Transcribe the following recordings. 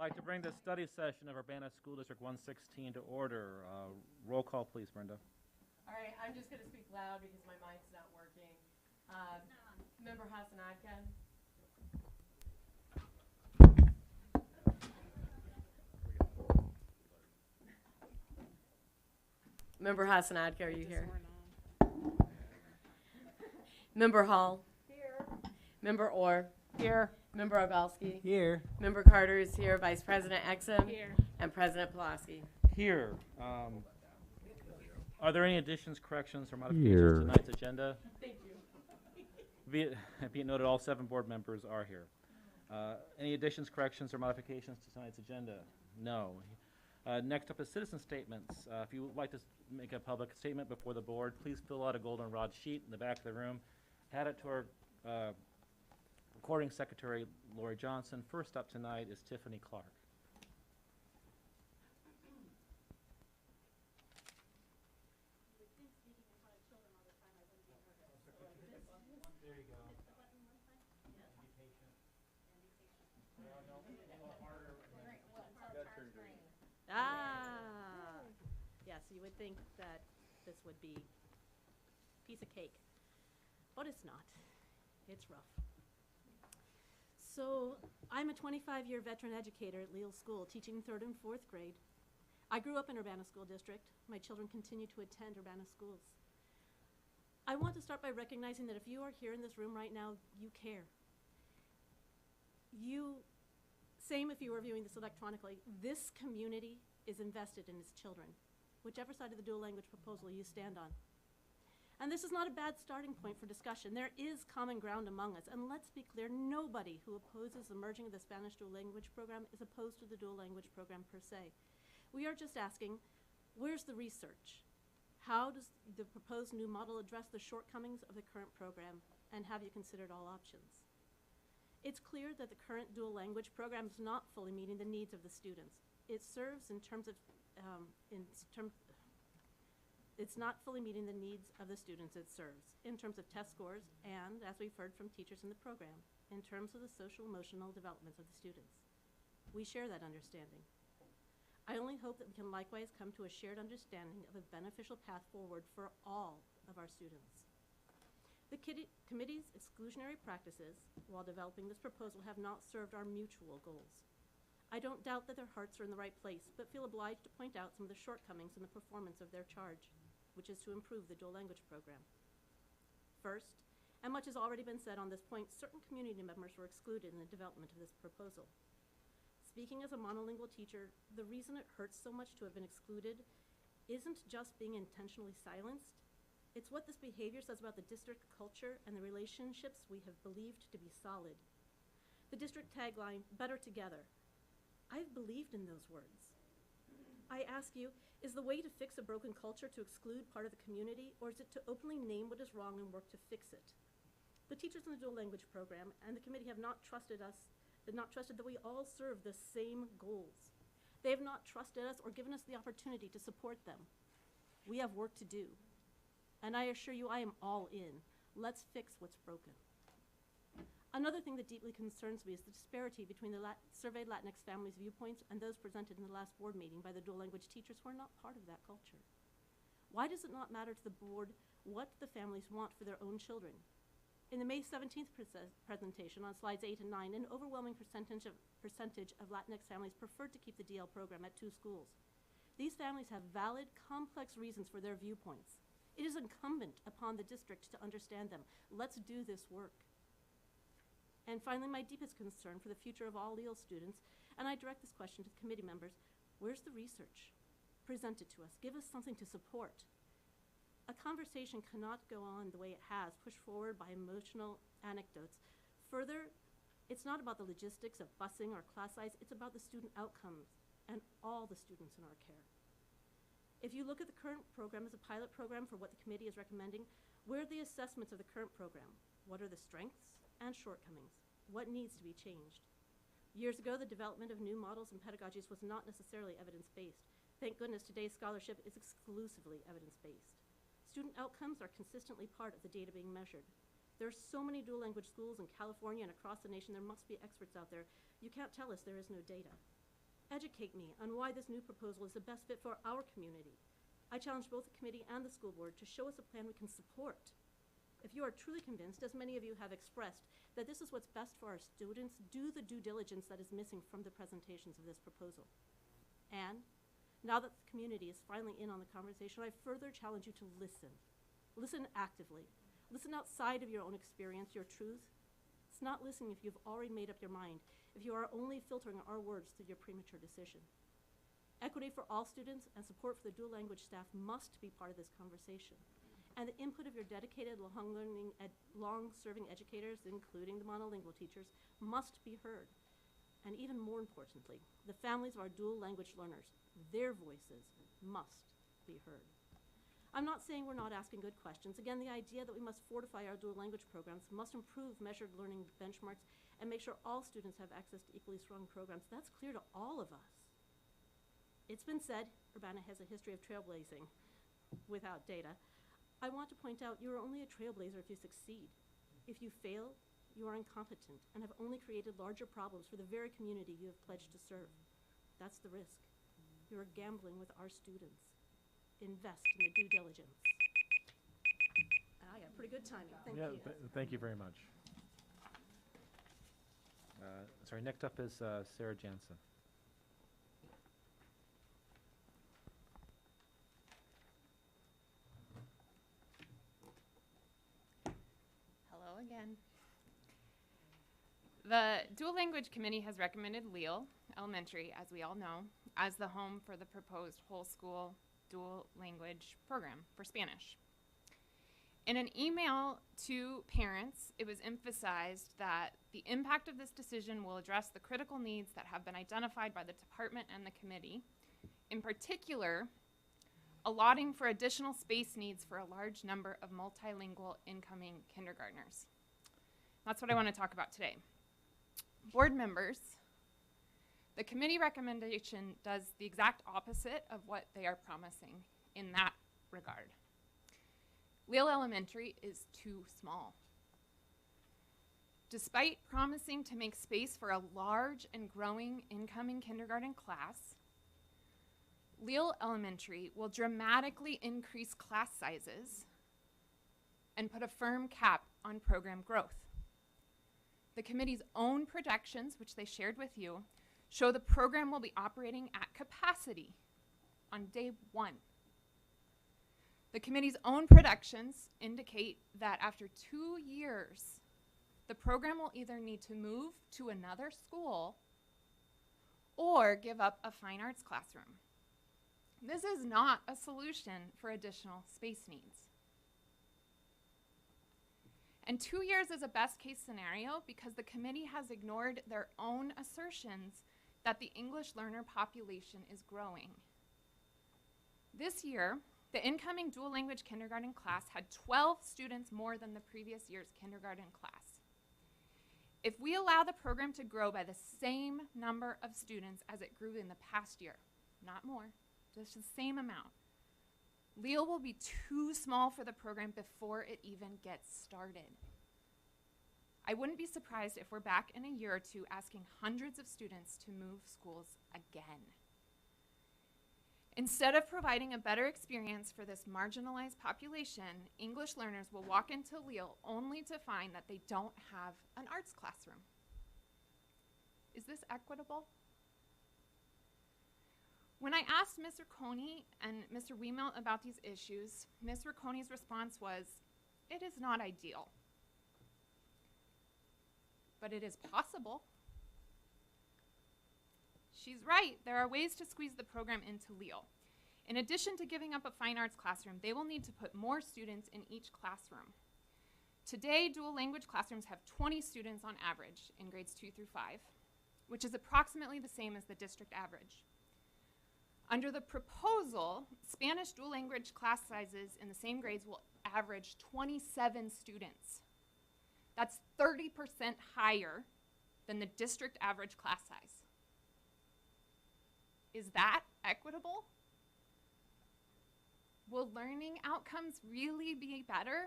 I'd like to bring the study session of Urbana School District 116 to order. Roll call, please, Brenda. All right, I'm just going to speak loud because my mic's not working. Member Hassanadka? Member Hassanadka, are you here? Member Hall? Here. Member Orr? Here. Member Ogalski? Here. Member Carter is here. Vice President Exum? Here. And President Pulaski? Here. Are there any additions, corrections, or modifications to tonight's agenda? Thank you. Be it noted, all 7 board members are here. Any additions, corrections, or modifications to tonight's agenda? No. Next up is citizen statements. If you would like to make a public statement before the board, please fill out a goldenrod sheet in the back of the room. Hand it to our recording secretary, Lori Johnson. First up tonight is Tiffany Clark. There you go. Yes, you would think that this would be a piece of cake, but it's not. It's rough. So I'm a 25-year veteran educator at Leal School, teaching 3rd and 4th grade. I grew up in Urbana School District. My children continue to attend Urbana schools. I want to start by recognizing that if you are here in this room right now, you care. Same if you are viewing this electronically, this community is invested in its children, whichever side of the dual language proposal you stand on. And this is not a bad starting point for discussion. There is common ground among us, and let's be clear, nobody who opposes the merging of the Spanish dual language program is opposed to the dual language program per se. We are just asking, where's the research? How does the proposed new model address the shortcomings of the current program, and have you considered all options? It's clear that the current dual language program is not fully meeting the needs of the students. It serves it's not fully meeting the needs of the students it serves in terms of test scores and, as we've heard from teachers in the program, in terms of the social emotional developments of the students. We share that understanding. I only hope that we can likewise come to a shared understanding of a beneficial path forward for all of our students. The committee's exclusionary practices, while developing this proposal, have not served our mutual goals. I don't doubt that their hearts are in the right place, but feel obliged to point out some of the shortcomings in the performance of their charge, which is to improve the dual language program. First, and much has already been said on this point, certain community members were excluded in the development of this proposal. Speaking as a monolingual teacher, the reason it hurts so much to have been excluded isn't just being intentionally silenced. It's what this behavior says about the district culture and the relationships we have believed to be solid. The district tagline, "Better Together." I've believed in those words. I ask you, is the way to fix a broken culture to exclude part of the community, or is it to openly name what is wrong and work to fix it? The teachers in the dual language program and the committee have not trusted us, that we all serve the same goals. They have not trusted us or given us the opportunity to support them. We have work to do. And I assure you, I am all in. Let's fix what's broken. Another thing that deeply concerns me is the disparity between the surveyed Latinx families' viewpoints and those presented in the last board meeting by the dual language teachers who are not part of that culture. Why does it not matter to the board what the families want for their own children? In the May 17th presentation on slides 8 and 9, an overwhelming percentage of Latinx families preferred to keep the DL program at 2 schools. These families have valid, complex reasons for their viewpoints. It is incumbent upon the district to understand them. Let's do this work. And finally, my deepest concern for the future of all Leal students, and I direct this question to the committee members, where's the research? Present it to us. Give us something to support. A conversation cannot go on the way it has, pushed forward by emotional anecdotes. Further, it's not about the logistics of busing or class size, it's about the student outcomes and all the students in our care. If you look at the current program as a pilot program for what the committee is recommending, where are the assessments of the current program? What are the strengths and shortcomings? What needs to be changed? Years ago, the development of new models and pedagogies was not necessarily evidence-based. Thank goodness today's scholarship is exclusively evidence-based. Student outcomes are consistently part of the data being measured. There are so many dual language schools in California and across the nation, there must be experts out there. You can't tell us there is no data. Educate me on why this new proposal is the best fit for our community. I challenge both the committee and the school board to show us a plan we can support. If you are truly convinced, as many of you have expressed, that this is what's best for our students, do the due diligence that is missing from the presentations of this proposal. And now that the community is finally in on the conversation, I further challenge you to listen. Listen actively. Listen outside of your own experience, your truth. It's not listening if you've already made up your mind, if you are only filtering our words through your premature decision. Equity for all students and support for the dual language staff must be part of this conversation. And the input of your dedicated, long-serving educators, including the monolingual teachers, must be heard. And even more importantly, the families of our dual language learners, their voices must be heard. I'm not saying we're not asking good questions. Again, the idea that we must fortify our dual language programs, must improve measured learning benchmarks, and make sure all students have access to equally strong programs, that's clear to all of us. It's been said, Urbana has a history of trailblazing without data. I want to point out you're only a trailblazer if you succeed. If you fail, you are incompetent and have only created larger problems for the very community you have pledged to serve. That's the risk. You are gambling with our students. Invest in the due diligence. I got pretty good timing. Thank you. Thank you very much. Sorry, next up is Sarah Jansen. Hello again. The Dual Language Committee has recommended Leal Elementary, as we all know, as the home for the proposed whole school dual language program for Spanish. In an email to parents, it was emphasized that the impact of this decision will address the critical needs that have been identified by the department and the committee, in particular, allotting for additional space needs for a large number of multilingual incoming kindergartners. That's what I want to talk about today. Board members, the committee recommendation does the exact opposite of what they are promising in that regard. Leal Elementary is too small. Despite promising to make space for a large and growing incoming kindergarten class, Leal Elementary will dramatically increase class sizes and put a firm cap on program growth. The committee's own projections, which they shared with you, show the program will be operating at capacity on day one. The committee's own projections indicate that after 2 years, the program will either need to move to another school or give up a fine arts classroom. This is not a solution for additional space needs. And 2 years is a best case scenario because the committee has ignored their own assertions that the English learner population is growing. This year, the incoming dual language kindergarten class had 12 students more than the previous year's kindergarten class. If we allow the program to grow by the same number of students as it grew in the past year, not more, just the same amount, Leal will be too small for the program before it even gets started. I wouldn't be surprised if we're back in a year or two asking hundreds of students to move schools again. Instead of providing a better experience for this marginalized population, English learners will walk into Leal only to find that they don't have an arts classroom. Is this equitable? When I asked Ms. Ricconi and Mr. Wiemelt about these issues, Ms. Ricconi's response was, it is not ideal, but it is possible. She's right, there are ways to squeeze the program into Leal. In addition to giving up a fine arts classroom, they will need to put more students in each classroom. Today, dual language classrooms have 20 students on average in grades 2 through 5, which is approximately the same as the district average. Under the proposal, Spanish dual language class sizes in the same grades will average 27 students. That's 30% higher than the district average class size. Is that equitable? Will learning outcomes really be better?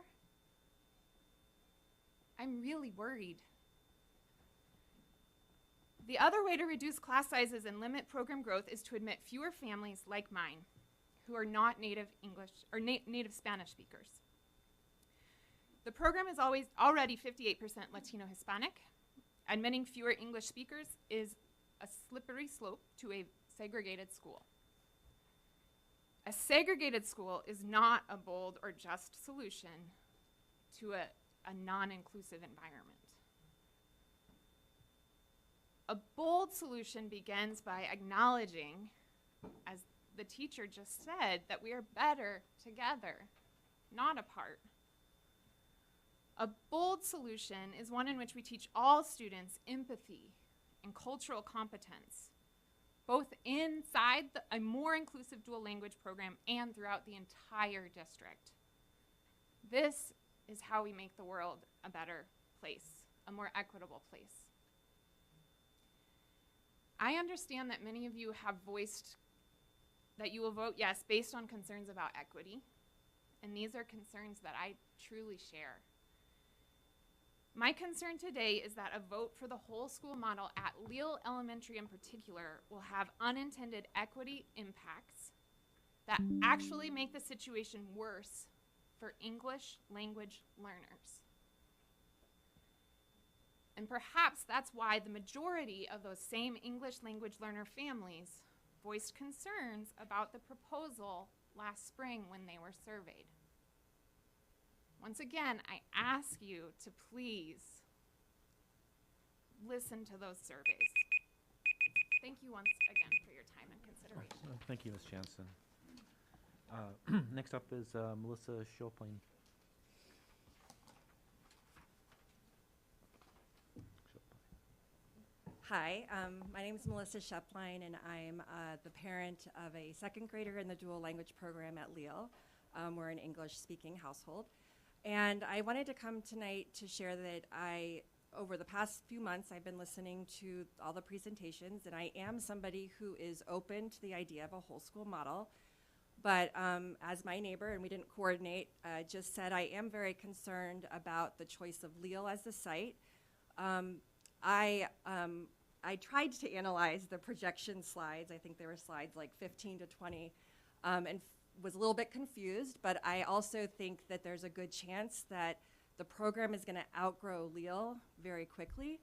I'm really worried. The other way to reduce class sizes and limit program growth is to admit fewer families like mine who are not native English or native Spanish speakers. The program is already 58% Latino Hispanic. Admitting fewer English speakers is a slippery slope to a segregated school. A segregated school is not a bold or just solution to a non-inclusive environment. A bold solution begins by acknowledging, as the teacher just said, that we are better together, not apart. A bold solution is one in which we teach all students empathy and cultural competence, both inside a more inclusive dual language program and throughout the entire district. This is how we make the world a better place, a more equitable place. I understand that many of you have voiced that you will vote yes based on concerns about equity, and these are concerns that I truly share. My concern today is that a vote for the whole school model at Leal Elementary in particular will have unintended equity impacts that actually make the situation worse for English language learners. And perhaps that's why the majority of those same English language learner families voiced concerns about the proposal last spring when they were surveyed. Once again, I ask you to please listen to those surveys. Thank you once again for your time and consideration. Thank you, Ms. Jansen. Next up is Melissa Chopin. Hi, my name is Melissa Shepline, and I'm the parent of a second grader in the dual language program at Leal. We're an English-speaking household. And I wanted to come tonight to share that over the past few months, I've been listening to all the presentations, and I am somebody who is open to the idea of a whole school model. But as my neighbor, and we didn't coordinate, just said, I am very concerned about the choice of Leal as the site. I tried to analyze the projection slides. I think there were slides like 15 to 20, and was a little bit confused, but I also think that there's a good chance that the program is going to outgrow Leal very quickly.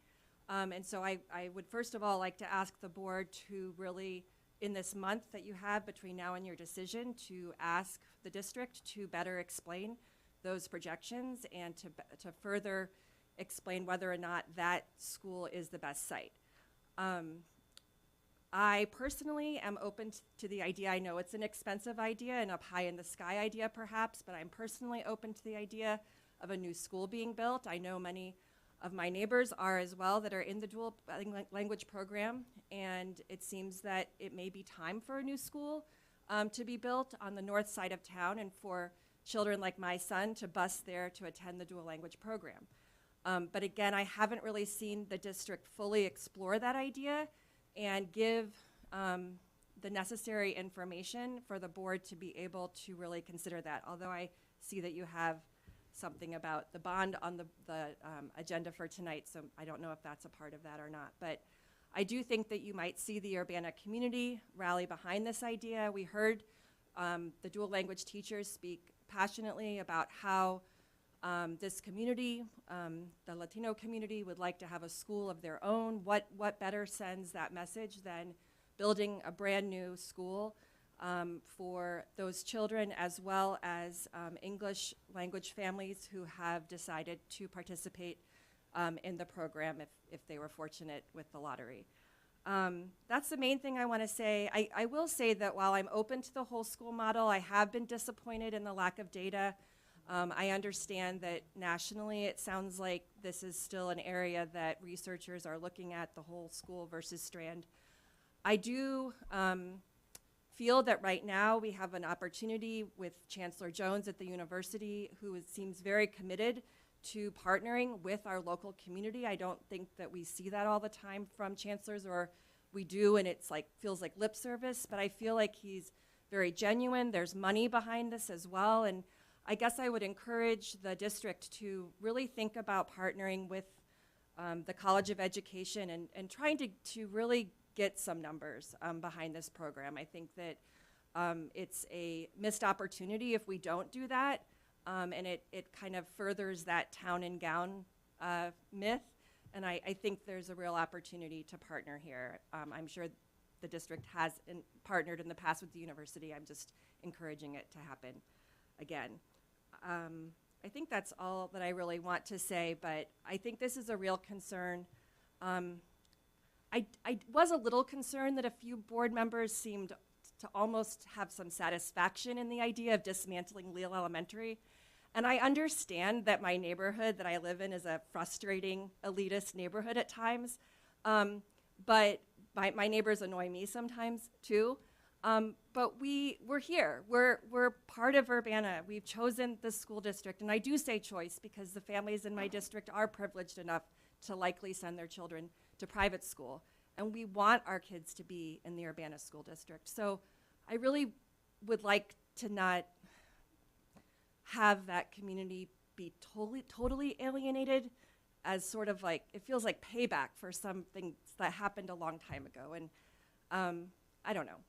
And so I would first of all like to ask the board to really, in this month that you have between now and your decision, to ask the district to better explain those projections and to further explain whether or not that school is the best site. I personally am open to the idea. I know it's an expensive idea and a pie in the sky idea perhaps, but I'm personally open to the idea of a new school being built. I know many of my neighbors are as well that are in the dual language program, and it seems that it may be time for a new school to be built on the north side of town and for children like my son to bus there to attend the dual language program. But again, I haven't really seen the district fully explore that idea and give the necessary information for the board to be able to really consider that. Although I see that you have something about the bond on the agenda for tonight, so I don't know if that's a part of that or not. But I do think that you might see the Urbana community rally behind this idea. We heard the dual language teachers speak passionately about how this community, the Latino community, would like to have a school of their own. What better sends that message than building a brand new school for those children, as well as English language families who have decided to participate in the program if they were fortunate with the lottery. That's the main thing I want to say. I will say that while I'm open to the whole school model, I have been disappointed in the lack of data. I understand that nationally it sounds like this is still an area that researchers are looking at, the whole school versus strand. I do feel that right now we have an opportunity with Chancellor Jones at the university, who seems very committed to partnering with our local community. I don't think that we see that all the time from chancellors, or we do and it's like feels like lip service, but I feel like he's very genuine. There's money behind this as well, and I guess I would encourage the district to really think about partnering with the College of Education and trying to really get some numbers behind this program. I think that it's a missed opportunity if we don't do that, and it kind of furthers that town and gown myth, and I think there's a real opportunity to partner here. I'm sure the district has partnered in the past with the university. I'm just encouraging it to happen again. I think that's all that I really want to say, but I think this is a real concern. I was a little concerned that a few board members seemed to almost have some satisfaction in the idea of dismantling Leal Elementary. And I understand that my neighborhood that I live in is a frustrating, elitist neighborhood at times. But my neighbors annoy me sometimes too. But we're here. We're part of Urbana. We've chosen the school district. And I do say choice because the families in my district are privileged enough to likely send their children to private school. And we want our kids to be in the Urbana school district. So I really would like to not have that community be totally alienated as sort of like, it feels like payback for something that happened a long time ago. And I don't know.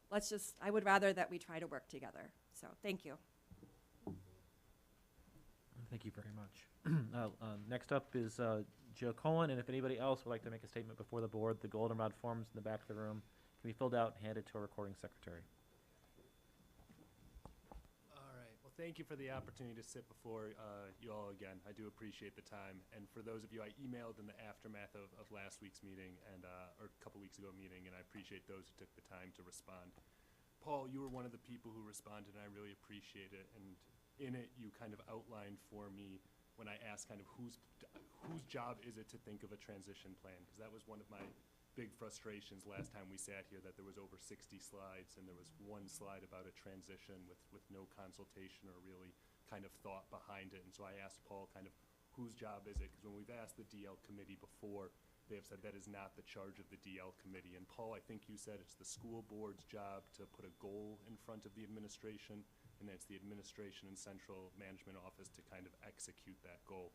I would rather that we try to work together. So thank you. Thank you very much. Next up is Joe Cohen, and if anybody else would like to make a statement before the board, the goldenrod forms in the back of the room can be filled out and handed to a recording secretary. All right. Well, thank you for the opportunity to sit before you all again. I do appreciate the time. And for those of you I emailed in the aftermath of last week's meeting and or a couple weeks ago meeting, and I appreciate those who took the time to respond. Paul, you were one of the people who responded, and I really appreciate it. And in it, you kind of outlined for me when I asked kind of whose job is it to think of a transition plan, because that was one of my big frustrations last time we sat here, that there was over 60 slides and there was one slide about a transition with no consultation or really kind of thought behind it. And so I asked Paul kind of whose job is it, because when we've asked the DL committee before, they have said that is not the charge of the DL committee. And Paul, I think you said it's the school board's job to put a goal in front of the administration, and it's the administration and central management office to kind of execute that goal.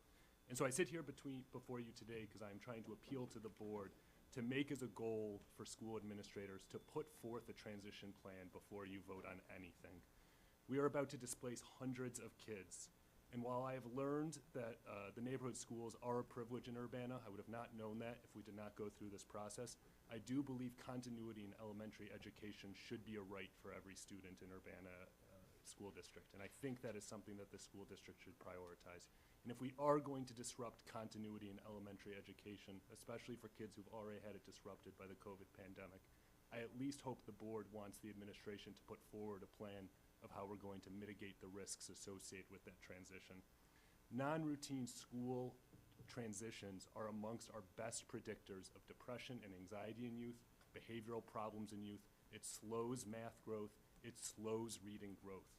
And so I sit here before you today because I'm trying to appeal to the board to make as a goal for school administrators to put forth a transition plan before you vote on anything. We are about to displace hundreds of kids. And while I have learned that the neighborhood schools are a privilege in Urbana, I would have not known that if we did not go through this process. I do believe continuity in elementary education should be a right for every student in Urbana school district. And I think that is something that the school district should prioritize. And if we are going to disrupt continuity in elementary education, especially for kids who've already had it disrupted by the COVID pandemic, I at least hope the board wants the administration to put forward a plan of how we're going to mitigate the risks associated with that transition. Non-routine school transitions are amongst our best predictors of depression and anxiety in youth, behavioral problems in youth. It slows math growth. It slows reading growth.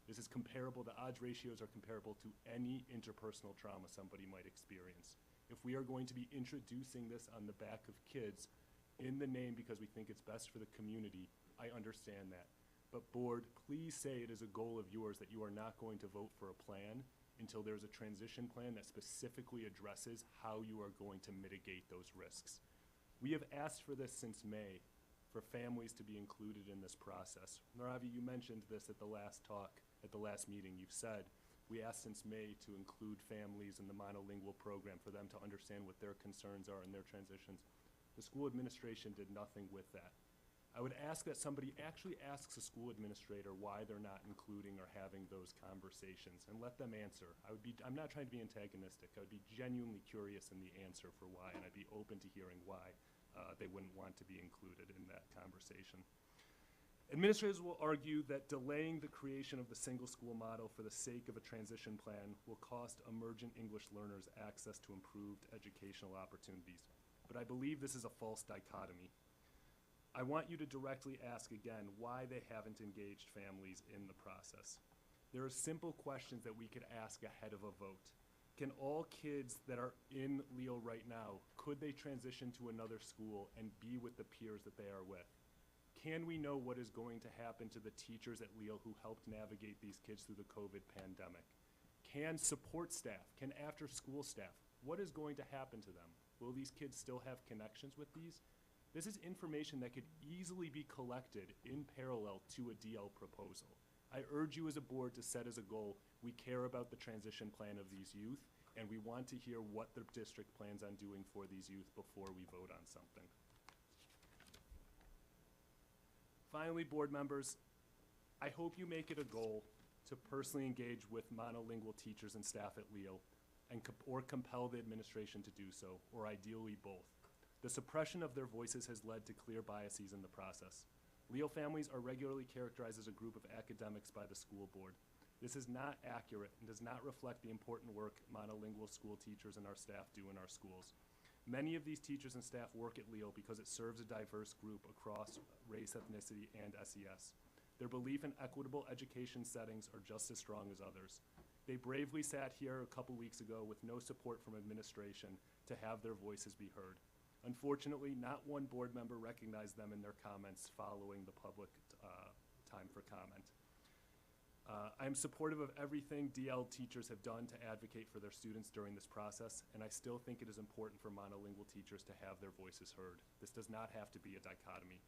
This is comparable, the odds ratios are comparable to any interpersonal trauma somebody might experience. If we are going to be introducing this on the back of kids in the name because we think it's best for the community, I understand that. But board, please say it is a goal of yours that you are not going to vote for a plan until there's a transition plan that specifically addresses how you are going to mitigate those risks. We have asked for this since May, for families to be included in this process. Naravi, you mentioned this at the last talk, at the last meeting. You've said, we asked since May to include families in the monolingual program for them to understand what their concerns are in their transitions. The school administration did nothing with that. I would ask that somebody actually asks a school administrator why they're not including or having those conversations, and let them answer. I'm not trying to be antagonistic. I would be genuinely curious in the answer for why, and I'd be open to hearing why they wouldn't want to be included in that conversation. Administrators will argue that delaying the creation of the single school model for the sake of a transition plan will cost emergent English learners access to improved educational opportunities. But I believe this is a false dichotomy. I want you to directly ask again why they haven't engaged families in the process. There are simple questions that we could ask ahead of a vote. Can all kids that are in Leal right now, could they transition to another school and be with the peers that they are with? Can we know what is going to happen to the teachers at Leal who helped navigate these kids through the COVID pandemic? Can support staff, can after school staff What is going to happen to them? Will these kids still have connections with these? This is information that could easily be collected in parallel to a DL proposal. I urge you as a board to set as a goal, we care about the transition plan of these youth, and we want to hear what the district plans on doing for these youth before we vote on something. Finally, board members, I hope you make it a goal to personally engage with monolingual teachers and staff at Leo, and or compel the administration to do so, or ideally both. The suppression of their voices has led to clear biases in the process. Leo families are regularly characterized as a group of academics by the school board. This is not accurate and does not reflect the important work monolingual school teachers and our staff do in our schools. Many of these teachers and staff work at Leo because it serves a diverse group across race, ethnicity, and SES. Their belief in equitable education settings are just as strong as others. They bravely sat here a couple weeks ago with no support from administration to have their voices be heard. Unfortunately, not one board member recognized them in their comments following the public time for comment. I am supportive of everything DL teachers have done to advocate for their students during this process, and I still think it is important for monolingual teachers to have their voices heard. This does not have to be a dichotomy.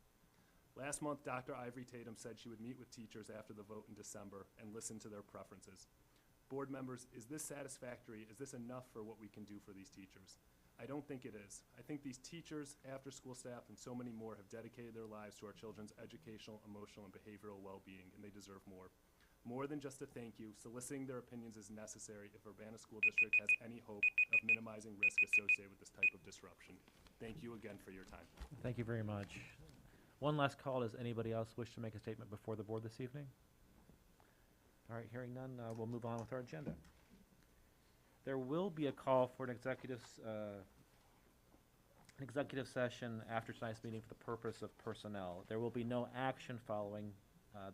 Last month, Dr. Ivory Tatum said she would meet with teachers after the vote in December and listen to their preferences. Board members, is this satisfactory? Is this enough for what we can do for these teachers? I don't think it is. I think these teachers, after-school staff, and so many more have dedicated their lives to our children's educational, emotional, and behavioral well-being, and they deserve more. More than just a thank you, soliciting their opinions is necessary if Urbana School District has any hope of minimizing risk associated with this type of disruption. Thank you again for your time. Thank you very much. One last call. Does anybody else wish to make a statement before the board this evening? All right, hearing none, we'll move on with our agenda. There will be a call for an executive session after tonight's meeting for the purpose of personnel. There will be no action following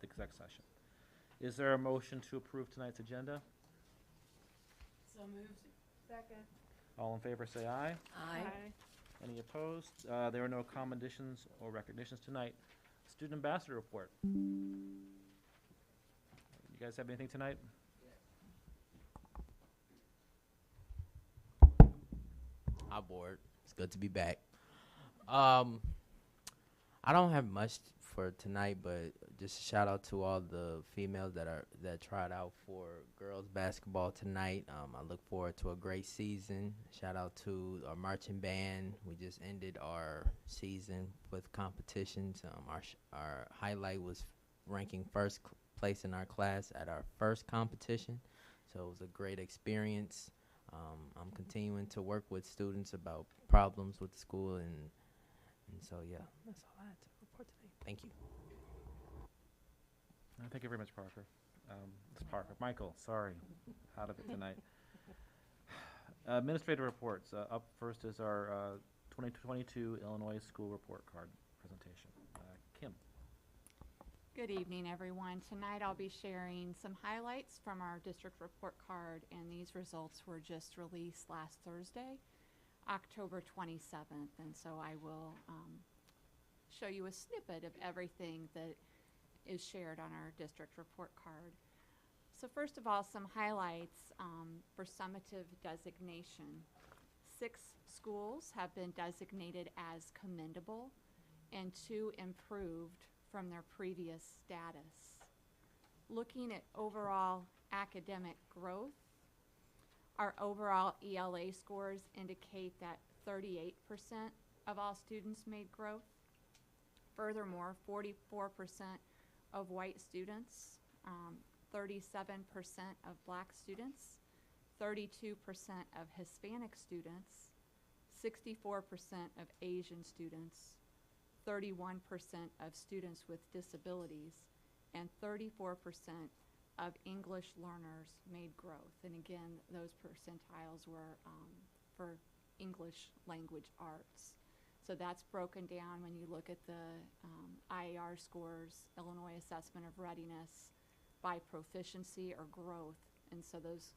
the exec session. Is there a motion to approve tonight's agenda? So moved. Second. All in favor say aye. Aye. Any opposed? There are no commendations or recognitions tonight. Student Ambassador Report. You guys have anything tonight? Hi, board. It's good to be back. I don't have much for tonight, but just a shout out to all the females that tried out for girls basketball tonight. I look forward to a great season. Shout out to our marching band. We just ended our season with competitions. Our highlight was ranking first place in our class at our first competition, so it was a great experience. I'm continuing to work with students about problems with the school, and so yeah, that's all I had to report today. Thank you. Thank you very much, Parker. It's Parker. Michael, sorry, out of it tonight. Administrative reports. Up first is our 2022 Illinois School Report Card presentation. Kim. Good evening, everyone. Tonight I'll be sharing some highlights from our district report card, and these results were just released last Thursday, October 27th, and so I will show you a snippet of everything that is shared on our district report card. So first of all, some highlights for summative designation. 6 schools have been designated as commendable, and 2 improved from their previous status. Looking at overall academic growth, our overall ELA scores indicate that 38% of all students made growth. Furthermore, 44% of white students, 37% of black students, 32% of Hispanic students, 64% of Asian students, 31% of students with disabilities, and 34% of English learners made growth. And again, those percentiles were for English language arts. So that's broken down when you look at the IAR scores, Illinois Assessment of Readiness, by proficiency or growth. And so those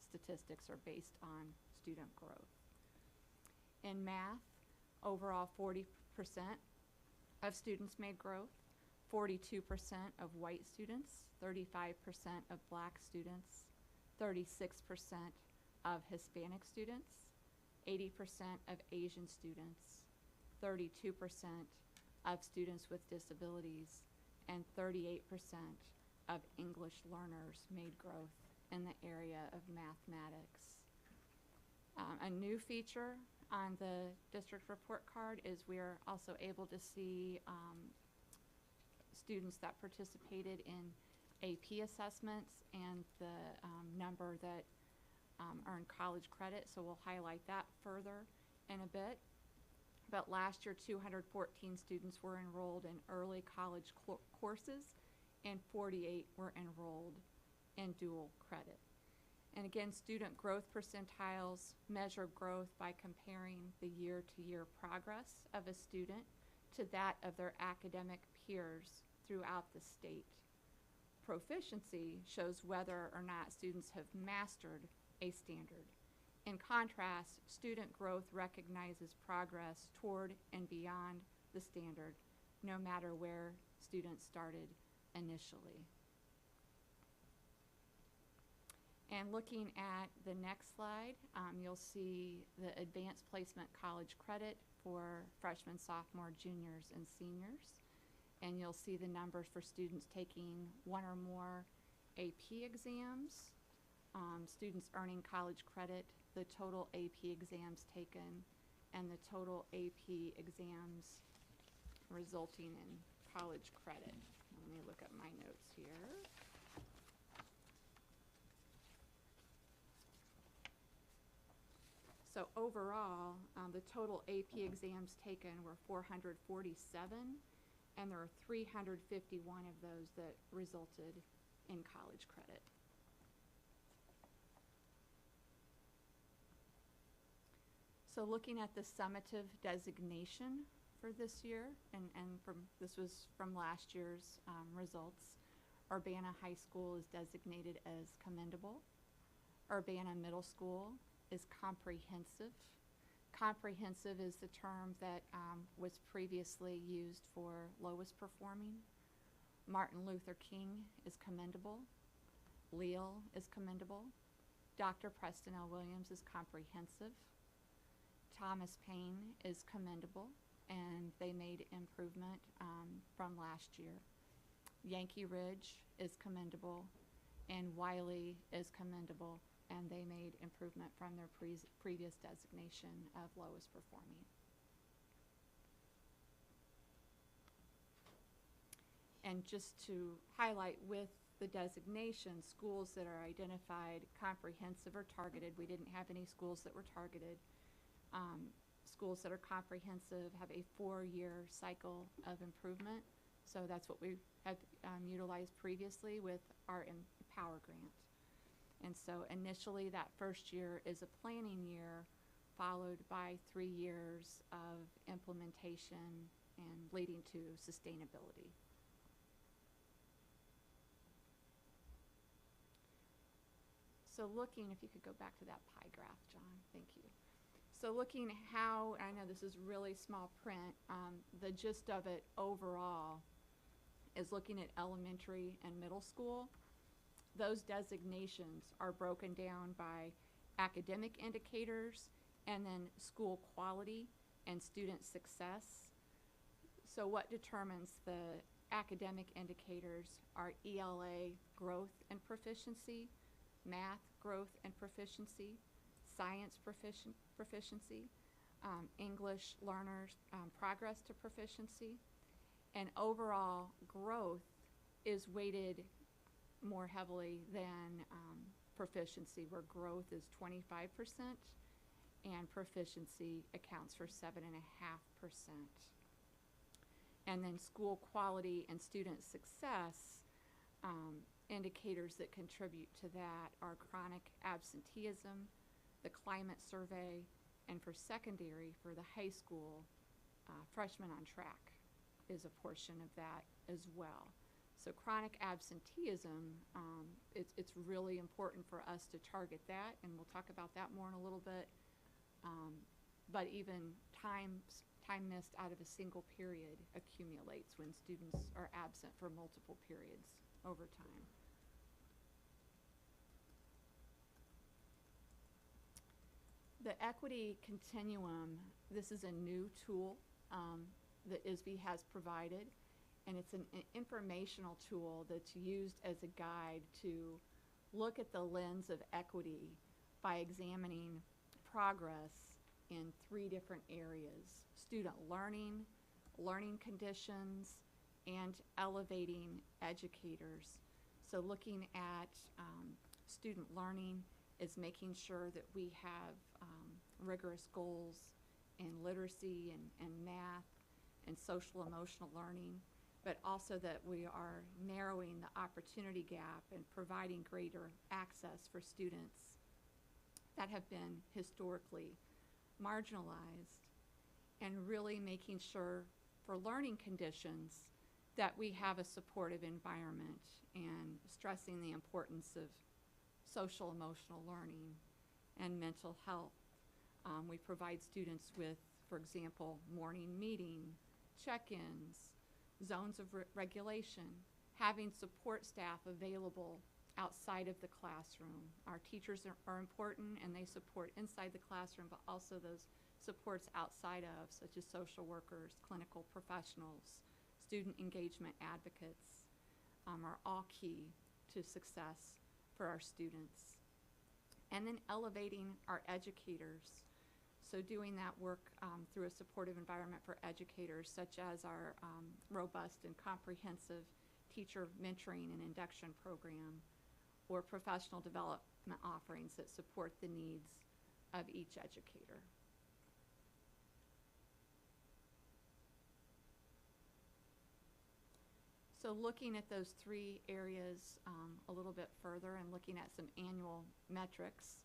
statistics are based on student growth. In math, overall 40% of students made growth, 42% of white students, 35% of black students, 36% of Hispanic students, 80% of Asian students, 32% of students with disabilities, and 38% of English learners made growth in the area of mathematics. A new feature on the district report card is we are also able to see students that participated in AP assessments and the number that earned college credit, so we'll highlight that further in a bit. But last year, 214 students were enrolled in early college courses, and 48 were enrolled in dual credit. And again, student growth percentiles measure growth by comparing the year-to-year progress of a student to that of their academic peers throughout the state. Proficiency shows whether or not students have mastered a standard. In contrast, student growth recognizes progress toward and beyond the standard, no matter where students started initially. And looking at the next slide, you'll see the advanced placement college credit for freshmen, sophomore, juniors, and seniors. And you'll see the numbers for students taking one or more AP exams, students earning college credit, the total AP exams taken, and the total AP exams resulting in college credit. Let me look at my notes here. So overall, the total AP exams taken were 447, and there are 351 of those that resulted in college credit. So looking at the summative designation for this year, and this was from last year's results, Urbana High School is designated as commendable. Urbana Middle School is comprehensive. Comprehensive is the term that was previously used for lowest performing. Martin Luther King is commendable. Leal is commendable. Dr. Preston L. Williams is comprehensive. Thomas Paine is commendable, and they made improvement from last year. Yankee Ridge is commendable, and Wiley is commendable, and they made improvement from their previous designation of lowest performing. And just to highlight with the designation, schools that are identified comprehensive or targeted, we didn't have any schools that were targeted. Schools that are comprehensive have a 4-year cycle of improvement. So that's what we have utilized previously with our Empower grant. And so initially that first year is a planning year, followed by 3 years of implementation and leading to sustainability. So looking, if you could go back to that pie graph, John, thank you. So looking at how, I know this is really small print, the gist of it overall is looking at elementary and middle school. Those designations are broken down by academic indicators and then school quality and student success. So what determines the academic indicators are ELA growth and proficiency, math growth and proficiency, science proficiency, English learners progress to proficiency, and overall growth is weighted more heavily than proficiency, where growth is 25% and proficiency accounts for 7.5%. And then school quality and student success indicators that contribute to that are chronic absenteeism, the climate survey, and for secondary, for the high school, Freshmen on Track is a portion of that as well. So chronic absenteeism, it's really important for us to target that, and we'll talk about that more in a little bit. But even time missed out of a single period accumulates when students are absent for multiple periods over time. The equity continuum, this is a new tool that ISB has provided, and it's an informational tool that's used as a guide to look at the lens of equity by examining progress in 3 different areas: student learning, learning conditions, and elevating educators. So looking at student learning is making sure that we have rigorous goals in literacy and math and social emotional learning, but also that we are narrowing the opportunity gap and providing greater access for students that have been historically marginalized, and really making sure for learning conditions that we have a supportive environment, and stressing the importance of social emotional learning and mental health. We provide students with, for example, morning meeting, check-ins, zones of regulation, having support staff available outside of the classroom. Our teachers are important, and they support inside the classroom, but also those supports outside of, such as social workers, clinical professionals, student engagement advocates, are all key to success for our students. And then elevating our educators. So doing that work through a supportive environment for educators, such as our robust and comprehensive teacher mentoring and induction program, or professional development offerings that support the needs of each educator. So looking at those 3 areas a little bit further, and looking at some annual metrics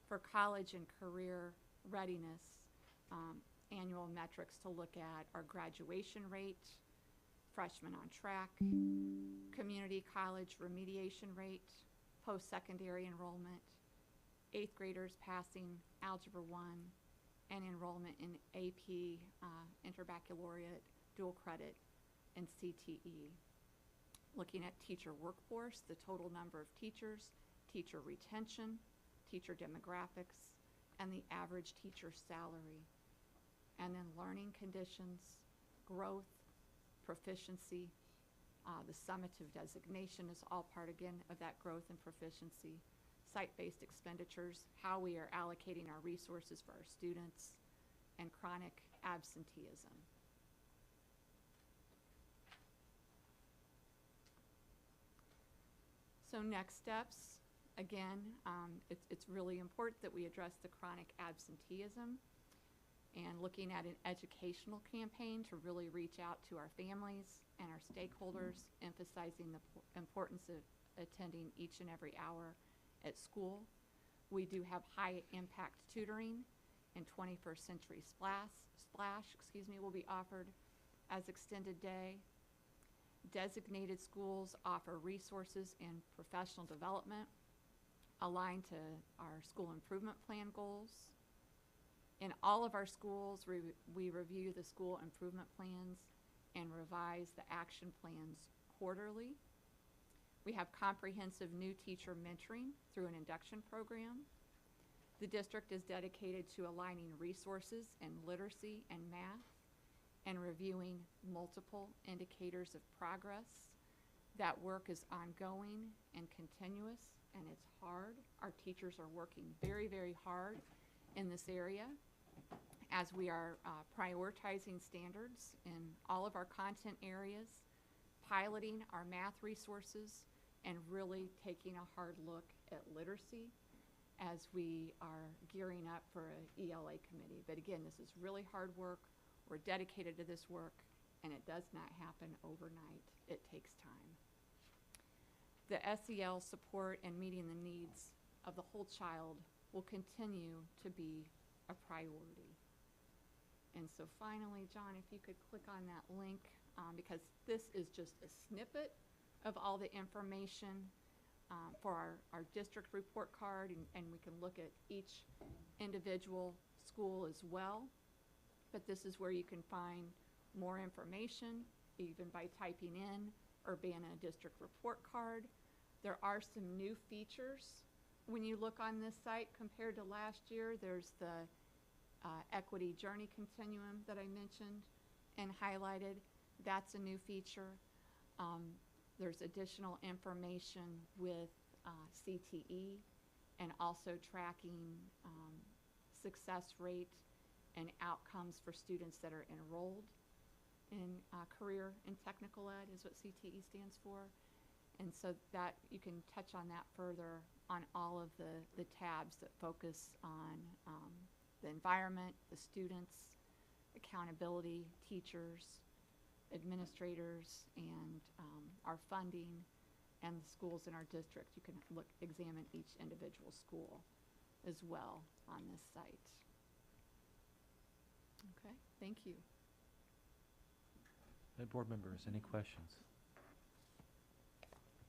for college and career readiness, annual metrics to look at our graduation rate, freshmen on track, community college remediation rate, post-secondary enrollment, 8th graders passing Algebra 1, and enrollment in AP, Interbaccalaureate, dual credit, and CTE. Looking at teacher workforce, the total number of teachers, teacher retention, teacher demographics, and the average teacher salary. And then learning conditions, growth, proficiency, the summative designation is all part, again, of that growth and proficiency. Site-based expenditures, how we are allocating our resources for our students, and chronic absenteeism. So next steps, again, it's really important that we address the chronic absenteeism, and looking at an educational campaign to really reach out to our families and our stakeholders, emphasizing the importance of attending each and every hour at school. We do have high impact tutoring, and 21st Century Splash will be offered as extended day. Designated schools offer resources in professional development aligned to our school improvement plan goals. In all of our schools, we review the school improvement plans and revise the action plans quarterly. We have comprehensive new teacher mentoring through an induction program. The district is dedicated to aligning resources in literacy and math, and reviewing multiple indicators of progress. That work is ongoing and continuous, and it's hard. Our teachers are working very, very hard in this area, as we are prioritizing standards in all of our content areas, piloting our math resources, and really taking a hard look at literacy as we are gearing up for an ELA committee. But again, this is really hard work. We're dedicated to this work, and it does not happen overnight. It takes time. The SEL support and meeting the needs of the whole child will continue to be a priority. And so finally, John, if you could click on that link, because this is just a snippet of all the information for our district report card, and we can look at each individual school as well. But this is where you can find more information, even by typing in Urbana district report card. There are some new features when you look on this site compared to last year, there's the equity journey continuum that I mentioned and highlighted. That's a new feature. There's additional information with CTE and also tracking success rate and outcomes for students that are enrolled in career and technical ed is what CTE stands for. And so that you can touch on that further on all of the tabs that focus on the environment, the students, accountability, teachers, administrators, and our funding, and the schools in our district. You can examine each individual school as well on this site. Okay, thank you. Board members, any questions?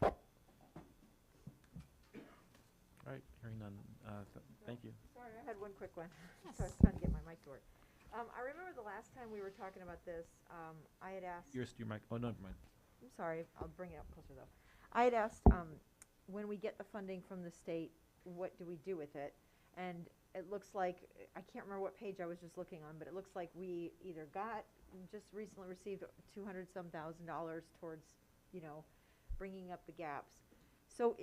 All right, hearing none. Thank you. Sorry, I had one quick one. Yes. So I was trying to get my mic to work. I remember the last time we were talking about this, I had asked. Your mic. Oh, no, never mind. I'm sorry, I'll bring it up closer though. I had asked, when we get the funding from the state, what do we do with it? And it looks like, I can't remember what page I was just looking on, but it looks like we either just recently received $200-some thousand towards, bringing up the gaps. So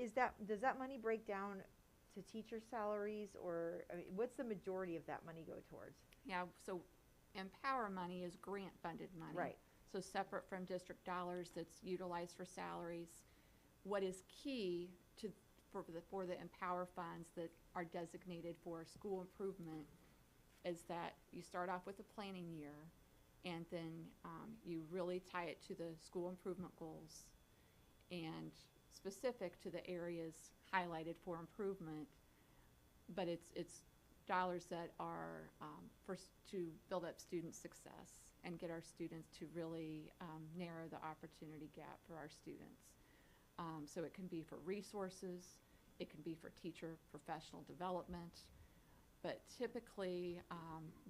does that money break down to teacher salaries, or, what's the majority of that money go towards? Yeah, so Empower money is grant funded money. Right. So separate from district dollars that's utilized for salaries. What is key for the Empower funds that are designated for school improvement is that you start off with a planning year, and then you really tie it to the school improvement goals and specific to the areas highlighted for improvement. But it's dollars that are to build up student success and get our students to really narrow the opportunity gap for our students. So it can be for resources, it can be for teacher professional development, but typically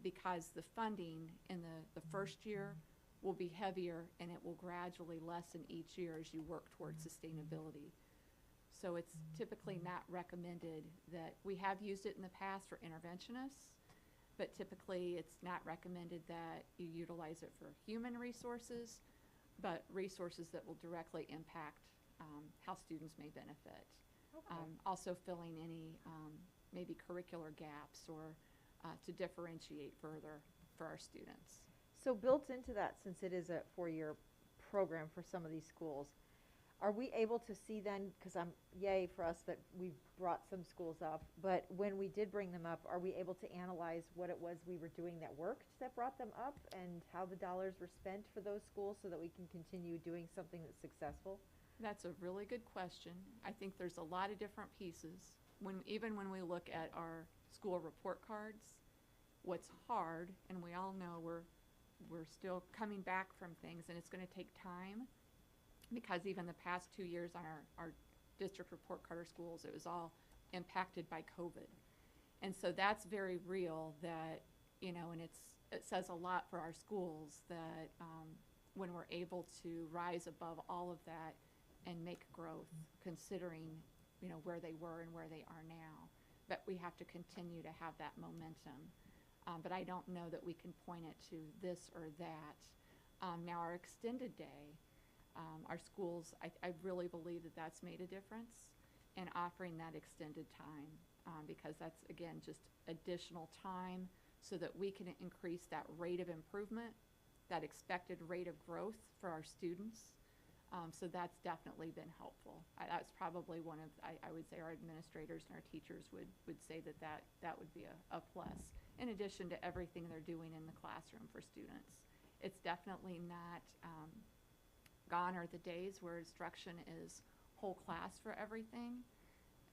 because the funding in the first year will be heavier and it will gradually lessen each year as you work towards sustainability. So it's typically not recommended that we have used it in the past for interventionists, but typically it's not recommended that you utilize it for human resources, but resources that will directly impact how students may benefit. Okay. Also filling any maybe curricular gaps or to differentiate further for our students. So built into that, since it is a 4-year program for some of these schools, are we able to see then, because yay for us that we've brought some schools up, but when we did bring them up, are we able to analyze what it was we were doing that worked that brought them up and how the dollars were spent for those schools so that we can continue doing something that's successful? That's a really good question. I think there's a lot of different pieces. Even when we look at our school report cards, what's hard, and we all know we're still coming back from things and it's going to take time, because even the past 2 years on our district report card schools, it was all impacted by COVID. And so that's very real that, and it says a lot for our schools that when we're able to rise above all of that and make growth, considering, where they were and where they are now. But we have to continue to have that momentum. But I don't know that we can point it to this or that. Now our extended day, our schools, I really believe that that's made a difference in offering that extended time, because that's, again, just additional time so that we can increase that rate of improvement, that expected rate of growth for our students. So that's definitely been helpful. That's probably one of, I would say our administrators and our teachers would say that would be a plus, in addition to everything they're doing in the classroom for students. It's definitely not, gone are the days where instruction is whole class for everything.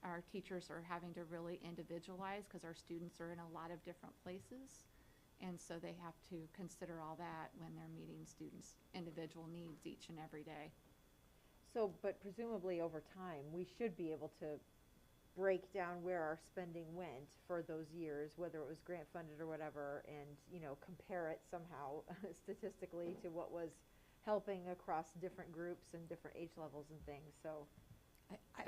Our teachers are having to really individualize because our students are in a lot of different places. And so they have to consider all that when they're meeting students' individual needs each and every day. So, but presumably over time, we should be able to break down where our spending went for those years, whether it was grant funded or whatever, and, compare it somehow statistically to what was helping across different groups and different age levels and things. So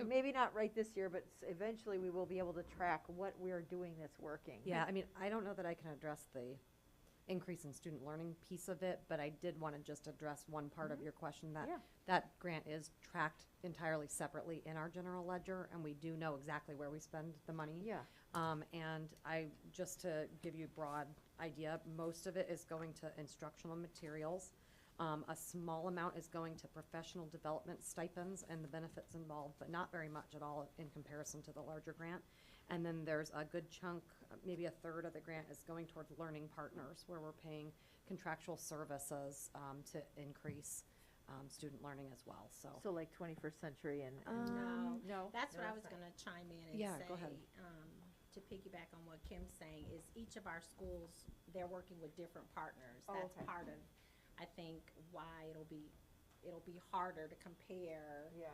Maybe not right this year, but eventually we will be able to track what we're doing that's working. Yeah, I mean, I don't know that I can address the increase in student learning piece of it, but I did want to just address one part of your question, that Yeah. that grant is tracked entirely separately in our general ledger, and we do know exactly where we spend the money. Yeah. And just to give you a broad idea, most of it is going to instructional materials. A small amount is going to professional development stipends and the benefits involved, but not very much at all in comparison to the larger grant. And then there's a good chunk, maybe a third of the grant is going towards learning partners, where we're paying contractual services to increase student learning as well. So like 21st century and no? That's what No, I was it's not. gonna chime in and Yeah, say, go ahead. to piggyback on what Kim's saying, is each of our schools, they're working with different partners. Oh, That's okay. part of, I think, why it'll be harder to compare. Yeah.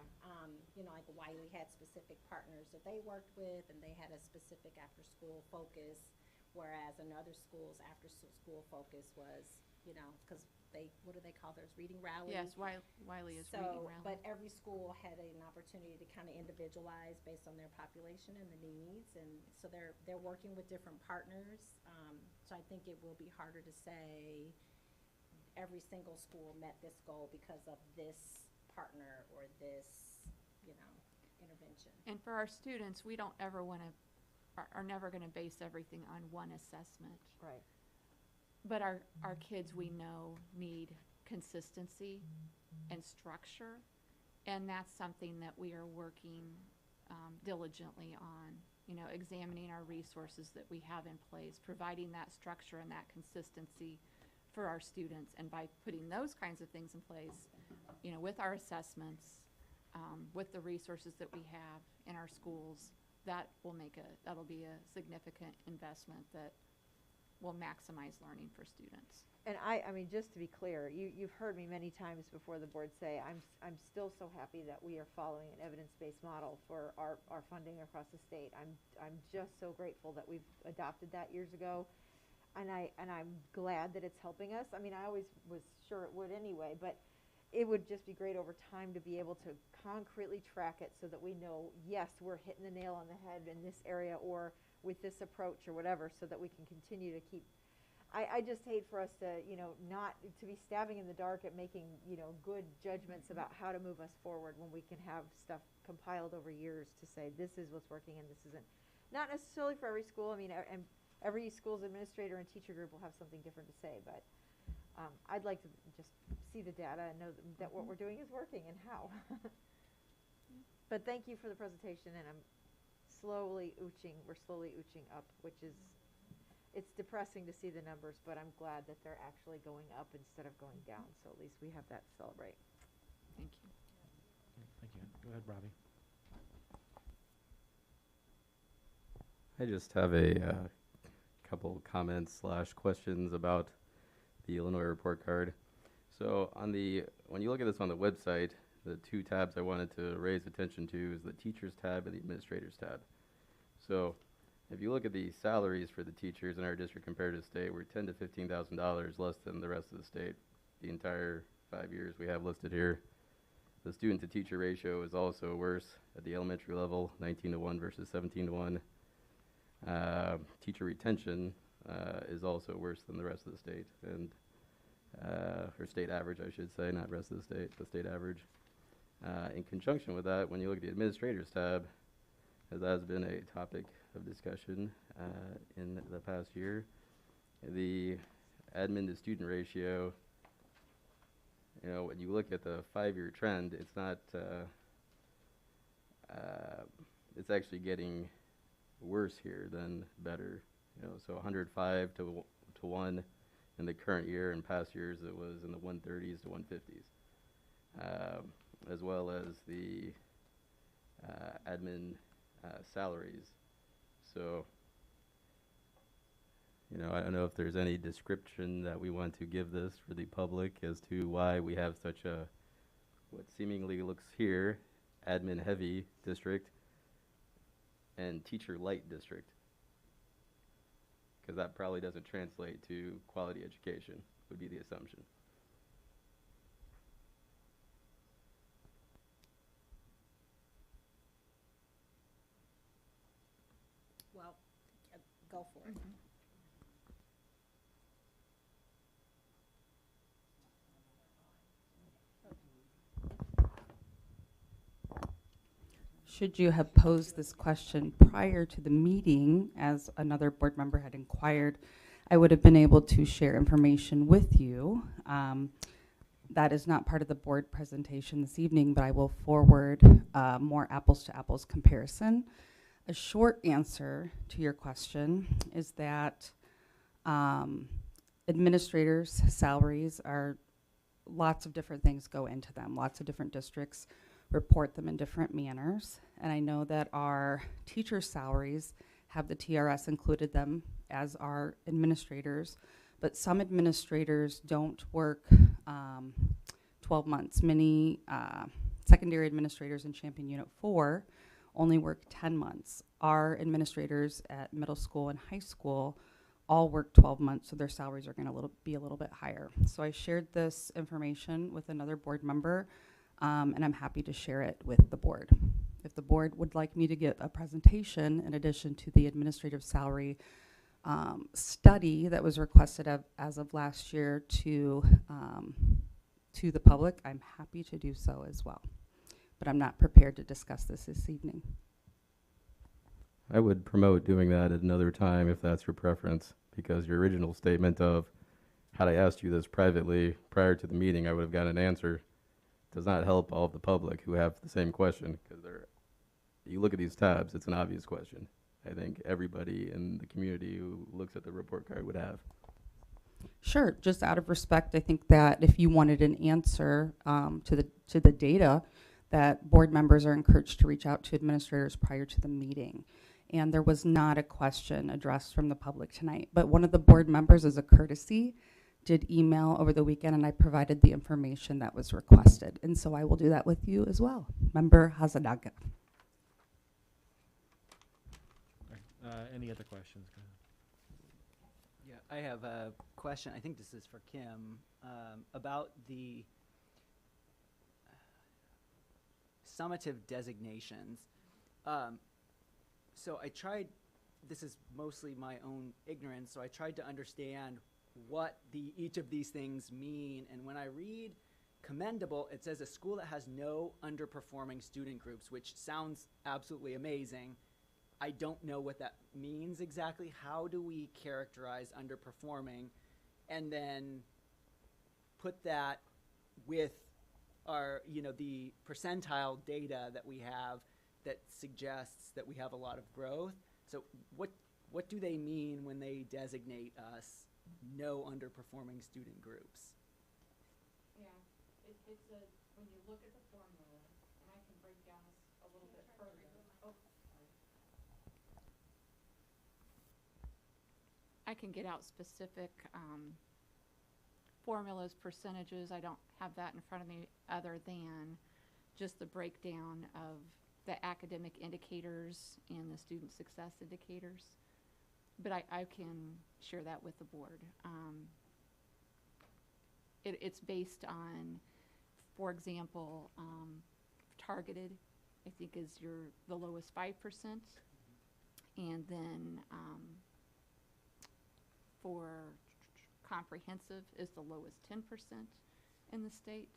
You know, like Wiley had specific partners that they worked with, and they had a specific after-school focus, whereas in other schools, after-school focus was, you know, because what do they call theirs, reading rally? Yes, Wiley is reading rally. But every school had an opportunity to kind of individualize based on their population and the needs, and so they're working with different partners. So I think it will be harder to say every single school met this goal because of this partner or this, you know, intervention. And for our students, we don't ever want to, are never going to base everything on one assessment. Right. But our kids, we know, need consistency and structure, and that's something that we are working diligently on, you know, examining our resources that we have in place, providing that structure and that consistency for our students. And by putting those kinds of things in place, you know, with our assessments, with the resources that we have in our schools, that'll be a significant investment that will maximize learning for students. And I mean, just to be clear, you've heard me many times before the board say, I'm still so happy that we are following an evidence-based model for our funding across the state. I'm just so grateful that we've adopted that years ago, and I'm glad that it's helping us. I mean, I always was sure it would anyway, but it would just be great over time to be able to concretely track it so that we know, yes, we're hitting the nail on the head in this area or with this approach or whatever, so that we can continue to keep. I just hate for us to, you know, not to be stabbing in the dark at making, you know, good judgments about how to move us forward when we can have stuff compiled over years to say this is what's working and this isn't. Not necessarily for every school. I mean, and every school's administrator and teacher group will have something different to say, but I'd like to just see the data and know that what we're doing is working and how. But thank you for the presentation, and we're slowly ooching up, which is, it's depressing to see the numbers, but I'm glad that they're actually going up instead of going down, so at least we have that to celebrate. Thank you. Thank you. Go ahead, Robbie. I just have a couple comments / questions about the Illinois report card. So when you look at this on the website, the two tabs I wanted to raise attention to is the teachers tab and the administrators tab. So if you look at the salaries for the teachers in our district compared to the state, we're $10,000 to $15,000 less than the rest of the state. The entire 5 years we have listed here. The student to teacher ratio is also worse at the elementary level, 19-to-1 versus 17-to-1. Teacher retention is also worse than the rest of the state, and or state average, I should say, not rest of the state, the state average. In conjunction with that, when you look at the administrators tab, as has been a topic of discussion in the past year, the admin to student ratio, you know, when you look at the 5-year trend, it's not, it's actually getting worse here than better. You know, so 105 to 1 in the current year. In past years, it was in the 130s to 150s, as well as the admin salaries. So, you know, I don't know if there's any description that we want to give this for the public as to why we have such a, what seemingly looks here, admin heavy district and teacher light district. Because that probably doesn't translate to quality education, would be the assumption. go for it. Should you have posed this question prior to the meeting, as another board member had inquired, I would have been able to share information with you. That is not part of the board presentation this evening, but I will forward more apples to apples comparison. A short answer to your question is that administrators' salaries are, lots of different things go into them. Lots of different districts report them in different manners. And I know that our teachers' salaries have the TRS included them, as our administrators, but some administrators don't work 12 months. Many secondary administrators in Champion Unit 4 only work 10 months. Our administrators at middle school and high school all work 12 months, so their salaries are going to be a little bit higher. So I shared this information with another board member, and I'm happy to share it with the board. If the board would like me to give a presentation in addition to the administrative salary study that was requested as of last year to the public, I'm happy to do so as well. But I'm not prepared to discuss this evening. I would promote doing that at another time if that's your preference, because your original statement of, had I asked you this privately prior to the meeting, I would have gotten an answer, does not help all of the public who have the same question, because you look at these tabs, it's an obvious question. I think everybody in the community who looks at the report card would have. Sure, just out of respect, I think that if you wanted an answer to the data, that board members are encouraged to reach out to administrators prior to the meeting. And there was not a question addressed from the public tonight, but one of the board members, as a courtesy, did email over the weekend, and I provided the information that was requested. And so I will do that with you as well. Member Hazadaga. Any other questions? Go ahead. Yeah, I have a question. I think this is for Kim, about the summative designations. So I tried, this is mostly my own ignorance, so I tried to understand what each of these things mean. And when I read commendable, it says a school that has no underperforming student groups, which sounds absolutely amazing. I don't know what that means exactly. How do we characterize underperforming and then put that with our, the percentile data that we have that suggests that we have a lot of growth? So what do they mean when they designate us no underperforming student groups? Yeah, it's when you look at the formula, and I can break down this a little bit further. Oh, sorry. I can get out specific formulas, percentages. I don't have that in front of me other than just the breakdown of the academic indicators and the student success indicators. But I can share that with the board. It's based on, for example, targeted, I think is the lowest 5%. And then for comprehensive is the lowest 10% in the state.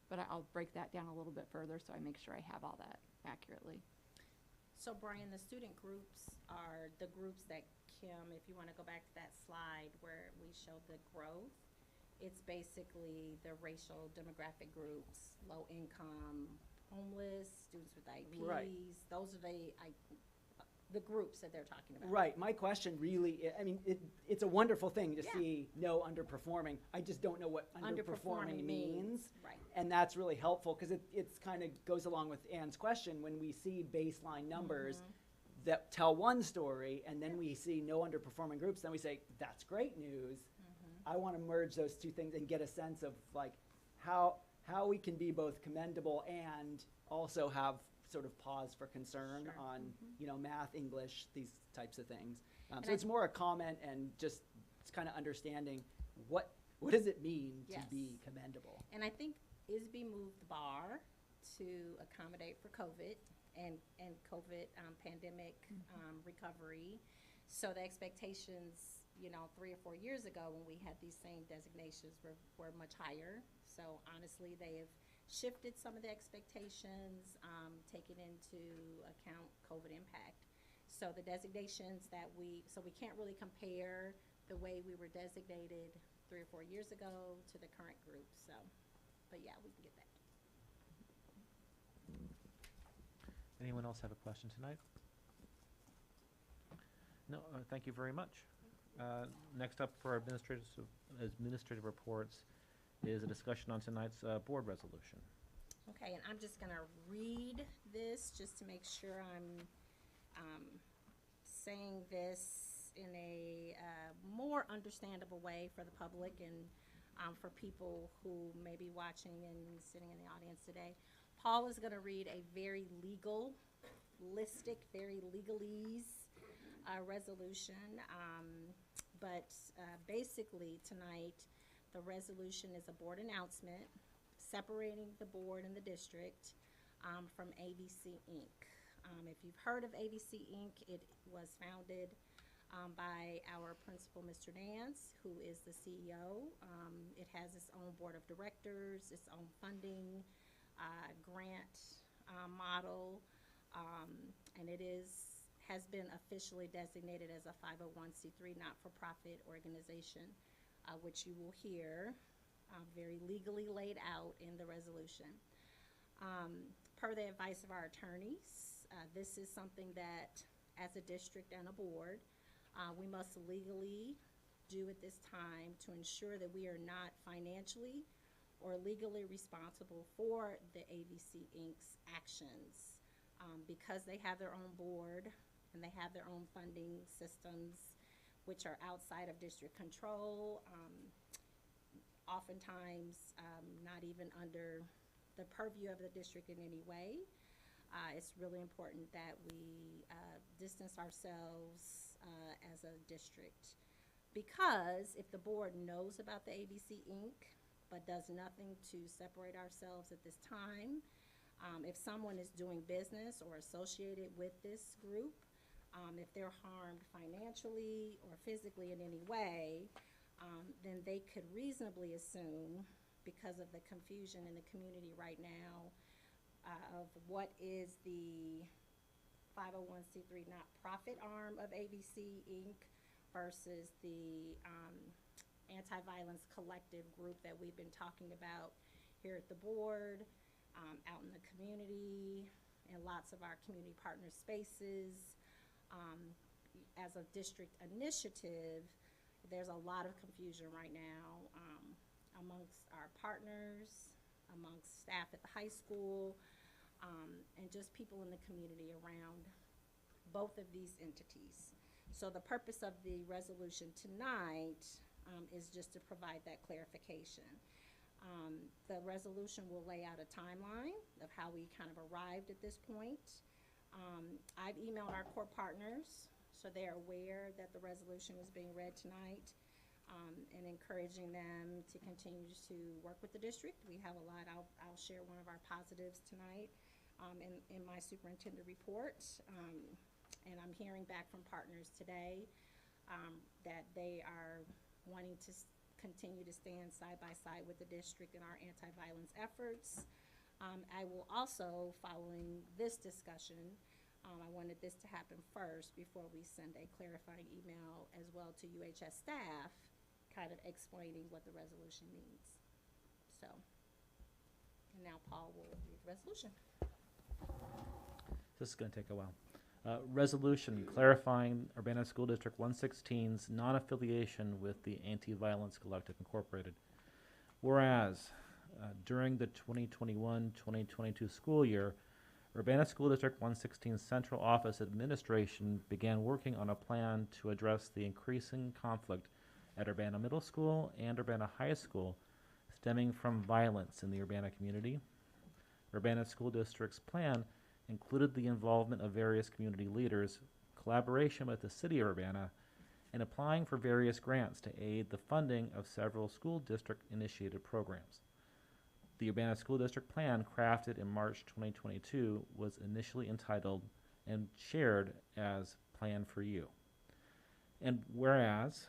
But I'll break that down a little bit further so I make sure I have all that accurately. So Brian, the student groups are the groups that Kim, if you want to go back to that slide where we showed the growth, it's basically the racial demographic groups, low income, homeless, students with IEPs. Right. Those are the groups that they're talking about. Right. My question really, it's a wonderful thing to see no underperforming. I just don't know what underperforming means. Right. And that's really helpful because it's kind of goes along with Ann's question. When we see baseline numbers that tell one story and then we see no underperforming groups, then we say, that's great news. I want to merge those two things and get a sense of like how we can be both commendable and also have sort of pause for concern on math, English, these types of things. So it's more a comment and just it's kind of understanding what does it mean to be commendable. And I think ISB moved the bar to accommodate for COVID and COVID pandemic recovery. So the expectations, 3 or 4 years ago when we had these same designations were much higher. So honestly, they have shifted some of the expectations, taking into account COVID impact. So the designations so we can't really compare the way we were designated 3 or 4 years ago to the current group. So, but yeah, we can get that. Anyone else have a question tonight? No, thank you very much. Next up for our administrative reports is a discussion on tonight's board resolution. Okay, and I'm just gonna read this just to make sure I'm saying this in a more understandable way for the public and for people who may be watching and sitting in the audience today. Paul is gonna read a very legalistic, very legalese resolution, but basically tonight the resolution is a board announcement separating the board and the district from ABC Inc. If you've heard of ABC Inc., it was founded by our principal, Mr. Nance, who is the CEO. It has its own board of directors, its own funding, grant model, and it has been officially designated as a 501c3 not-for-profit organization, which you will hear very legally laid out in the resolution. Per the advice of our attorneys, this is something that, as a district and a board, we must legally do at this time to ensure that we are not financially or legally responsible for the ABC Inc.'s actions. Because they have their own board and they have their own funding systems, which are outside of district control, oftentimes not even under the purview of the district in any way. It's really important that we distance ourselves as a district, because if the board knows about the ABC Inc. but does nothing to separate ourselves at this time, if someone is doing business or associated with this group, if they're harmed financially or physically in any way, then they could reasonably assume, because of the confusion in the community right now of what is the 501c3 not-profit arm of ABC Inc. versus the anti-violence collective group that we've been talking about here at the board, out in the community, and lots of our community partner spaces. As a district initiative, there's a lot of confusion right now amongst our partners, amongst staff at the high school, and just people in the community around both of these entities. So the purpose of the resolution tonight is just to provide that clarification. The resolution will lay out a timeline of how we kind of arrived at this point. I've emailed our core partners, so they're aware that the resolution is being read tonight, and encouraging them to continue to work with the district. We have a lot. I'll share one of our positives tonight in my superintendent report, and I'm hearing back from partners today that they are wanting to continue to stand side by side with the district in our anti-violence efforts. I will also, following this discussion, I wanted this to happen first before we send a clarifying email as well to UHS staff, kind of explaining what the resolution means. So, and now Paul will read the resolution. This is going to take a while. Resolution clarifying Urbana School District 116's non-affiliation with the Anti-Violence Collective Incorporated. Whereas, during the 2021-2022 school year, Urbana School District 116's Central Office Administration began working on a plan to address the increasing conflict at Urbana Middle School and Urbana High School stemming from violence in the Urbana community. Urbana School District's plan included the involvement of various community leaders, collaboration with the City of Urbana, and applying for various grants to aid the funding of several school district-initiated programs. The Urbana School District plan, crafted in March 2022, was initially entitled and shared as Plan for You. And whereas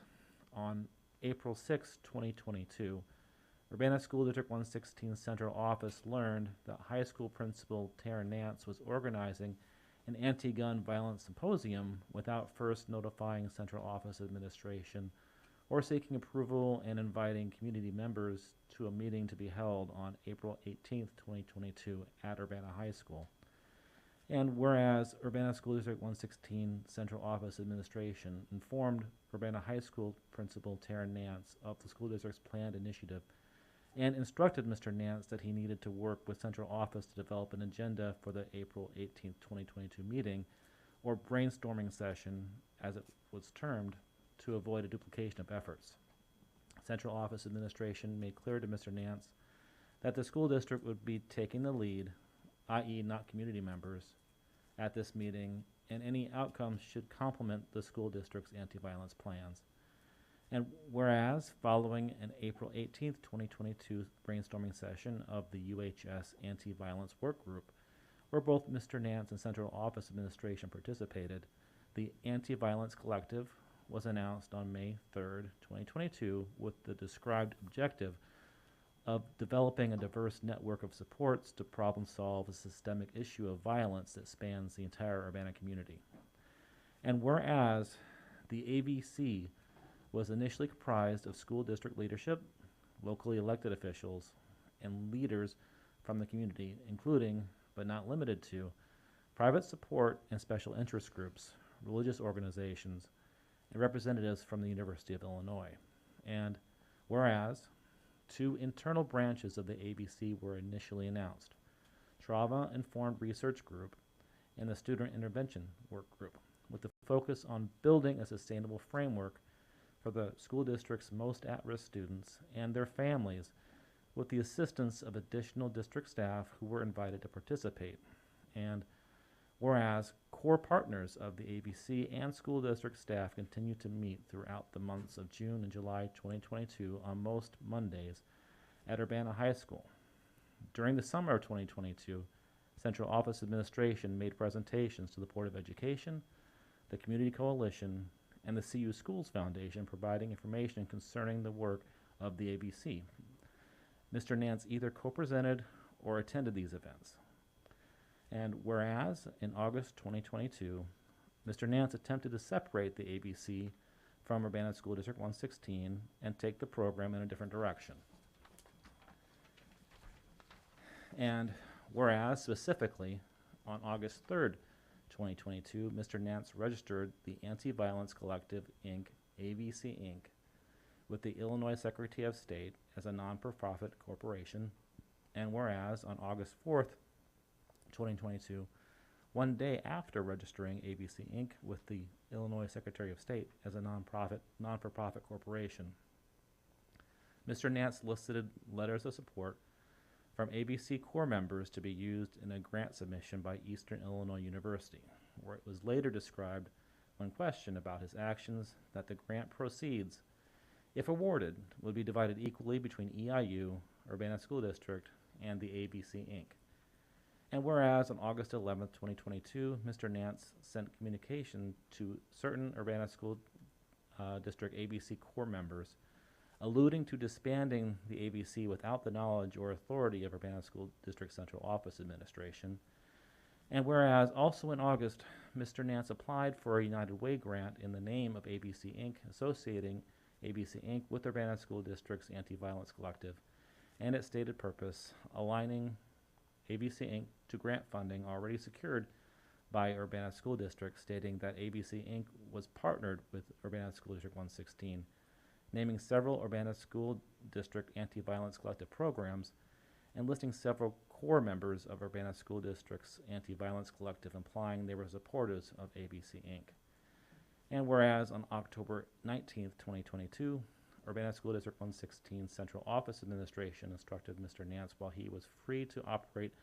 on April 6, 2022, Urbana School District 116 Central Office learned that high school principal Tara Nance was organizing an anti-gun violence symposium without first notifying Central Office administration or seeking approval and inviting community members to a meeting to be held on April 18, 2022 at Urbana High School. And whereas Urbana School District 116 Central Office Administration informed Urbana High School Principal Tara Nance of the school district's planned initiative and instructed Mr. Nance that he needed to work with Central Office to develop an agenda for the April 18, 2022 meeting, or brainstorming session, as it was termed, to avoid a duplication of efforts. Central Office Administration made clear to Mr. Nance that the school district would be taking the lead, i.e. not community members, at this meeting, and any outcomes should complement the school district's anti-violence plans. And whereas, following an April 18, 2022 brainstorming session of the UHS Anti-Violence Work Group, where both Mr. Nance and Central Office Administration participated, the Anti-Violence Collective was announced on May 3, 2022, with the described objective of developing a diverse network of supports to problem solve a systemic issue of violence that spans the entire Urbana community. And whereas the ABC was initially comprised of school district leadership, locally elected officials, and leaders from the community, including, but not limited to, private support and special interest groups, religious organizations, and representatives from the University of Illinois. And whereas 2 internal branches of the ABC were initially announced, Trauma-Informed Research Group and the Student Intervention Work Group, with the focus on building a sustainable framework for the school district's most at-risk students and their families, with the assistance of additional district staff who were invited to participate. And whereas core partners of the ABC and school district staff continue to meet throughout the months of June and July 2022 on most Mondays at Urbana High School. During the summer of 2022, Central Office Administration made presentations to the Board of Education, the Community Coalition, and the CU Schools Foundation, providing information concerning the work of the ABC. Mr. Nance either co-presented or attended these events. And whereas in August 2022, Mr. Nance attempted to separate the ABC from Urbana School District 116 and take the program in a different direction. And whereas specifically on August 3rd, 2022, Mr. Nance registered the Anti-Violence Collective, Inc., ABC, Inc., with the Illinois Secretary of State as a non-for-profit corporation. And whereas on August 4th, 2022, one day after registering ABC Inc. with the Illinois Secretary of State as a non-for-profit corporation, Mr. Nance solicited letters of support from ABC core members to be used in a grant submission by Eastern Illinois University, where it was later described, when questioned about his actions, that the grant proceeds, if awarded, would be divided equally between EIU, Urbana School District, and the ABC Inc. And whereas on August 11, 2022, Mr. Nance sent communication to certain Urbana School District ABC core members, alluding to disbanding the ABC without the knowledge or authority of Urbana School District Central Office Administration. And whereas also in August, Mr. Nance applied for a United Way grant in the name of ABC Inc., associating ABC Inc. with Urbana School District's Anti-Violence Collective, and its stated purpose, aligning ABC Inc. to grant funding already secured by Urbana School District, stating that ABC Inc. was partnered with Urbana School District 116, naming several Urbana School District Anti-Violence Collective programs, and listing several core members of Urbana School District's Anti-Violence Collective, implying they were supporters of ABC Inc. And whereas on October 19, 2022, Urbana School District 116 Central Office Administration instructed Mr. Nance, while he was free to operate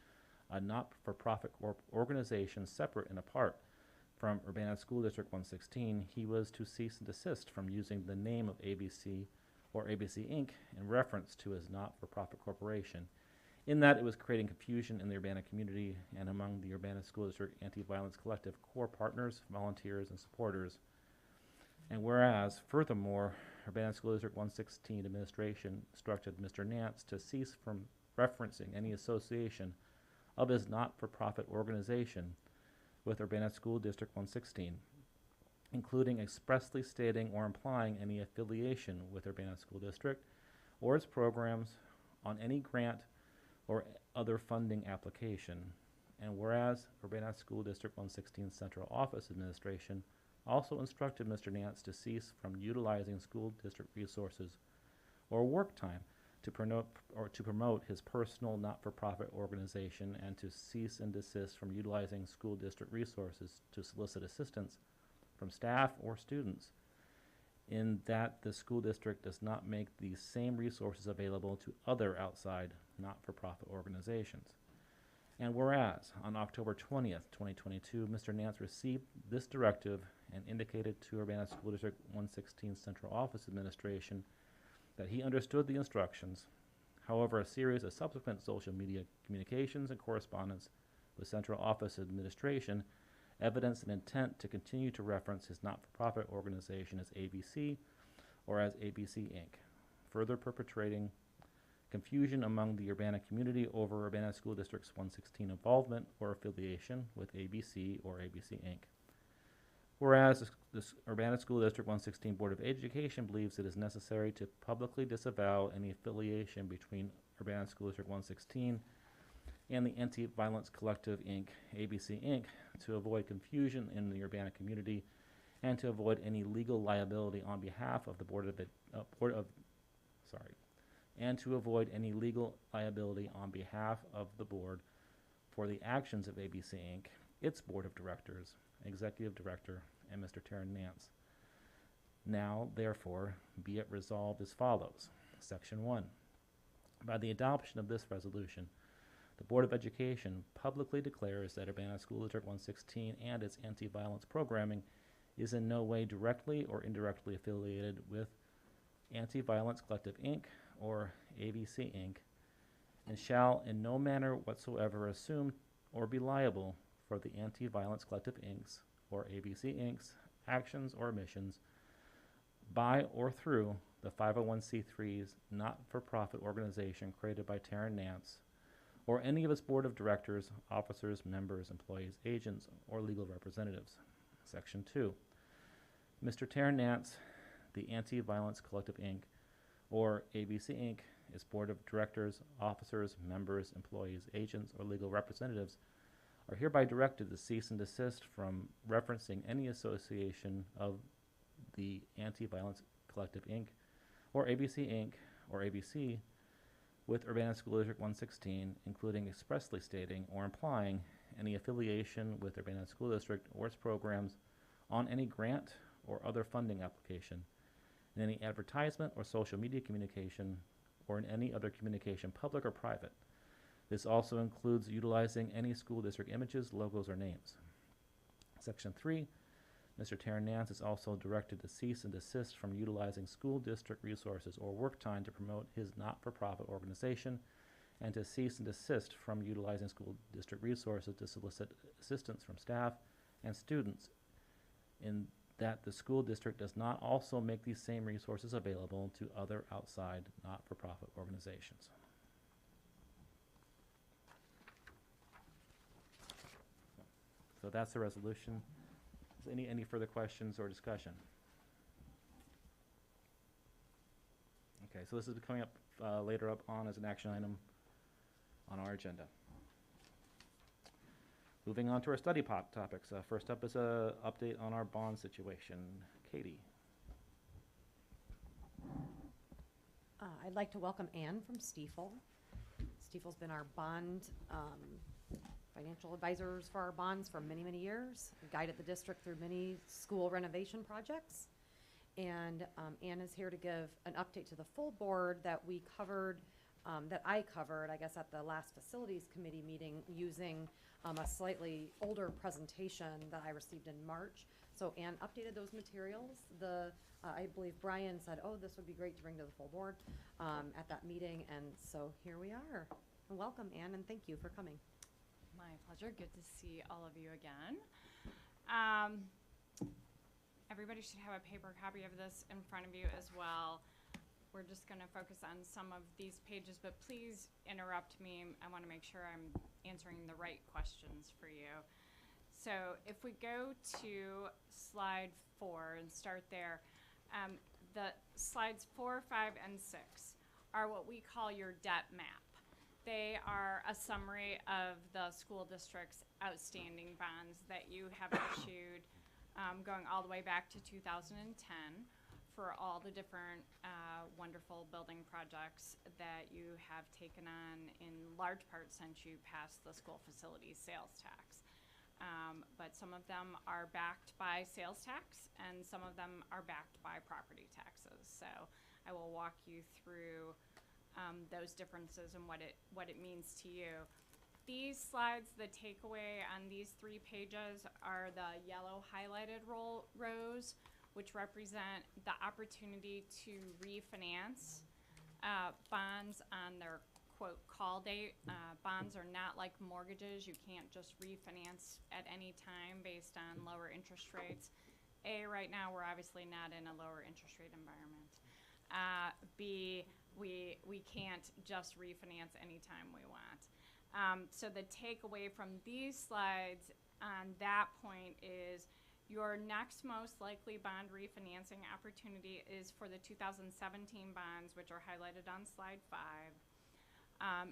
a not-for-profit organization separate and apart from Urbana School District 116, he was to cease and desist from using the name of ABC or ABC Inc. in reference to his not-for-profit corporation, in that it was creating confusion in the Urbana community and among the Urbana School District Anti-Violence Collective core partners, volunteers, and supporters. And whereas, furthermore, Urbana School District 116 administration instructed Mr. Nance to cease from referencing any association of his not-for-profit organization with Urbana School District 116, including expressly stating or implying any affiliation with Urbana School District or its programs on any grant or other funding application. And whereas Urbana School District 116 Central Office Administration also instructed Mr. Nance to cease from utilizing school district resources or work time to promote his personal not-for-profit organization, and to cease and desist from utilizing school district resources to solicit assistance from staff or students, in that the school district does not make these same resources available to other outside not-for-profit organizations. And whereas on October 20th, 2022, Mr. Nance received this directive and indicated to Urbana School District 116 Central Office Administration that he understood the instructions. However, a series of subsequent social media communications and correspondence with Central Office Administration evidenced an intent to continue to reference his not-for-profit organization as ABC or as ABC Inc., further perpetrating confusion among the Urbana community over Urbana School District's 116 involvement or affiliation with ABC or ABC Inc. Whereas the Urbana School District 116 Board of Education believes it is necessary to publicly disavow any affiliation between Urbana School District 116 and the Anti-Violence Collective Inc., ABC Inc., to avoid confusion in the Urbana community and to avoid any legal liability on behalf of the and to avoid any legal liability on behalf of the board for the actions of ABC Inc., its board of directors, executive director, and Mr. Taryn Nance. Now, therefore, be it resolved as follows. Section 1. By the adoption of this resolution, the Board of Education publicly declares that Urbana School District 116 and its anti-violence programming is in no way directly or indirectly affiliated with Anti-Violence Collective Inc., or ABC Inc., and shall in no manner whatsoever assume or be liable for the Anti-Violence Collective Inc.'s, or ABC Inc.'s, actions or omissions by or through the 501c3's not-for-profit organization created by Taryn Nance, or any of its board of directors, officers, members, employees, agents, or legal representatives. Section 2. Mr. Taryn Nance, the Anti-Violence Collective Inc., or ABC Inc., its board of directors, officers, members, employees, agents, or legal representatives are hereby directed to cease and desist from referencing any association of the Anti-Violence Collective Inc., or ABC Inc., or ABC, with Urbana School District 116, including expressly stating or implying any affiliation with Urbana School District or its programs on any grant or other funding application, in any advertisement or social media communication, or in any other communication, public or private. This also includes utilizing any school district images, logos, or names. Section 3. Mr. Taryn Nance is also directed to cease and desist from utilizing school district resources or work time to promote his not-for-profit organization, and to cease and desist from utilizing school district resources to solicit assistance from staff and students, in that the school district does not also make these same resources available to other outside not-for-profit organizations. So that's the resolution. Is any further questions or discussion? Okay, so this is coming up later up on as an action item on our agenda. Moving on to our study topics. First up is an update on our bond situation. Katie. I'd like to welcome Ann from Stiefel. Stiefel's been our bond financial advisors for our bonds for many, many years, guided the district through many school renovation projects. And Ann is here to give an update to the full board that we covered, that I covered, I guess, at the last facilities committee meeting using a slightly older presentation that I received in March. So Ann updated those materials. I believe Brian said, oh, this would be great to bring to the full board at that meeting. And so here we are. And welcome, Ann, and thank you for coming. My pleasure. Good to see all of you again. everybody should have a paper copy of this in front of you as well. We're just going to focus on some of these pages, but please interrupt me. I want to make sure I'm answering the right questions for you. So if we go to slide 4 and start there, the slides 4, 5, and 6 are what we call your debt map. They are a summary of the school district's outstanding bonds that you have issued going all the way back to 2010 for all the different wonderful building projects that you have taken on in large part since you passed the school facilities sales tax. But some of them are backed by sales tax and some of them are backed by property taxes. So I will walk you through those differences and what it means to you. These slides, the takeaway on these 3 pages are the yellow highlighted rows, which represent the opportunity to refinance bonds on their quote call date. Bonds are not like mortgages. You can't just refinance at any time based on lower interest rates. A, right now we're obviously not in a lower interest rate environment. B, we can't just refinance anytime we want. So the takeaway from these slides on that point is your next most likely bond refinancing opportunity is for the 2017 bonds, which are highlighted on slide 5,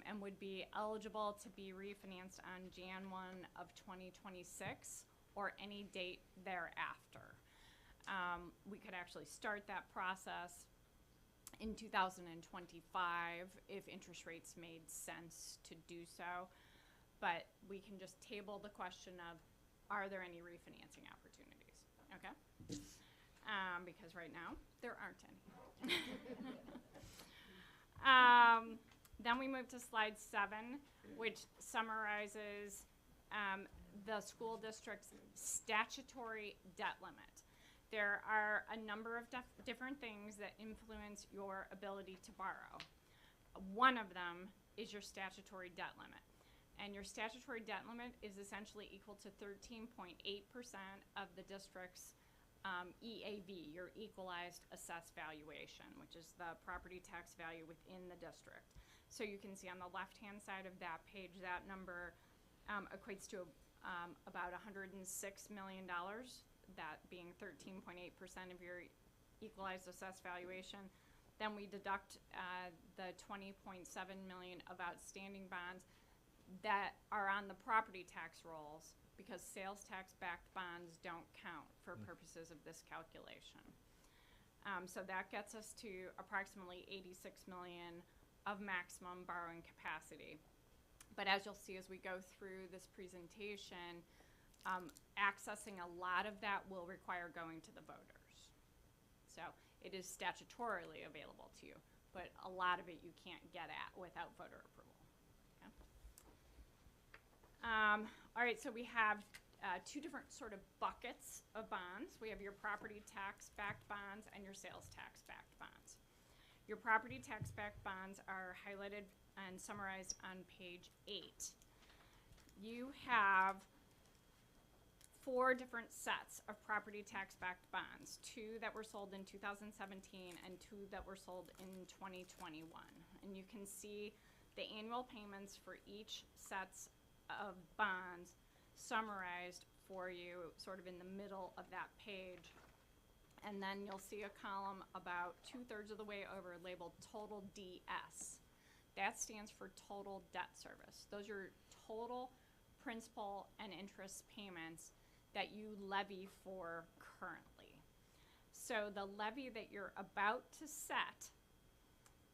and would be eligible to be refinanced on Jan 1 of 2026 or any date thereafter. We could actually start that process in 2025 if interest rates made sense to do so, but we can just table the question of, are there any refinancing opportunities? Okay? Because right now, there aren't any. Then we move to slide 7, which summarizes the school district's statutory debt limit. There are a number of different things that influence your ability to borrow. One of them is your statutory debt limit. And your statutory debt limit is essentially equal to 13.8% of the district's EAV, your equalized assessed valuation, which is the property tax value within the district. So you can see on the left-hand side of that page, that number equates to about $106 million, that being 13.8% of your equalized assessed valuation. Then we deduct the $20.7 million of outstanding bonds that are on the property tax rolls, because sales tax backed bonds don't count for purposes of this calculation. So that gets us to approximately $86 million of maximum borrowing capacity. But as you'll see as we go through this presentation, accessing a lot of that will require going to the voters. So it is statutorily available to you, but a lot of it you can't get at without voter approval. All right, so we have 2 different sort of buckets of bonds. We have your property tax-backed bonds and your sales tax-backed bonds. Your property tax-backed bonds are highlighted and summarized on page 8. You have 4 different sets of property tax-backed bonds, 2 that were sold in 2017 and 2 that were sold in 2021. And you can see the annual payments for each sets of bonds summarized for you sort of in the middle of that page. And then you'll see a column about 2/3 of the way over labeled total DS. That stands for total debt service. Those are total principal and interest payments that you levy for currently. So the levy that you're about to set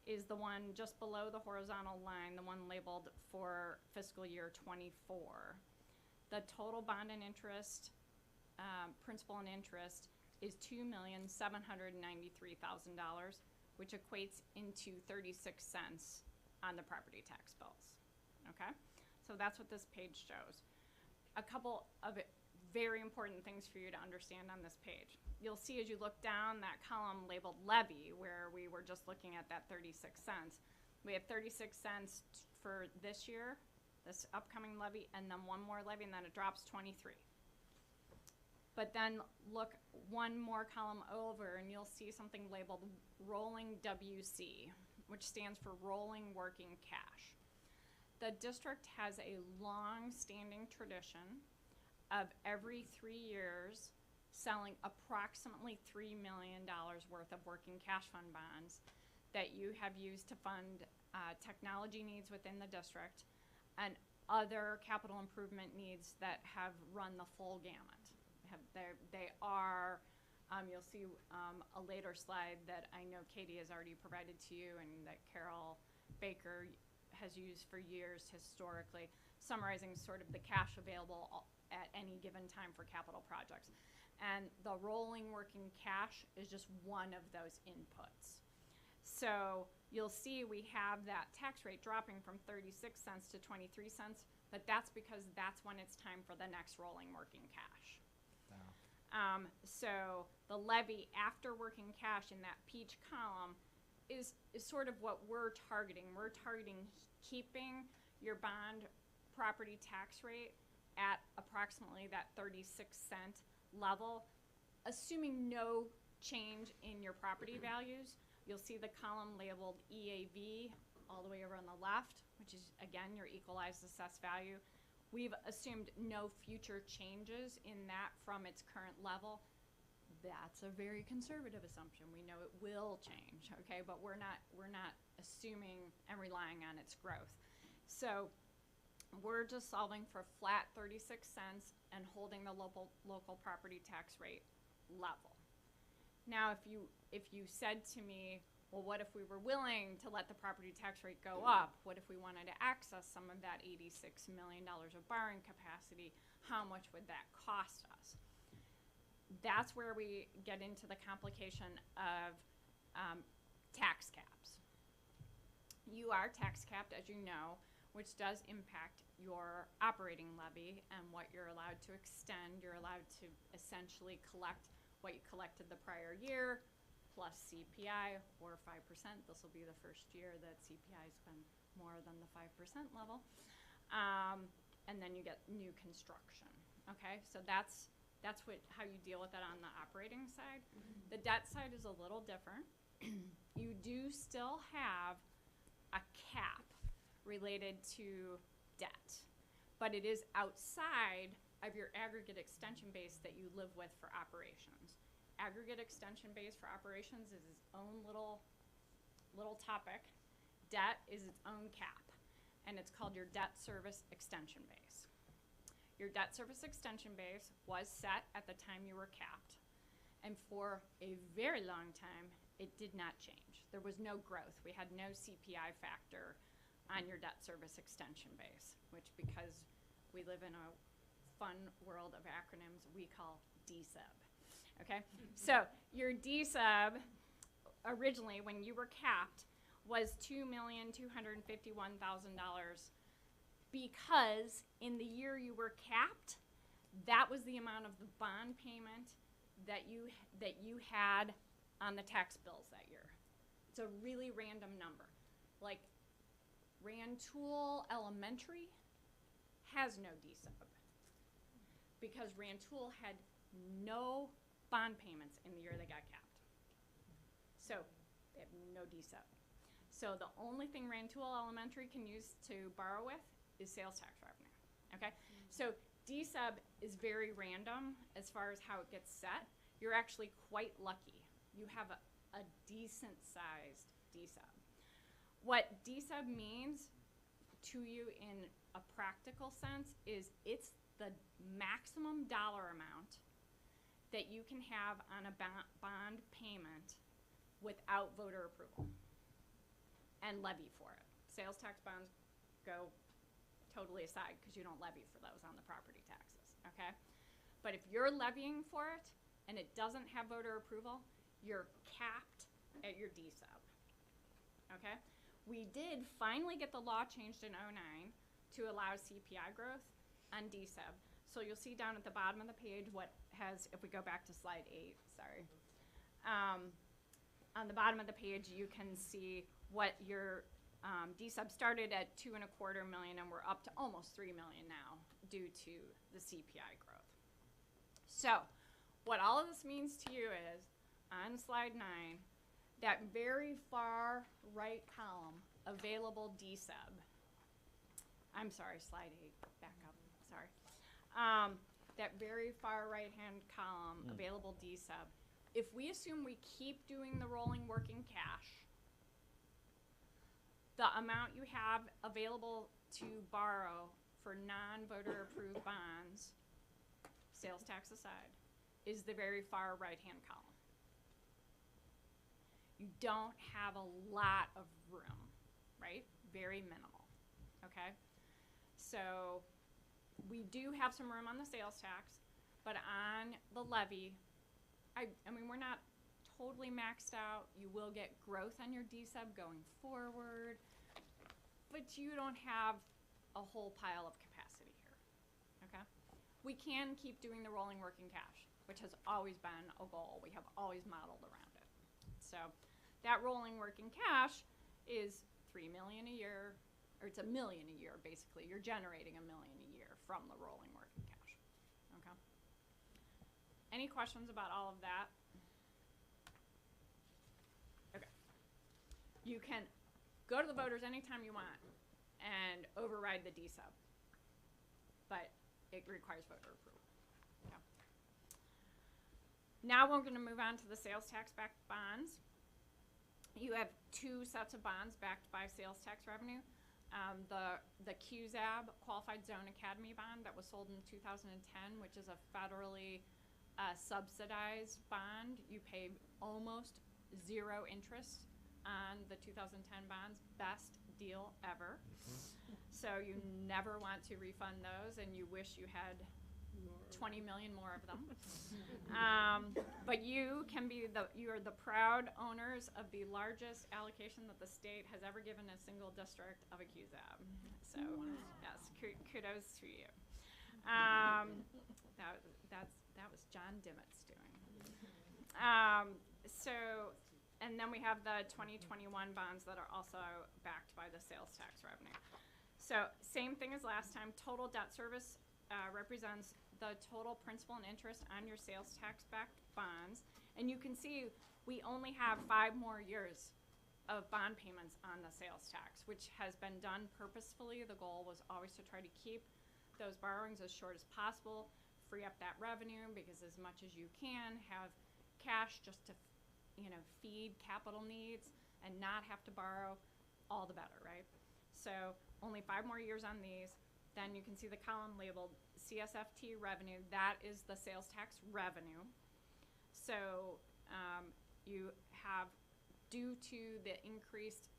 is the one just below the horizontal line, the one labeled for fiscal year 24. The total bond and interest, principal and interest, is $2,793,000, which equates into 36 cents on the property tax bills. Okay? So that's what this page shows. A couple of very important things for you to understand on this page. You'll see as you look down that column labeled levy, where we were just looking at that 36 cents. We have 36 cents for this year, this upcoming levy, and then one more levy, and then it drops 23. But then look one more column over and you'll see something labeled rolling WC, which stands for rolling working cash. The district has a long-standing tradition of every 3 years selling approximately $3 million worth of working cash fund bonds that you have used to fund technology needs within the district and other capital improvement needs that have run the full gamut. They are, you'll see a later slide that I know Katie has already provided to you and that Carol Baker has used for years historically, summarizing sort of the cash available at any given time for capital projects. And the rolling working cash is just one of those inputs. So you'll see we have that tax rate dropping from 36 cents to 23 cents, but that's because that's when it's time for the next rolling working cash. So the levy after working cash in that peach column is sort of what we're targeting. We're targeting keeping your bond property tax rate at approximately that 36-cent level, assuming no change in your property values. You'll see the column labeled EAV all the way over on the left, which is, again, your equalized assessed value. We've assumed no future changes in that from its current level. That's a very conservative assumption. We know it will change, okay, but we're not assuming and relying on its growth. So we're just solving for flat 36 cents and holding the local property tax rate level. Now, if you said to me, well, what if we were willing to let the property tax rate go up? What if we wanted to access some of that $86 million of borrowing capacity? How much would that cost us? That's where we get into the complication of tax caps. You are tax capped, as you know, which does impact your operating levy and what you're allowed to extend. You're allowed to essentially collect what you collected the prior year plus CPI or 5%. This will be the first year that CPI has been more than the 5% level. And then you get new construction. Okay, so that's how you deal with it on the operating side. The debt side is a little different. You do still have a cap related to debt, but it is outside of your aggregate extension base that you live with for operations. Aggregate extension base for operations is its own little topic. Debt is its own cap, and it's called your debt service extension base. Your debt service extension base was set at the time you were capped, and for a very long time, it did not change. There was no growth. We had no CPI factor on your debt service extension base, which, because we live in a fun world of acronyms, we call DSUB. Okay, so your DSUB originally, when you were capped, was $2,251,000 because in the year you were capped, that was the amount of the bond payment that you had on the tax bills that year. It's a really random number. Like Rantoul Elementary has no DSUB because Rantoul had no bond payments in the year they got capped. So they have no DSUB. So the only thing Rantoul Elementary can use to borrow with is sales tax revenue. Okay? So DSUB is very random as far as how it gets set. You're actually quite lucky. You have a decent sized DSUB. What DSUB means to you in a practical sense is it's the maximum dollar amount that you can have on a bond payment without voter approval and levy for it. Sales tax bonds go totally aside because you don't levy for those on the property taxes, okay? But if you're levying for it and it doesn't have voter approval, you're capped at your DSUB, okay? We did finally get the law changed in '09 to allow CPI growth on DSUB. So you'll see down at the bottom of the page what has, if we go back to slide 8, sorry. On the bottom of the page, you can see what your DSUB started at $2.25 million, and we're up to almost $3 million now due to the CPI growth. So what all of this means to you is, on slide 9, that very far right column, available DSEB. I'm sorry, slide 8, back up, sorry. That very far right-hand column, available DSEB. If we assume we keep doing the rolling working cash, the amount you have available to borrow for non-voter approved bonds, sales tax aside, is the very far right-hand column. You don't have a lot of room, right? Very minimal, okay? So we do have some room on the sales tax, but on the levy, I mean, we're not totally maxed out. You will get growth on your DSEB going forward, but you don't have a whole pile of capacity here, okay? We can keep doing the rolling working cash, which has always been a goal. We have always modeled around it. So that rolling working cash is $3 million a year, or it's $1 million a year, basically. You're generating $1 million a year from the rolling working cash, okay? Any questions about all of that? Okay. You can go to the voters anytime you want and override the DSEB, but it requires voter approval. Okay. Now we're going to move on to the sales tax backed bonds. You have 2 sets of bonds backed by sales tax revenue. The QZAB, Qualified Zone Academy bond, that was sold in 2010, which is a federally subsidized bond. You pay almost 0 interest on the 2010 bonds. Best deal ever. So you never want to refund those, and you wish you had 20 million more of them. But you are the proud owners of the largest allocation that the state has ever given a single district of a QZAB. So yes, kudos to you. That was John Dimmitt's doing. And then we have the 2021 bonds that are also backed by the sales tax revenue. So same thing as last time. Total debt service represents the total principal and interest on your sales tax backed bonds. And you can see we only have 5 more years of bond payments on the sales tax, which has been done purposefully. The goal was always to try to keep those borrowings as short as possible, free up that revenue, because as much as you can have cash just to feed capital needs and not have to borrow, all the better, right? So only 5 more years on these. Then you can see the column labeled CSFT revenue. That is the sales tax revenue. So you have, due to the increased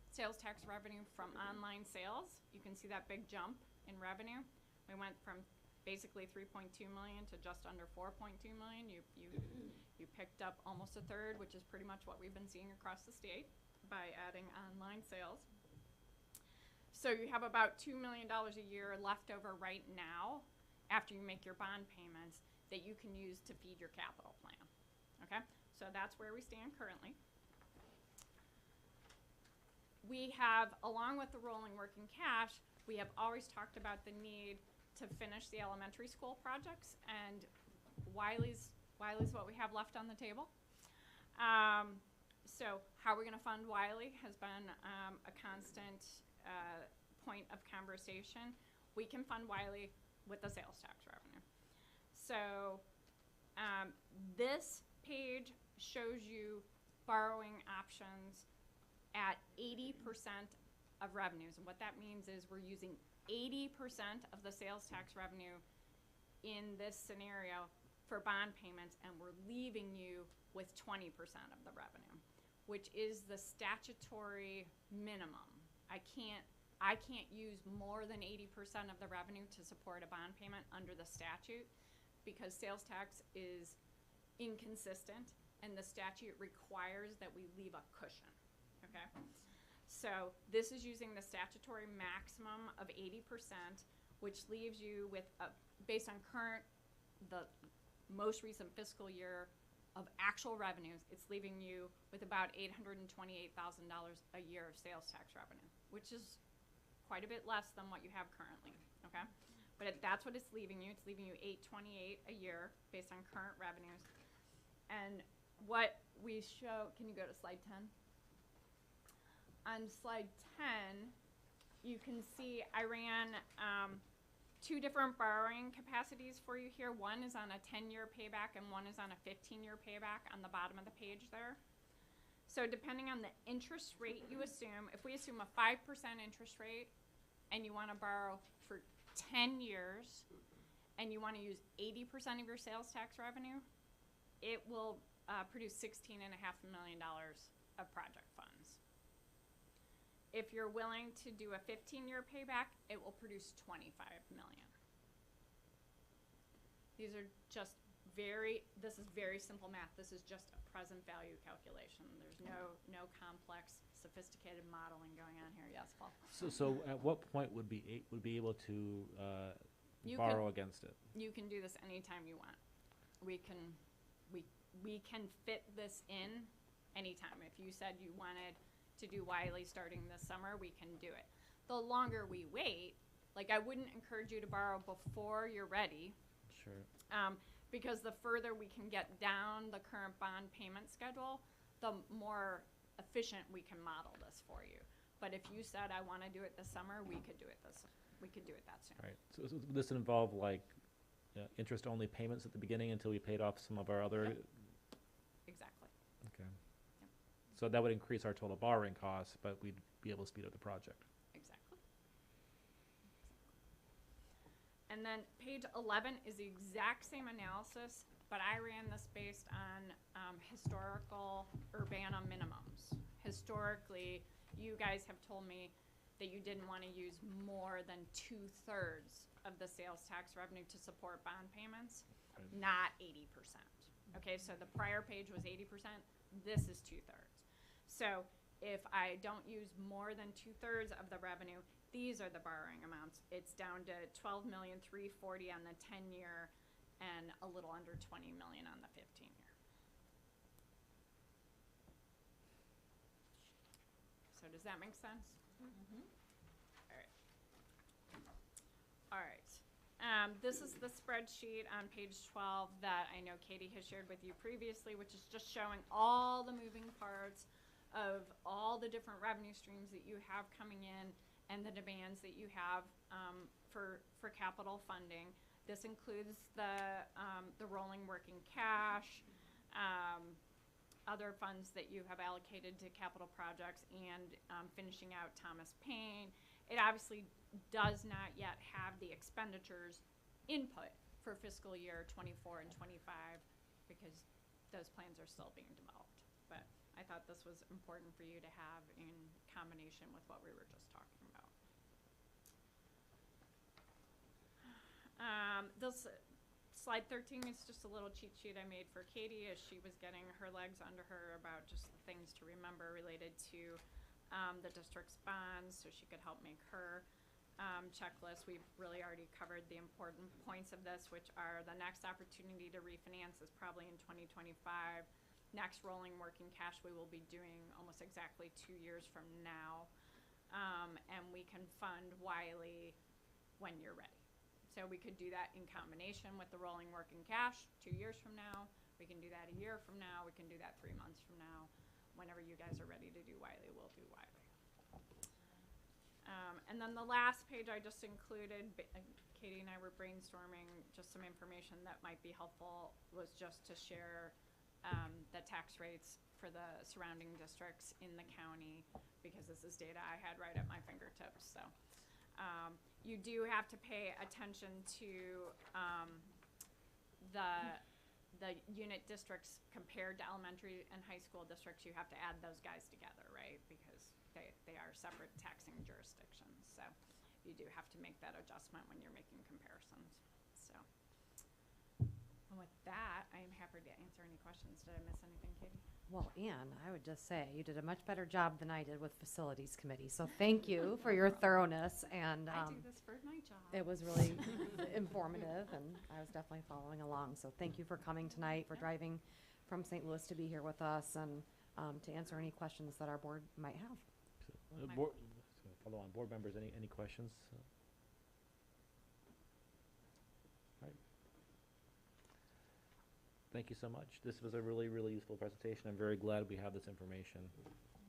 sales tax revenue from online sales, you can see that big jump in revenue. We went from basically 3.2 million to just under 4.2 million. You picked up almost a third, which is pretty much what we've been seeing across the state by adding online sales. So you have about $2 million a year left over right now after you make your bond payments that you can use to feed your capital plan, okay? So that's where we stand currently. We have, along with the rolling working cash, we have always talked about the need to finish the elementary school projects, and Wiley's what we have left on the table. So how we're going to fund Wiley has been a constant point of conversation. We can fund Wiley with the sales tax revenue. So this page shows you borrowing options at 80% of revenues. And what that means is we're using 80% of the sales tax revenue in this scenario for bond payments, and we're leaving you with 20% of the revenue, which is the statutory minimum. I can't use more than 80% of the revenue to support a bond payment under the statute, because sales tax is inconsistent and the statute requires that we leave a cushion, okay? So this is using the statutory maximum of 80%, which leaves you with, based on the most recent fiscal year of actual revenues, it's leaving you with about $828,000 a year of sales tax revenue, which is quite a bit less than what you have currently, okay? but that's what it's leaving you. It's leaving you $828 a year based on current revenues. And what we show, can you go to slide 10? On slide 10, you can see I ran two different borrowing capacities for you here. One is on a 10-year payback and one is on a 15-year payback on the bottom of the page there. So depending on the interest rate you assume, if we assume a 5% interest rate and you want to borrow for 10 years and you want to use 80% of your sales tax revenue, it will produce $16.5 million of project funds. If you're willing to do a 15-year payback, it will produce $25 million. These are just this is very simple math. This is just a present value calculation. There's no complex, sophisticated modeling going on here. Yes, Paul? So at what point would be able to borrow against it? You can do this anytime you want. We can fit this in anytime. If you said you wanted to do Wiley starting this summer, we can do it. The longer we wait, like I wouldn't encourage you to borrow before you're ready. Sure. Because the further we can get down the current bond payment schedule, the more efficient we can model this for you. But if you said I want to do it this summer, we could do it that soon. Right. So this would involve like interest-only payments at the beginning until we paid off some of our other. Yep. Exactly. Okay. Yep. So that would increase our total borrowing costs, but we'd be able to speed up the project. Exactly. And then page 11 is the exact same analysis, but I ran this based on historical Urbana minimums. Historically, you guys have told me that you didn't want to use more than 2/3 of the sales tax revenue to support bond payments, not 80%. Okay, so the prior page was 80%. This is 2/3. So if I don't use more than 2/3 of the revenue, these are the borrowing amounts. It's down to $12,340,000 on the 10-year and a little under $20 million on the 15-year. So does that make sense? Mm-hmm. All right. This is the spreadsheet on page 12 that I know Katie has shared with you previously, which is just showing all the moving parts of all the different revenue streams that you have coming in and the demands that you have for capital funding. This includes the rolling working cash, other funds that you have allocated to capital projects, and finishing out Thomas Paine. It obviously does not yet have the expenditures input for fiscal year 24 and 25 because those plans are still being developed. But I thought this was important for you to have in combination with what we were just talking about. This slide 13 is just a little cheat sheet I made for Katie as she was getting her legs under her about just the things to remember related to the district's bonds, so she could help make her checklist. We've really already covered the important points of this, which are the next opportunity to refinance is probably in 2025. Next rolling working cash we will be doing almost exactly 2 years from now. And we can fund Wiley when you're ready. So we could do that in combination with the rolling working cash 2 years from now. We can do that a year from now. We can do that 3 months from now. Whenever you guys are ready to do Wiley, we'll do Wiley. And then the last page I just included, Katie and I were brainstorming just some information that might be helpful, was just to share the tax rates for the surrounding districts in the county, because this is data I had right at my fingertips. So you do have to pay attention to the unit districts compared to elementary and high school districts. You have to add those guys together, right? Because they are separate taxing jurisdictions. So you do have to make that adjustment when you're making comparisons. So and with that, I am happy to answer any questions. Did I miss anything, Katie? Well, Ann, I would just say you did a much better job than I did with Facilities Committee. So thank you for your thoroughness. And I do this for my job. it was really informative, and I was definitely following along. So thank you for coming tonight, for driving from St. Louis to be here with us, and to answer any questions that our board might have. Follow on, board members, any questions? Thank you so much. This was a really, really useful presentation. I'm very glad we have this information.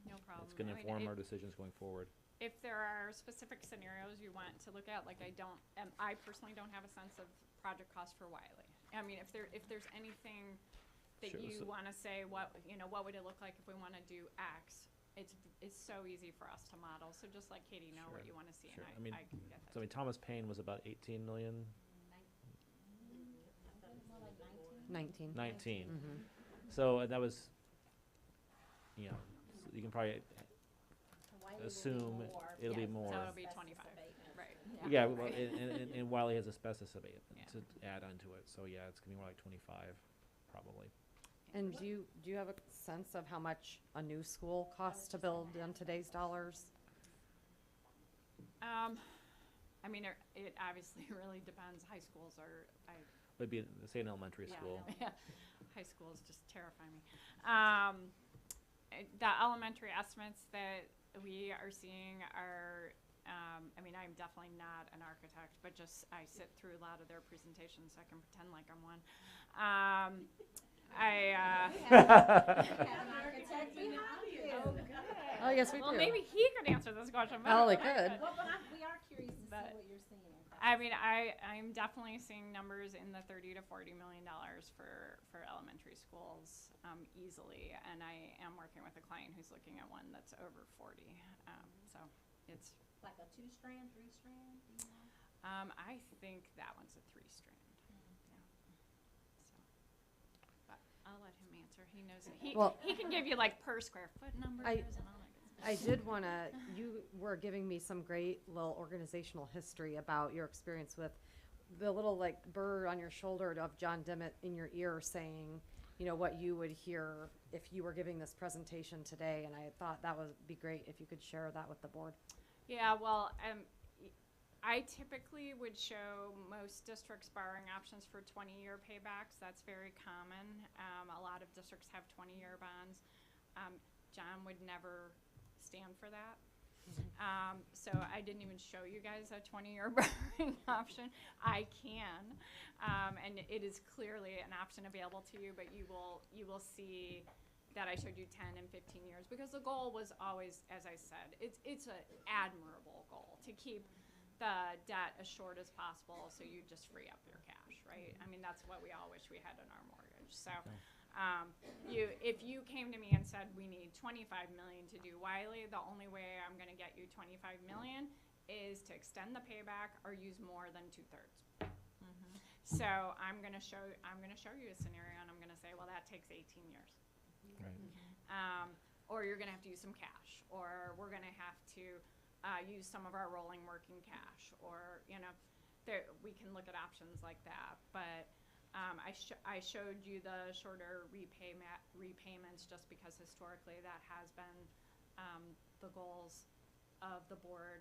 No problem. It's going to I mean, inform our decisions going forward. If there are specific scenarios you want to look at, like I personally don't have a sense of project cost for Wiley. I mean, if there's anything that Sure, you so- want to say, what would it look like if we want to do X? It's so easy for us to model. So just let Katie know what Sure, you want to see, sure. and I can get that. So I mean, Thomas Paine was about 18 million, 19. 19. Mhm. So that was, you know, so you can probably assume it'll be more. So it'll be 25, right? Yeah, well, right. and Wiley has asbestos abatement Yeah. to add onto it, so yeah, it's gonna be more like 25, probably. And do you have a sense of how much a new school costs to build in today's dollars? I mean, it obviously really depends. High schools are, Would be, say, an elementary yeah, school. yeah. High schools just terrify me. The elementary estimates that we are seeing are, I mean, I'm definitely not an architect, but just I sit through a lot of their presentations, so I can pretend like I'm one. Oh, yes, we Well, do. maybe he could answer this question better. Oh, he than I could. Well, but we are curious to see But- what you're seeing. I mean, I'm definitely seeing numbers in the $30 to $40 million for elementary schools easily, and I am working with a client who's looking at one that's over 40. So it's Like a 2-strand, 3-strand, do you know? I think that one's a 3-strand. Yeah. So, but I'll let him answer. He knows it. Well- He can give you like per square foot numbers and all that good stuff. I did want to, you were giving me some great little organizational history about your experience with the little like bird on your shoulder of John Dimmitt in your ear saying, you know, what you would hear if you were giving this presentation today. And I thought that would be great if you could share that with the board. Yeah, well, I typically would show most districts borrowing options for 20-year paybacks. That's very common. A lot of districts have 20-year bonds. John would never stand for that. So I didn't even show you guys a 20-year borrowing option. I can, and it is clearly an option available to you, but you will see that I showed you 10 and 15 years because the goal was always, as I said, it's an admirable goal to keep the debt as short as possible so you just free up your cash, right? I mean, that's what we all wish we had in our mortgage. So if you came to me and said we need 25 million to do Wiley, the only way I'm going to get you 25 million is to extend the payback or use more than 2/3. So I'm going to show you a scenario and I'm going to say, well, that takes 18 years. Right. Or you're going to have to use some cash, or we're going to have to use some of our rolling working cash, or we can look at options like that. But I showed you the shorter repayments just because historically that has been the goals of the board.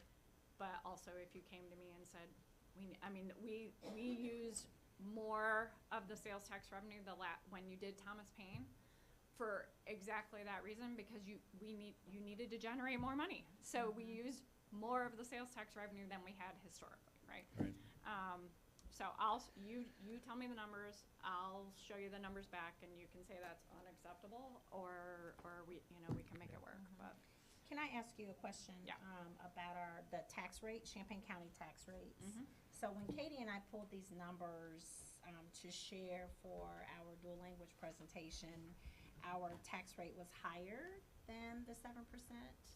But also, if you came to me and said, we used more of the sales tax revenue when you did Thomas Paine for exactly that reason, because you needed to generate more money. So we used more of the sales tax revenue than we had historically, right? Right. So you tell me the numbers, I'll show you the numbers back, and you can say that's unacceptable, or we can make it work. But Can I ask you a question? Yeah. About the tax rate, Champaign County tax rates? Mhm. So when Katie and I pulled these numbers to share for our dual language presentation, our tax rate was higher than the 7%.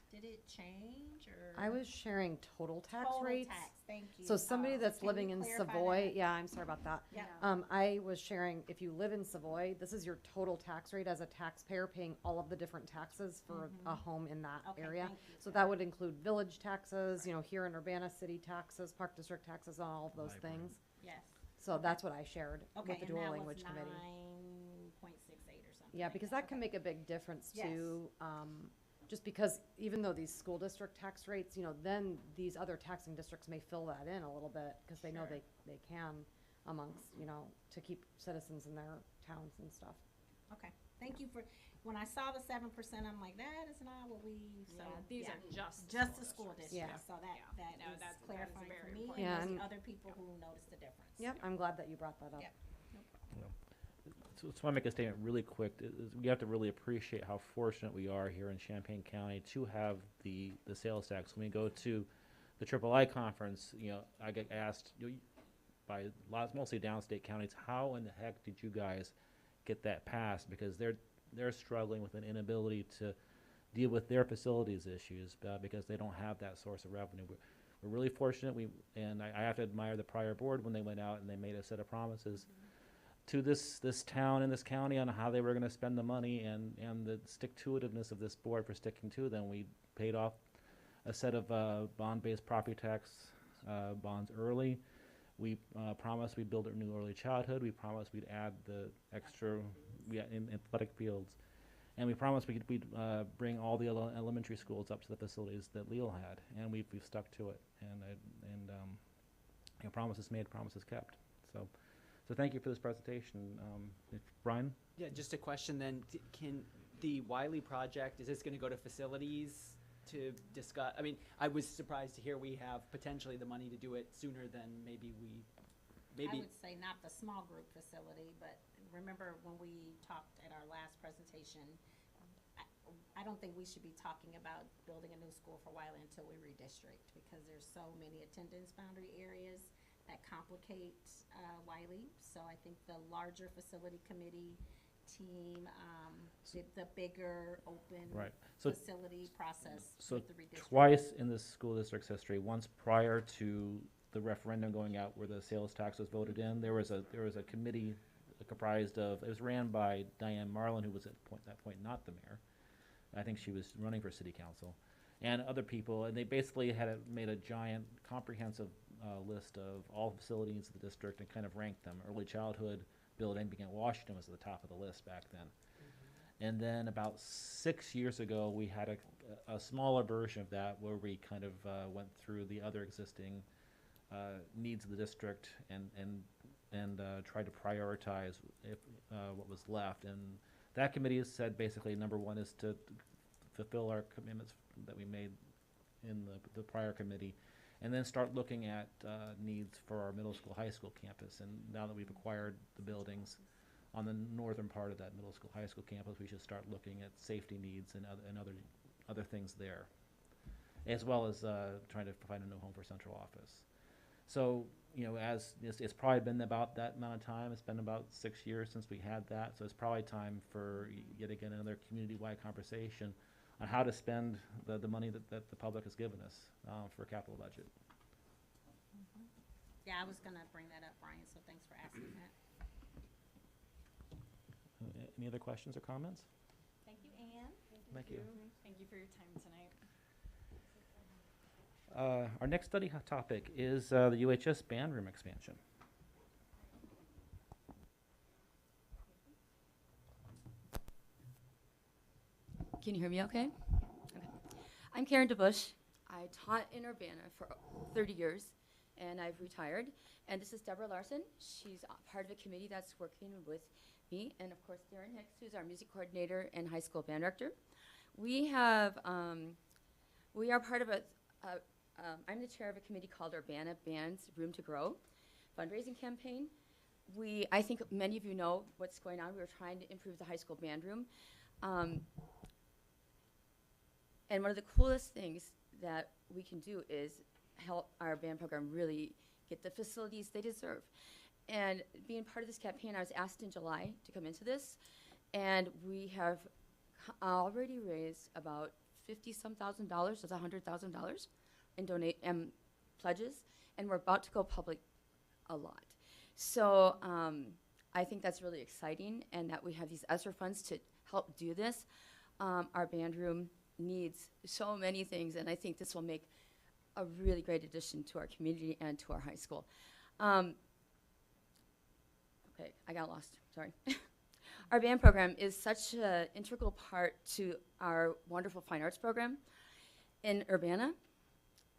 Did it change, or? I was sharing total tax Total rates. tax, thank you. So somebody that's Can living you in clarify Savoy, that? yeah, I'm sorry about that. Yeah. I was sharing, if you live in Savoy, this is your total tax rate as a taxpayer paying all of the different taxes for a home in that Okay, area. thank you. So that would include village taxes, here in Urbana, city taxes, park district taxes, and all of those Library. things. Yes. So that's what I shared Okay, with the and dual that language was committee. 9.68 or something. Yeah, like because that can Okay. make a big difference Yes. too. Just because even though these school district tax rates, then these other taxing districts may fill that in a little bit because they know Sure. they can amongst, to keep citizens in their towns and stuff. Okay, thank you for, when I saw the 7%, I'm like, that is not what we, so. yeah, these yeah. are just Just the school district, Yeah. so that No, is that is clarifying for very me, important. Yeah, and and- there's other people who noticed the difference. Yep, I'm glad that you brought that up. Yep. So I just want to make a statement really quick. We have to really appreciate how fortunate we are here in Champaign County to have the sales tax. When we go to the III conference, I get asked by mostly downstate counties, how in the heck did you guys get that passed? Because they're struggling with an inability to deal with their facilities issues because they don't have that source of revenue. We're really fortunate. I have to admire the prior board when they went out and they made a set of promises to this town and this county on how they were going to spend the money, and the stick-to-itiveness of this board for sticking to them. We paid off a set of bond-based property tax bonds early. We promised we'd build a new early childhood. We promised we'd add the extra in athletic fields. And we promised we'd bring all the elementary schools up to the facilities that Leal had. And we've stuck to it. And promises made, promises kept. So thank you for this presentation. Brian? Yeah, just a question then. Can the Wiley project, is this going to go to facilities to discuss? I mean, I was surprised to hear we have potentially the money to do it sooner than I would say not the small group facility, but remember when we talked at our last presentation, I don't think we should be talking about building a new school for Wiley until we redistrict, because there's so many attendance boundary areas that complicate Wiley. So I think the larger facility committee team did the bigger open facility process with the redistricting. Twice in this school district's history, once prior to the referendum going out where the sales tax was voted in, there was a committee comprised of, it was ran by Diane Marlin, who was at that point not the mayor. I think she was running for city council, and other people, and they basically made a giant comprehensive list of all facilities of the district and kind of ranked them. Early childhood building began Washington was at the top of the list back then. And then about 6 years ago, we had a smaller version of that where we kind of went through the other existing needs of the district and tried to prioritize what was left. And that committee has said basically number one is to fulfill our commitments that we made in the prior committee, and then start looking at needs for our middle school, high school campus. And now that we've acquired the buildings on the northern part of that middle school, high school campus, we should start looking at safety needs and other things there, as well as trying to find a new home for central office. So, as it's probably been about that amount of time. It's been about 6 years since we had that. So it's probably time for yet again another community-wide conversation on how to spend the money that the public has given us for a capital budget. Yeah, I was going to bring that up, Brian, so thanks for asking that. Any other questions or comments? Thank you, Anne. Thank you. Thank you for your time tonight. Our next study topic is the UHS band room expansion. Can you hear me okay? Okay. I'm Karen DeBush. I taught in Urbana for 30 years, and I've retired. And this is Deborah Larson. She's part of a committee that's working with me, and of course Darren Hicks, who's our music coordinator and high school band director. We are part of I'm the chair of a committee called Urbana Bands Room to Grow fundraising campaign. I think many of you know what's going on. We were trying to improve the high school band room. And one of the coolest things that we can do is help our band program really get the facilities they deserve. And being part of this campaign, I was asked in July to come into this, and we have already raised about $50-some thousand, that's $100,000 in pledges, and we're about to go public a lot. So I think that's really exciting, and that we have these ESSER funds to help do this. Our band room needs so many things, and I think this will make a really great addition to our community and to our high school. Okay, I got lost, sorry. Our band program is such an integral part to our wonderful fine arts program in Urbana,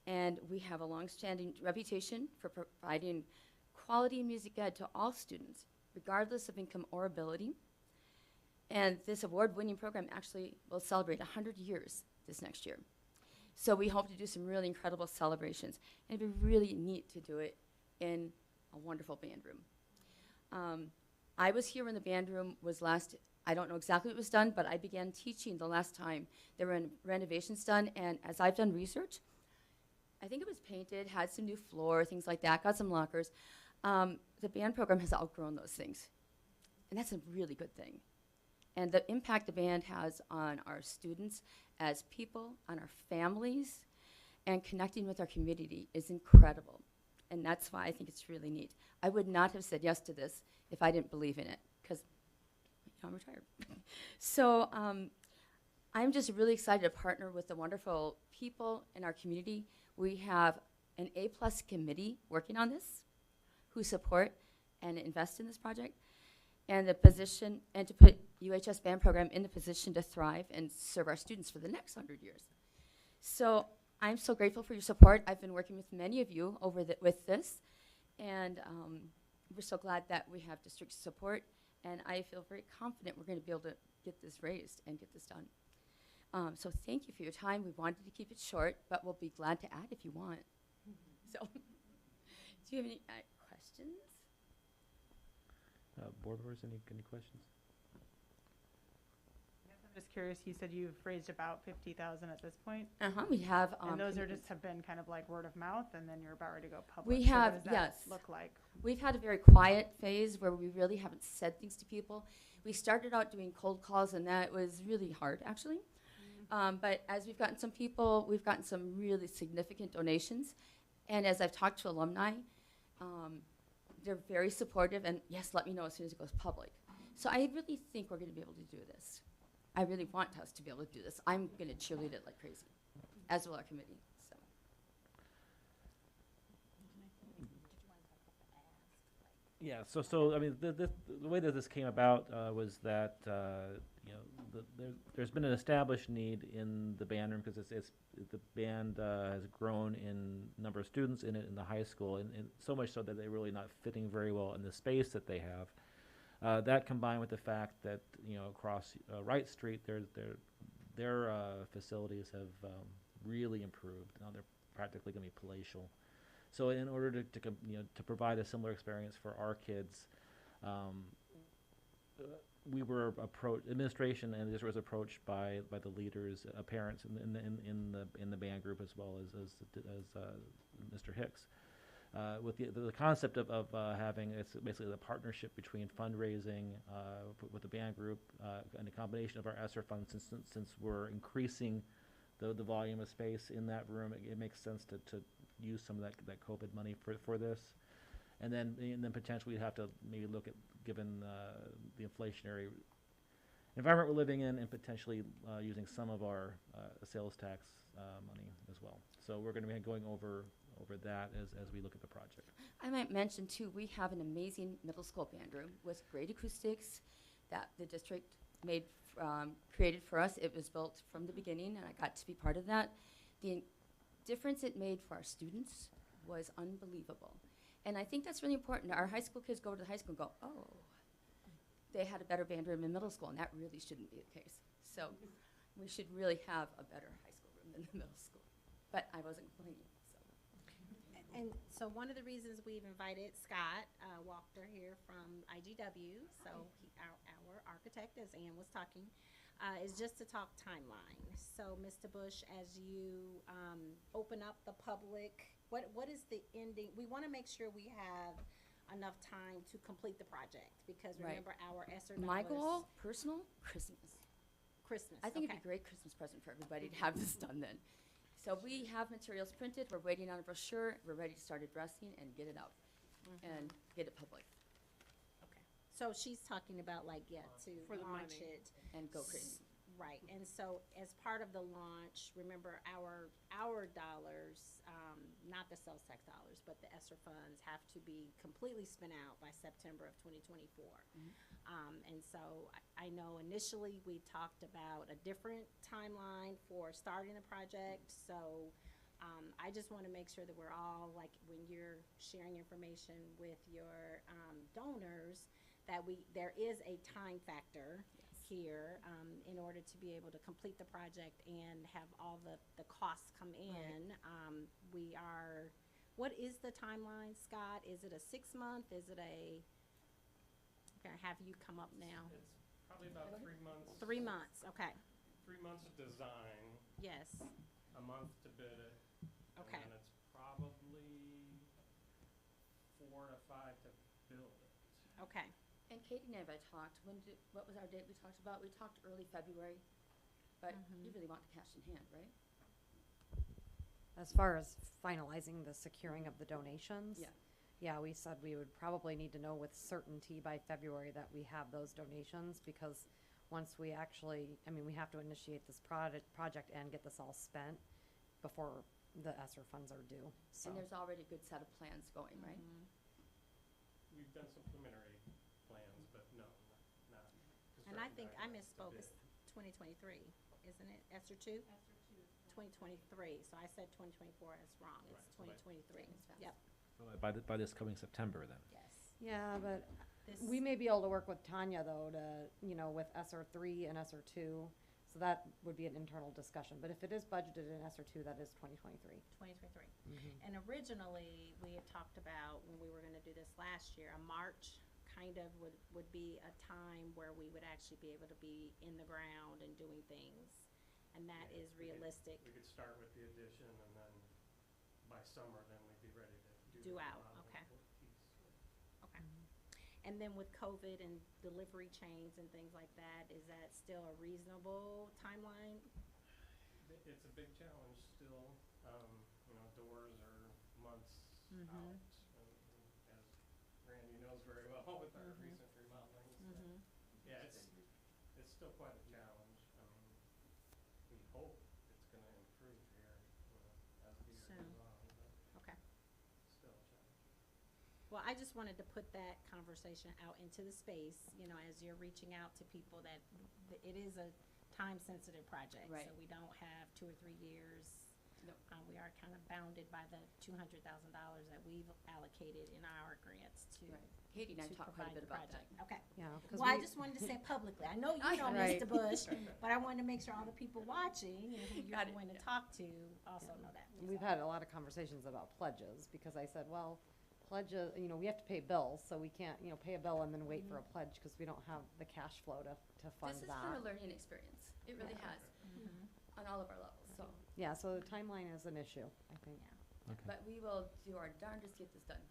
and we have a long-standing reputation for providing quality music ed to all students, regardless of income or ability. And this award-winning program actually will celebrate 100 years this next year. So we hope to do some really incredible celebrations, and it'd be really neat to do it in a wonderful band room. I was here when the band room was last, I don't know exactly what was done, but I began teaching the last time there were renovations done, and as I've done research, I think it was painted, had some new floor, things like that, got some lockers. The band program has outgrown those things, and that's a really good thing. And the impact the band has on our students as people, on our families, and connecting with our community is incredible. And that's why I think it's really neat. I would not have said yes to this if I didn't believe in it, because I'm retired. So I'm just really excited to partner with the wonderful people in our community. We have an A+ committee working on this who support and invest in this project, and the position, and to put UHS band program in the position to thrive and serve our students for the next 100 years. So I'm so grateful for your support. I've been working with many of you with this, and we're so glad that we have district support, and I feel very confident we're going to be able to get this raised and get this done. So thank you for your time. We wanted to keep it short, but we'll be glad to add if you want. So, do you have any questions? Board members, any questions? I'm just curious, you said you've raised about 50,000 at this point? We have. And those are commitments. just have been kind of like word of mouth, and then you're about ready to go public. We So have, what does yes. that look like? We've had a very quiet phase where we really haven't said things to people. We started out doing cold calls, and that was really hard, actually. But as we've gotten some people, we've gotten some really significant donations. And as I've talked to alumni, they're very supportive, and yes, let me know as soon as it goes public. So I really think we're going to be able to do this. I really want us to be able to do this. I'm going to cheerlead it like crazy, as will our committee. So. Yeah, so I mean, the way that this came about was that you know there's been an established need in the band room because the band has grown in number of students in it in the high school, and so much so that they're really not fitting very well in the space that they have. That combined with the fact that across Wright Street, their facilities have really improved. Now they're practically going to be palatial. So in order to provide a similar experience for our kids, we were administration and this was approached by the leaders, parents in the band group as well as Mr. Hicks, with the concept of having it's basically the partnership between fundraising with the band group and a combination of our ESSER funds since we're increasing the volume of space in that room. It makes sense to use some of that COVID money for this, and then potentially we'd have to maybe look at, given the inflationary environment we're living in, and potentially using some of our sales tax money as well. So we're going to be going over that as we look at the project. I might mention too, we have an amazing middle school band room with great acoustics that the district made created for us. It was built from the beginning, and I got to be part of that. The difference it made for our students was unbelievable. And I think that's really important. Our high school kids go to the high school and go, oh, they had a better band room in middle school, and that really shouldn't be the case. So we should really have a better high school room than the middle school. But I wasn't complaining. And so one of the reasons we've invited Scott Walker here from IGW, so our architect, as Ann was talking, is just to talk timeline. So, Mr. Bush, as you open up the public, what is the ending? We want to make sure we have enough time to complete the project because remember our ESSER dollars. My goal, personal, Christmas. Christmas. I think it'd be a great Christmas present for everybody to have this done then. So we have materials printed. We're waiting on a brochure. We're ready to start addressing and get it out and get it public. Okay. So she's talking about to For the launch money. it. And go crazy. Right. And so as part of the launch, remember our dollars, not the sales tax dollars, but the ESSER funds have to be completely spent out by September of 2024. And so I know initially we talked about a different timeline for starting the project. So I just want to make sure that we're all, like when you're sharing information with your donors, that there is a time factor here in order to be able to complete the project and have all the costs come in. What is the timeline, Scott? Is it a 6 month? Is it a Can I have you come up now? It's probably about 3 months. 3 months, okay, 3 months of design, yes, a month to bid it. okay. And then it's probably 4 to 5 to build it. Okay. And Katie and I have talked, what was our date we talked about? We talked early February, but you really want the cash in hand, right? As far as finalizing the securing of the donations? Yeah. Yeah, we said we would probably need to know with certainty by February that we have those donations, because once we actually, I mean, we have to initiate this project and get this all spent before the ESSER funds are due, so. And there's already a good set of plans going, right? We've done some preliminary plans, but no, not And I think I construction misspoke, documents it's to bid. 2023, isn't it? ESSER 2? 2023, so I said 2024, that's wrong, it's Right, but- 2023, It's fast. yep, By this coming September, then. yes. Yeah, but This, we may be able to work with Tanya, though, to, you know, with ESSER 3 and ESSER 2, so that would be an internal discussion, but if it is budgeted in ESSER 2, that is 2023. 2023. And originally, we had talked about, when we were gonna do this last year, a March kind of would be a time where we would actually be able to be in the ground and doing things. And that Yeah, is we could- realistic. We could start with the addition, and then by summer, then we'd be ready to do Do the out, remodeling okay. piece. Okay. And then with COVID and delivery chains and things like that, is that still a reasonable timeline? It's a big challenge still. You know, doors are months Mhm. out, and as Randy knows very well with our recent remodelings. Mhm. Yeah, it's still quite a challenge. We hope it's gonna improve here, you know, as the year Soon. goes on, but Okay. still a challenge. Well, I just wanted to put that conversation out into the space, you know, as you're reaching out to people that it is a time-sensitive project. Right. So we don't have 2 or 3 years. Nope. We are kind of bounded by the $200,000 that we've allocated in our grants to, Right. Katie and I to talked quite a provide bit the about that. project. Okay. Yeah, 'cause Well, I we- just wanted to say publicly, I know you I know know. Right. Mr. Bush, but I wanted to make sure all the people watching, and who you're Got it, going to yeah. talk to also know that. We've had a lot of conversations about pledges, because I said, well, pledges, you know, we have to pay bills, so we can't, you know, pay a bill and then wait for a pledge, because we don't have the cash flow to fund This that. has been a learning experience. It really Yeah. has, Mhm. on all of our levels, so. Yeah, so the timeline is an issue, I think. Okay. But we will do our darndest to get this done.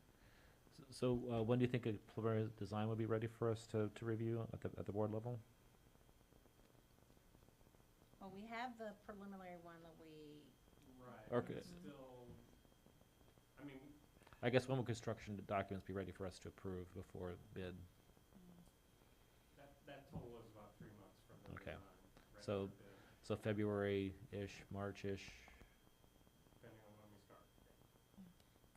So when do you think a preliminary design would be ready for us to review at the board level? Well, we have the preliminary one that we, Right. Okay. It's still, I mean, I guess when will construction documents be ready for us to approve before bid? that total is about 3 months from the Okay. design. ready So- for bid, So February-ish, March-ish? depending on when we start.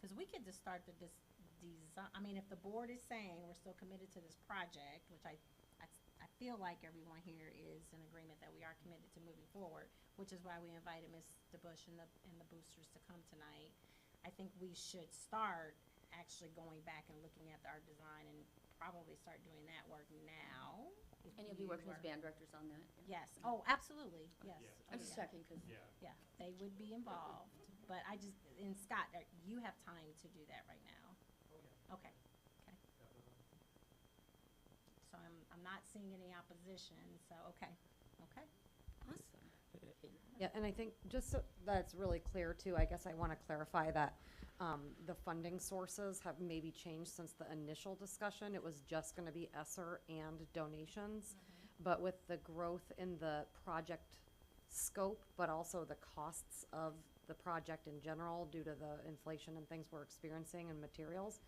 because we could just start the design, I mean, if the board is saying we're still committed to this project, which I feel like everyone here is in agreement that we are committed to moving forward, which is why we invited Mr. Bush and the boosters to come tonight. I think we should start actually going back and looking at our design and probably start doing that work now. if And you'll be you working with are- band directors on that? yeah? Yes, oh, absolutely, yes. Yeah. Oh, I'm just yeah. checking, because Yeah. Yeah, they would be involved, but I just, and Scott, you have time to do that right now? Oh, yeah, Okay, definitely. so I'm not seeing any opposition, so, okay. awesome. Yeah, and I think, just so that's really clear too, I guess I want to clarify that the funding sources have maybe changed since the initial discussion. It was just going to be ESSER and donations. But with the growth in the project scope, but also the costs of the project in general due to the inflation and things we're experiencing in materials,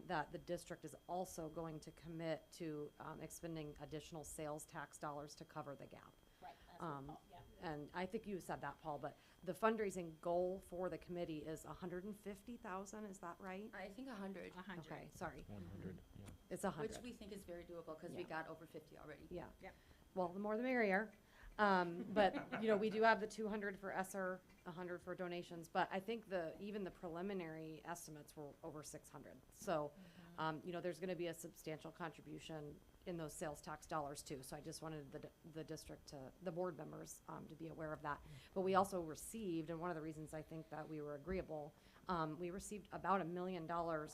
that the district is also going to commit to expending additional sales tax dollars to cover the gap. Right, that's what, yeah. And I think you said that, Paul, but the fundraising goal for the committee is 150,000, is that right? I think 100, 100. Okay, sorry, 100, yeah. it's 100. which we think is very doable, because we Yeah. got over 50 already. Yeah. Yep. Well, the more the merrier. But, you know, we do have the 200 for ESSER, 100 for donations, but I think even the preliminary estimates were over 600. So, you know, there's gonna be a substantial contribution in those sales tax dollars too. So I just wanted the district the board members, to be aware of that. But we also received, and one of the reasons I think that we were agreeable, We received about $1 million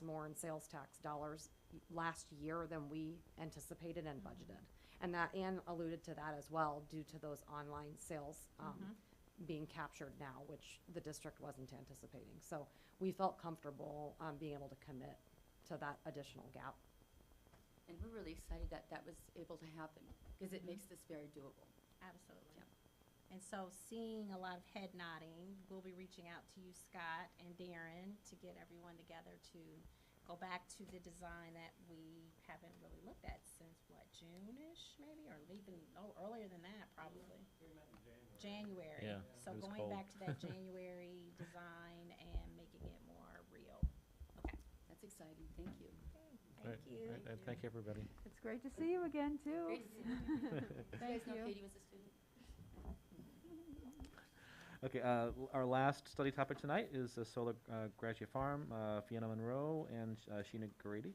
more in sales tax dollars last year than we anticipated and budgeted. And that Ann alluded to that as well, due to those online sales being captured now, which the district wasn't anticipating. So we felt comfortable being able to commit to that additional gap. And we're really excited that that was able to happen, because it makes this very doable. Absolutely. And so seeing a lot of head nodding, we'll be reaching out to you, Scott and Darren, to get everyone together to go back to the design that we haven't really looked at since, what, June-ish maybe, or even earlier than that, probably. We met in January. January. Yeah, So it was going cold. back to that January design and making it more real. Okay. That's exciting. Thank you. Thank you. All right, thank you, everybody. It's great to see you again, too. Great to see you. Did you Thank guys know you. Katie was a student? Okay, our last study topic tonight is Sola Gratia Farm, Fiona Monroe and Sheena Grady.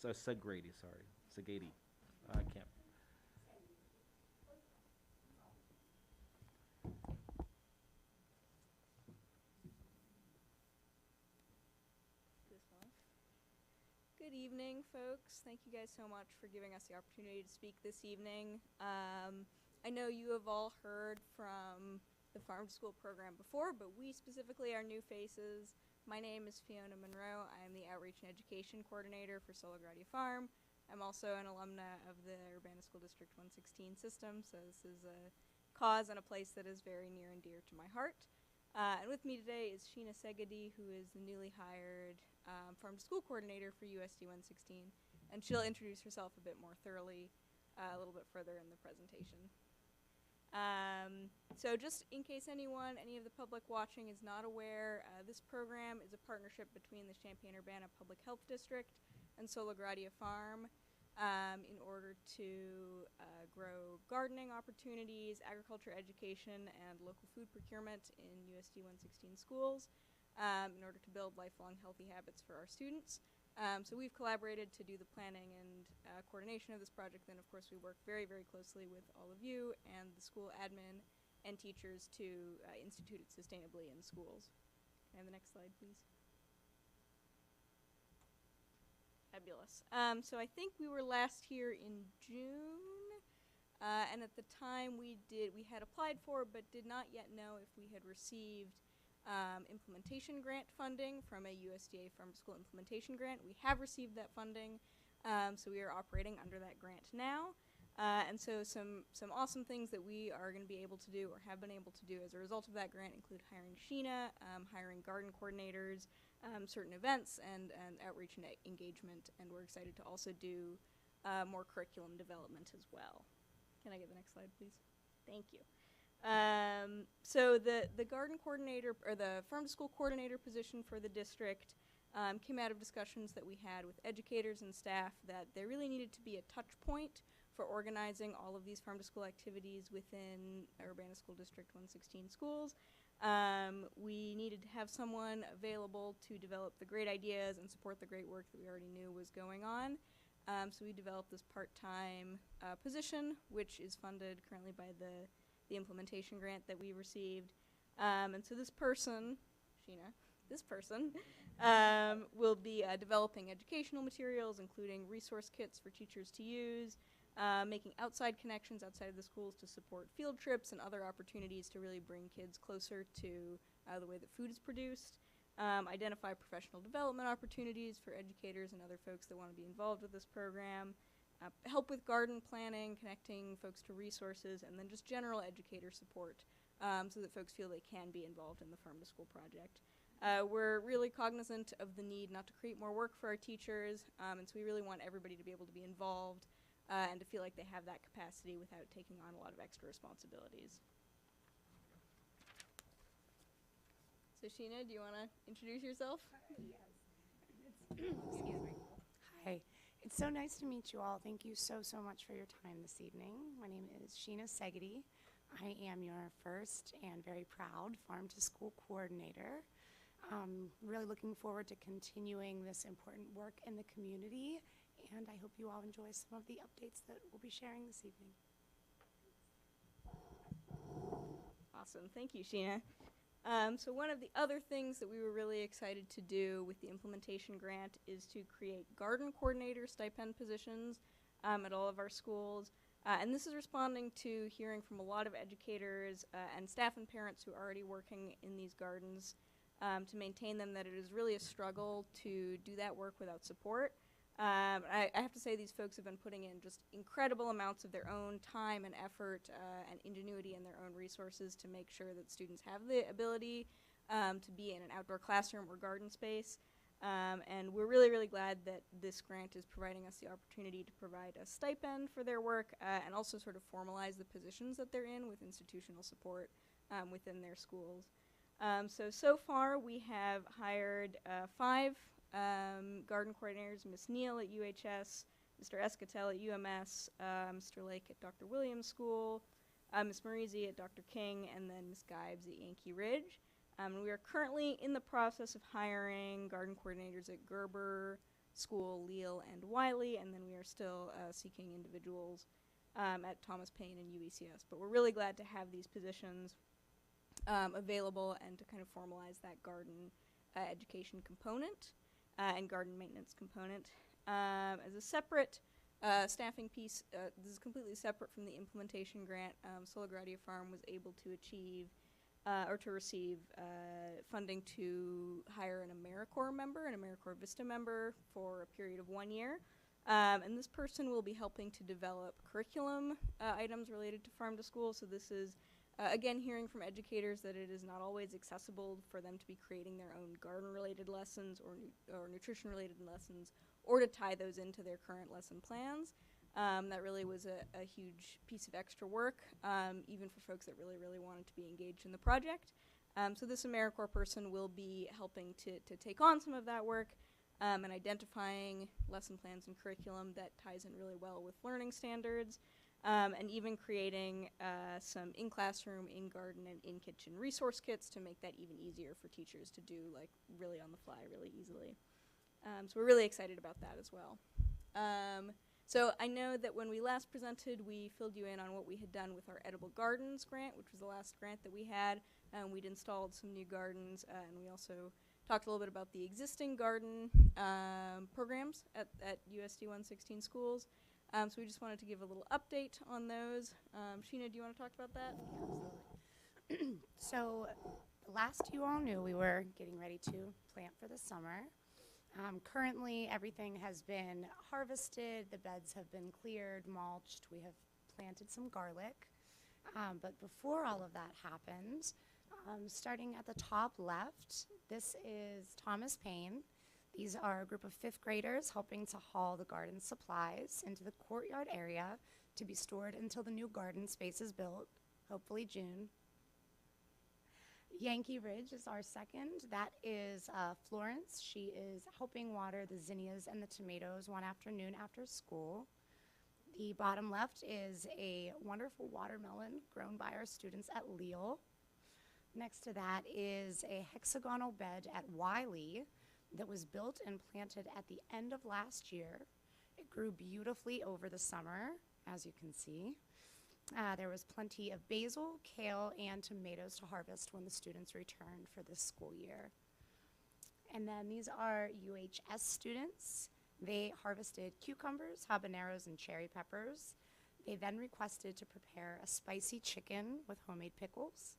Segrady, sorry. Segady. I can't. Good evening, folks. Thank you guys so much for giving us the opportunity to speak this evening. I know you have all heard from the Farm to School program before, but we specifically are new faces. My name is Fiona Monroe. I am the Outreach and Education Coordinator for Sola Gratia Farm. I'm also an alumna of the Urbana School District 116 system, so this is a cause and a place that is very near and dear to my heart. And with me today is Sheena Segadi, who is the newly hired Farm to School Coordinator for USD 116, and she'll introduce herself a bit more thoroughly a little bit further in the presentation. So just in case any of the public watching is not aware, this program is a partnership between the Champaign-Urbana Public Health District and Sola Gratia Farm in order to grow gardening opportunities, agriculture education, and local food procurement in USD 116 schools in order to build lifelong healthy habits for our students. So we've collaborated to do the planning and coordination of this project. Then, of course, we work very, very closely with all of you and the school admin and teachers to institute it sustainably in schools. Can I have the next slide, please? Fabulous. So I think we were last here in June, and at the time we had applied for but did not yet know if we had received implementation grant funding from a USDA Farm to School implementation grant. We have received that funding, so we are operating under that grant now. And so some awesome things that we are going to be able to do or have been able to do as a result of that grant include hiring Sheena, hiring garden coordinators, certain events, and outreach and engagement. And we're excited to also do more curriculum development as well. Can I get the next slide, please? Thank you. So the garden coordinator, or the farm to school coordinator position for the district came out of discussions that we had with educators and staff that there really needed to be a touch point for organizing all of these farm to school activities within Urbana School District 116 schools. We needed to have someone available to develop the great ideas and support the great work that we already knew was going on. So we developed this part-time position, which is funded currently by the implementation grant that we received. And so this person, Sheena, will be developing educational materials, including resource kits for teachers to use, making outside connections outside of the schools to support field trips and other opportunities to really bring kids closer to the way that food is produced, identify professional development opportunities for educators and other folks that want to be involved with this program, help with garden planning, connecting folks to resources, and then just general educator support so that folks feel they can be involved in the Farm to School project. We're really cognizant of the need not to create more work for our teachers, and so we really want everybody to be able to be involved and to feel like they have that capacity without taking on a lot of extra responsibilities. So Sheena, do you want to introduce yourself? Excuse me. Hi. It's so nice to meet you all. Thank you so much for your time this evening. My name is Sheena Segadi. I am your first and very proud Farm to School coordinator. Really looking forward to continuing this important work in the community, and I hope you all enjoy some of the updates that we'll be sharing this evening. Awesome. Thank you, Sheena. So one of the other things that we were really excited to do with the implementation grant is to create garden coordinator stipend positions at all of our schools. And this is responding to hearing from a lot of educators and staff and parents who are already working in these gardens to maintain them, that it is really a struggle to do that work without support. I have to say these folks have been putting in just incredible amounts of their own time and effort and ingenuity and their own resources to make sure that students have the ability to be in an outdoor classroom or garden space. And we're really, really glad that this grant is providing us the opportunity to provide a stipend for their work and also sort of formalize the positions that they're in with institutional support within their schools. So far we have hired 5 garden coordinators, Ms. Neal at UHS, Mr. Escatel at UMS, Mr. Lake at Dr. Williams School, Ms. Marisi at Dr. King, and then Ms. Gibes at Yankee Ridge. We are currently in the process of hiring garden coordinators at Gerber School, Leal, and Wiley, and then we are still seeking individuals at Thomas Paine and UECS. But we're really glad to have these positions available and to kind of formalize that garden education component and garden maintenance component. As a separate staffing piece, this is completely separate from the implementation grant. Solagradia Farm was able to achieve or to receive funding to hire an AmeriCorps member, an AmeriCorps Vista member for a period of 1 year. And this person will be helping to develop curriculum items related to farm to school. So this is, again, hearing from educators that it is not always accessible for them to be creating their own garden-related lessons or nutrition-related lessons, or to tie those into their current lesson plans. That really was a huge piece of extra work, even for folks that really, really wanted to be engaged in the project. So this AmeriCorps person will be helping to take on some of that work and identifying lesson plans and curriculum that ties in really well with learning standards, and even creating some in-classroom, in-garden, and in-kitchen resource kits to make that even easier for teachers to do, like, really on the fly, really easily. So we're really excited about that as well. So I know that when we last presented, we filled you in on what we had done with our Edible Gardens grant, which was the last grant that we had. We'd installed some new gardens, and we also talked a little bit about the existing garden programs at USD 116 schools. So we just wanted to give a little update on those. Sheena, do you want to talk about that? Absolutely. So last you all knew, we were getting ready to plant for the summer. Currently, everything has been harvested, the beds have been cleared, mulched, we have planted some garlic. But before all of that happened, starting at the top left, this is Thomas Paine. These are a group of 5th graders helping to haul the garden supplies into the courtyard area to be stored until the new garden space is built, hopefully June. Yankee Ridge is our second. That is Florence. She is helping water the zinnias and the tomatoes one afternoon after school. The bottom left is a wonderful watermelon grown by our students at Leal. Next to that is a hexagonal bed at Wiley that was built and planted at the end of last year. It grew beautifully over the summer, as you can see. There was plenty of basil, kale, and tomatoes to harvest when the students returned for this school year. And then these are UHS students. They harvested cucumbers, habaneros, and cherry peppers. They then requested to prepare a spicy chicken with homemade pickles.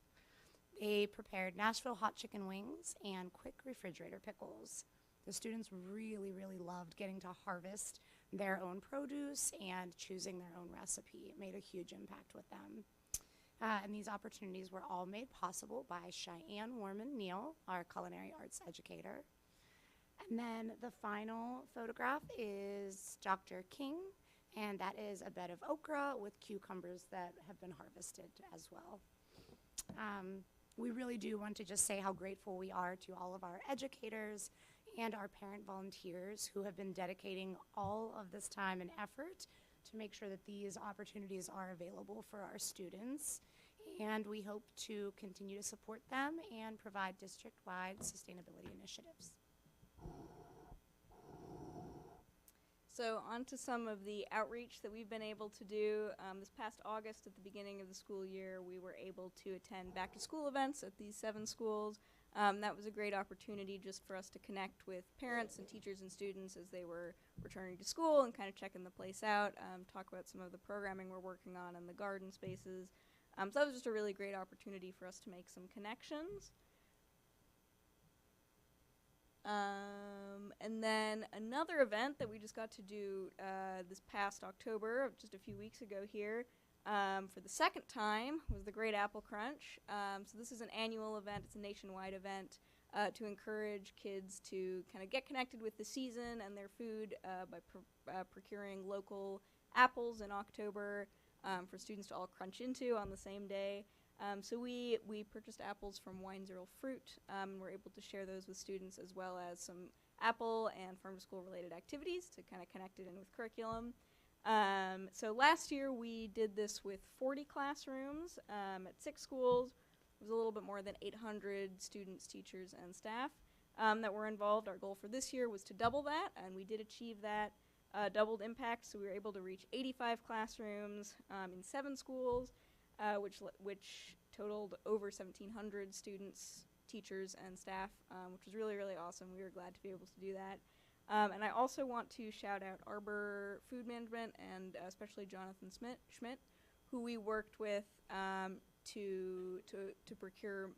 They prepared Nashville hot chicken wings and quick refrigerator pickles. The students really, really loved getting to harvest their own produce and choosing their own recipe. It made a huge impact with them. And these opportunities were all made possible by Cheyenne Warman Neal, our culinary arts educator. And then the final photograph is Dr. King, and that is a bed of okra with cucumbers that have been harvested as well. We really do want to just say how grateful we are to all of our educators and our parent volunteers who have been dedicating all of this time and effort to make sure that these opportunities are available for our students. And we hope to continue to support them and provide district-wide sustainability initiatives. So on to some of the outreach that we've been able to do. This past August, at the beginning of the school year, we were able to attend back-to-school events at these 7 schools. That was a great opportunity just for us to connect with parents and teachers and students as they were returning to school and kind of checking the place out, talk about some of the programming we're working on in the garden spaces. So that was just a really great opportunity for us to make some connections. And then another event that we just got to do this past October, just a few weeks ago here, for the second time, was the Great Apple Crunch. So this is an annual event. It's a nationwide event to encourage kids to kind of get connected with the season and their food by procuring local apples in October for students to all crunch into on the same day. So we purchased apples from Wine Zero Fruit, and we're able to share those with students, as well as some apple and farm to school related activities to kind of connect it in with curriculum. So last year we did this with 40 classrooms at 6 schools. It was a little bit more than 800 students, teachers, and staff that were involved. Our goal for this year was to double that, and we did achieve that doubled impact. So we were able to reach 85 classrooms in 7 schools. Which totaled over 1,700 students, teachers, and staff, which was really, really awesome. We were glad to be able to do that. And I also want to shout out Arbor Food Management and especially Jonathan Schmidt, who we worked with to procure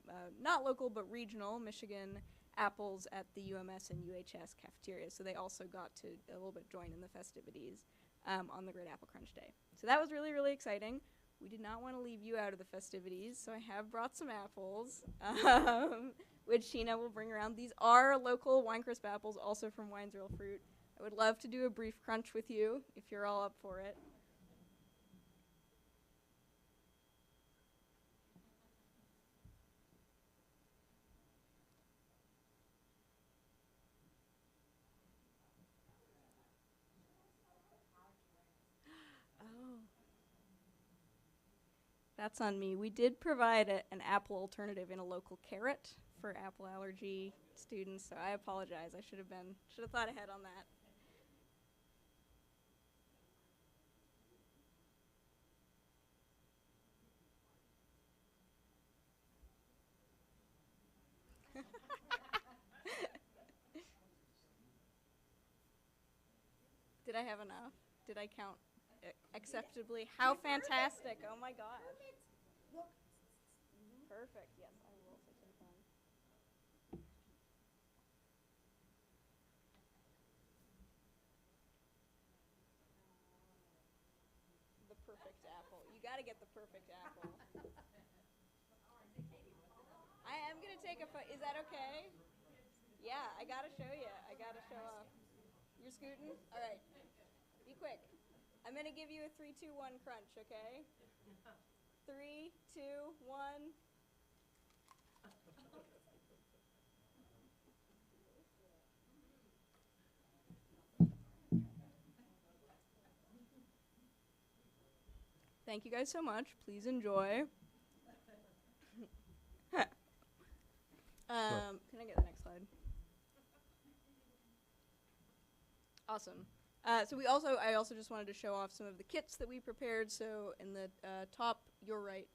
not local but regional Michigan apples at the UMS and UHS cafeteria. So they also got to a little bit join in the festivities on the Great Apple Crunch Day. So that was really, really exciting. We did not want to leave you out of the festivities, so I have brought some apples, which Sheena will bring around. These are local Winecrisp apples, also from Wine Zero Fruit. I would love to do a brief crunch with you, if you're all up for it. Oh. That's on me. We did provide an apple alternative in a local carrot for apple allergy students, so I apologize. I should have thought ahead on that. Did I have enough? Did I count acceptably? How fantastic. Oh my gosh. Perfect. Yes, I will also take one. The perfect apple. You got to get the perfect apple. I am going to take a photo. Is that okay? Yeah, I got to show you. I got to show off. You're scooting? All right. Be quick. I'm going to give you a 3, 2, 1 crunch, okay? 3, 2, 1. Thank you guys so much. Please enjoy. Can I get the next slide? Awesome. So I also just wanted to show off some of the kits that we prepared. So in the top, your right,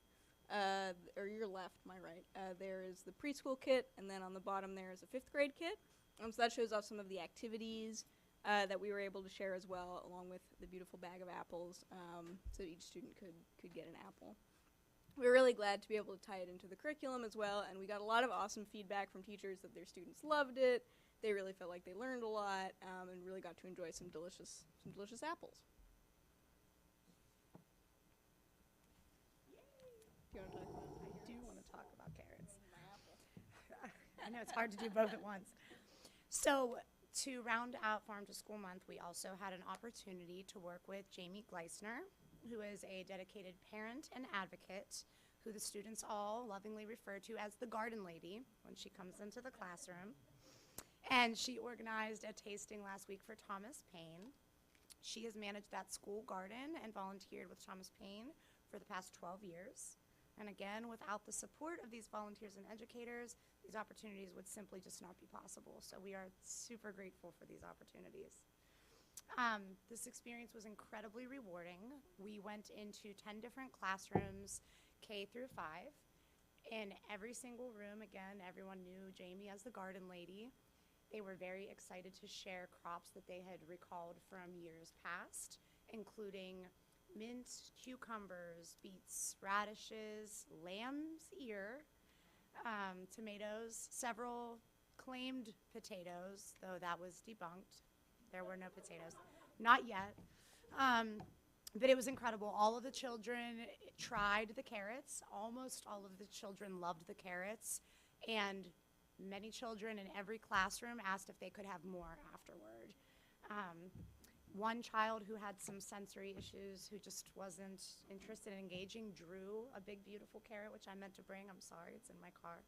or your left, my right, there is the preschool kit, and then on the bottom there is a 5th grade kit. So that shows off some of the activities that we were able to share as well, along with the beautiful bag of apples, so each student could get an apple. We were really glad to be able to tie it into the curriculum as well, and we got a lot of awesome feedback from teachers that their students loved it. They really felt like they learned a lot, and really got to enjoy some delicious apples. Do you want to talk about? I do want to talk about carrots. I know it's hard to do both at once. So to round out Farm to School Month, we also had an opportunity to work with Jamie Gleisner, who is a dedicated parent and advocate, who the students all lovingly refer to as the Garden Lady when she comes into the classroom. And she organized a tasting last week for Thomas Paine. She has managed that school garden and volunteered with Thomas Paine for the past 12 years. And again, without the support of these volunteers and educators, these opportunities would simply just not be possible. So we are super grateful for these opportunities. This experience was incredibly rewarding. We went into 10 different classrooms, K through 5. In every single room, again, everyone knew Jamie as the garden lady. They were very excited to share crops that they had recalled from years past, including mint, cucumbers, beets, radishes, lamb's ear, tomatoes, several claimed potatoes, though that was debunked. There were no potatoes. Not yet. But it was incredible. All of the children tried the carrots. Almost all of the children loved the carrots. And many children in every classroom asked if they could have more afterward. One child who had some sensory issues, who just wasn't interested in engaging, drew a big, beautiful carrot, which I meant to bring. I'm sorry, it's in my car.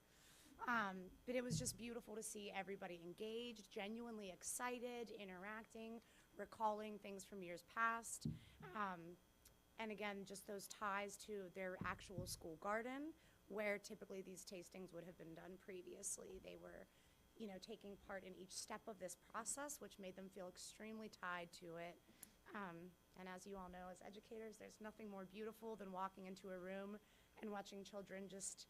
But it was just beautiful to see everybody engaged, genuinely excited, interacting, recalling things from years past. And again, just those ties to their actual school garden, where typically these tastings would have been done previously. They were, you know, taking part in each step of this process, which made them feel extremely tied to it. And as you all know, as educators, there's nothing more beautiful than walking into a room and watching children just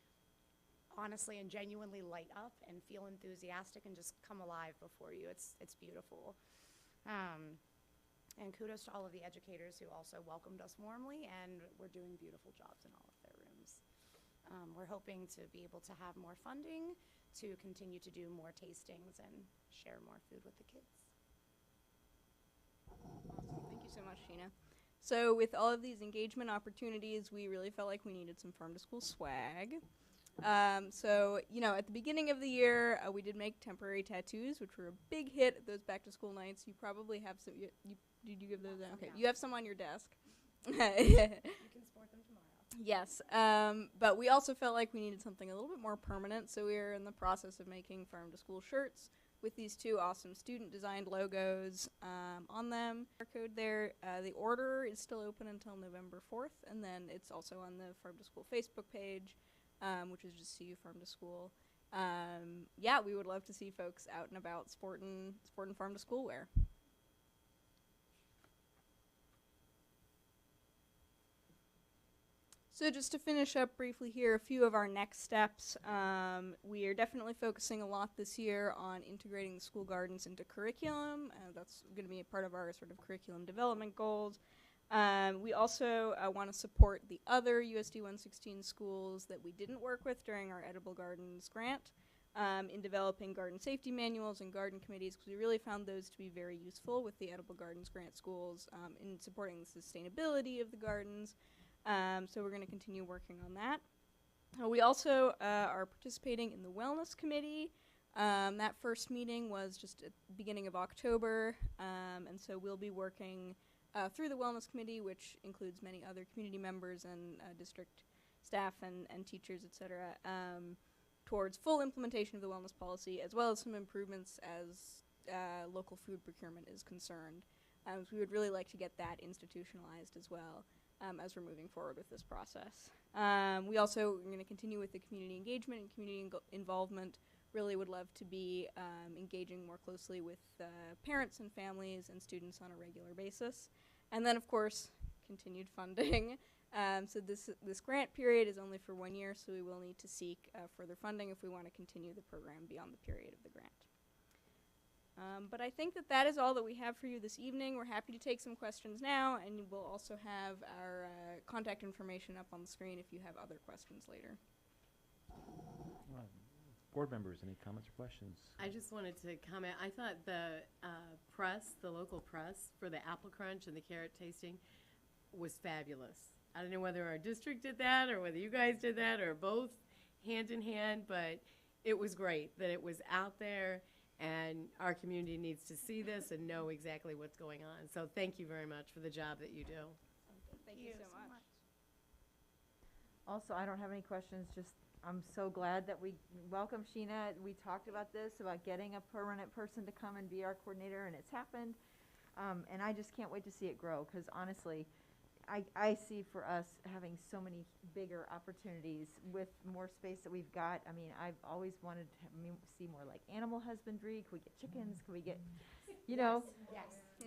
honestly and genuinely light up and feel enthusiastic and just come alive before you. It's beautiful. And kudos to all of the educators who also welcomed us warmly and were doing beautiful jobs in all of their rooms. We're hoping to be able to have more funding to continue to do more tastings and share more food with the kids. Awesome. Thank you so much, Sheena. So with all of these engagement opportunities, we really felt like we needed some farm to school swag. So, you know, at the beginning of the year, we did make temporary tattoos, which were a big hit at those back to school nights. You probably have some. Did you give those out? Okay, you have some on your desk. You can sport them tomorrow. Yes, but we also felt like we needed something a little bit more permanent, so we are in the process of making farm to school shirts with these two awesome student designed logos on them. Our code there. The order is still open until November 4th, and then it's also on the farm to school Facebook page. Which is just CU Farm to School. Yeah, we would love to see folks out and about sporting farm to school wear. So just to finish up briefly here, a few of our next steps. We are definitely focusing a lot this year on integrating the school gardens into curriculum. That's going to be a part of our sort of curriculum development goals. We also want to support the other USD 116 schools that we didn't work with during our Edible Gardens grant in developing garden safety manuals and garden committees, because we really found those to be very useful with the Edible Gardens grant schools in supporting the sustainability of the gardens. So we're going to continue working on that. We also are participating in the Wellness Committee. That first meeting was just at the beginning of October, and so we'll be working through the Wellness Committee, which includes many other community members and district staff and teachers, et cetera, towards full implementation of the wellness policy, as well as some improvements as local food procurement is concerned. So we would really like to get that institutionalized as well as we're moving forward with this process. We also are going to continue with the community engagement and community involvement. Really would love to be engaging more closely with parents and families and students on a regular basis. And then, of course, continued funding. So this grant period is only for 1 year, so we will need to seek further funding if we want to continue the program beyond the period of the grant. But I think that is all that we have for you this evening. We're happy to take some questions now, and we'll also have our contact information up on the screen if you have other questions later. Board members, any comments or questions? I just wanted to comment. I thought the press, the local press for the apple crunch and the carrot tasting was fabulous. I don't know whether our district did that or whether you guys did that or both hand in hand, but it was great that it was out there, and our community needs to see this and know exactly what's going on. So thank you very much for the job that you do. Thank you so much. Also, I don't have any questions, just I'm so glad that we welcome Sheena. We talked about this, about getting a permanent person to come and be our coordinator, and it's happened. And I just can't wait to see it grow, because honestly, I see for us having so many bigger opportunities with more space that we've got. I mean, I've always wanted to see more like animal husbandry. Can we get chickens? Can we get, you know,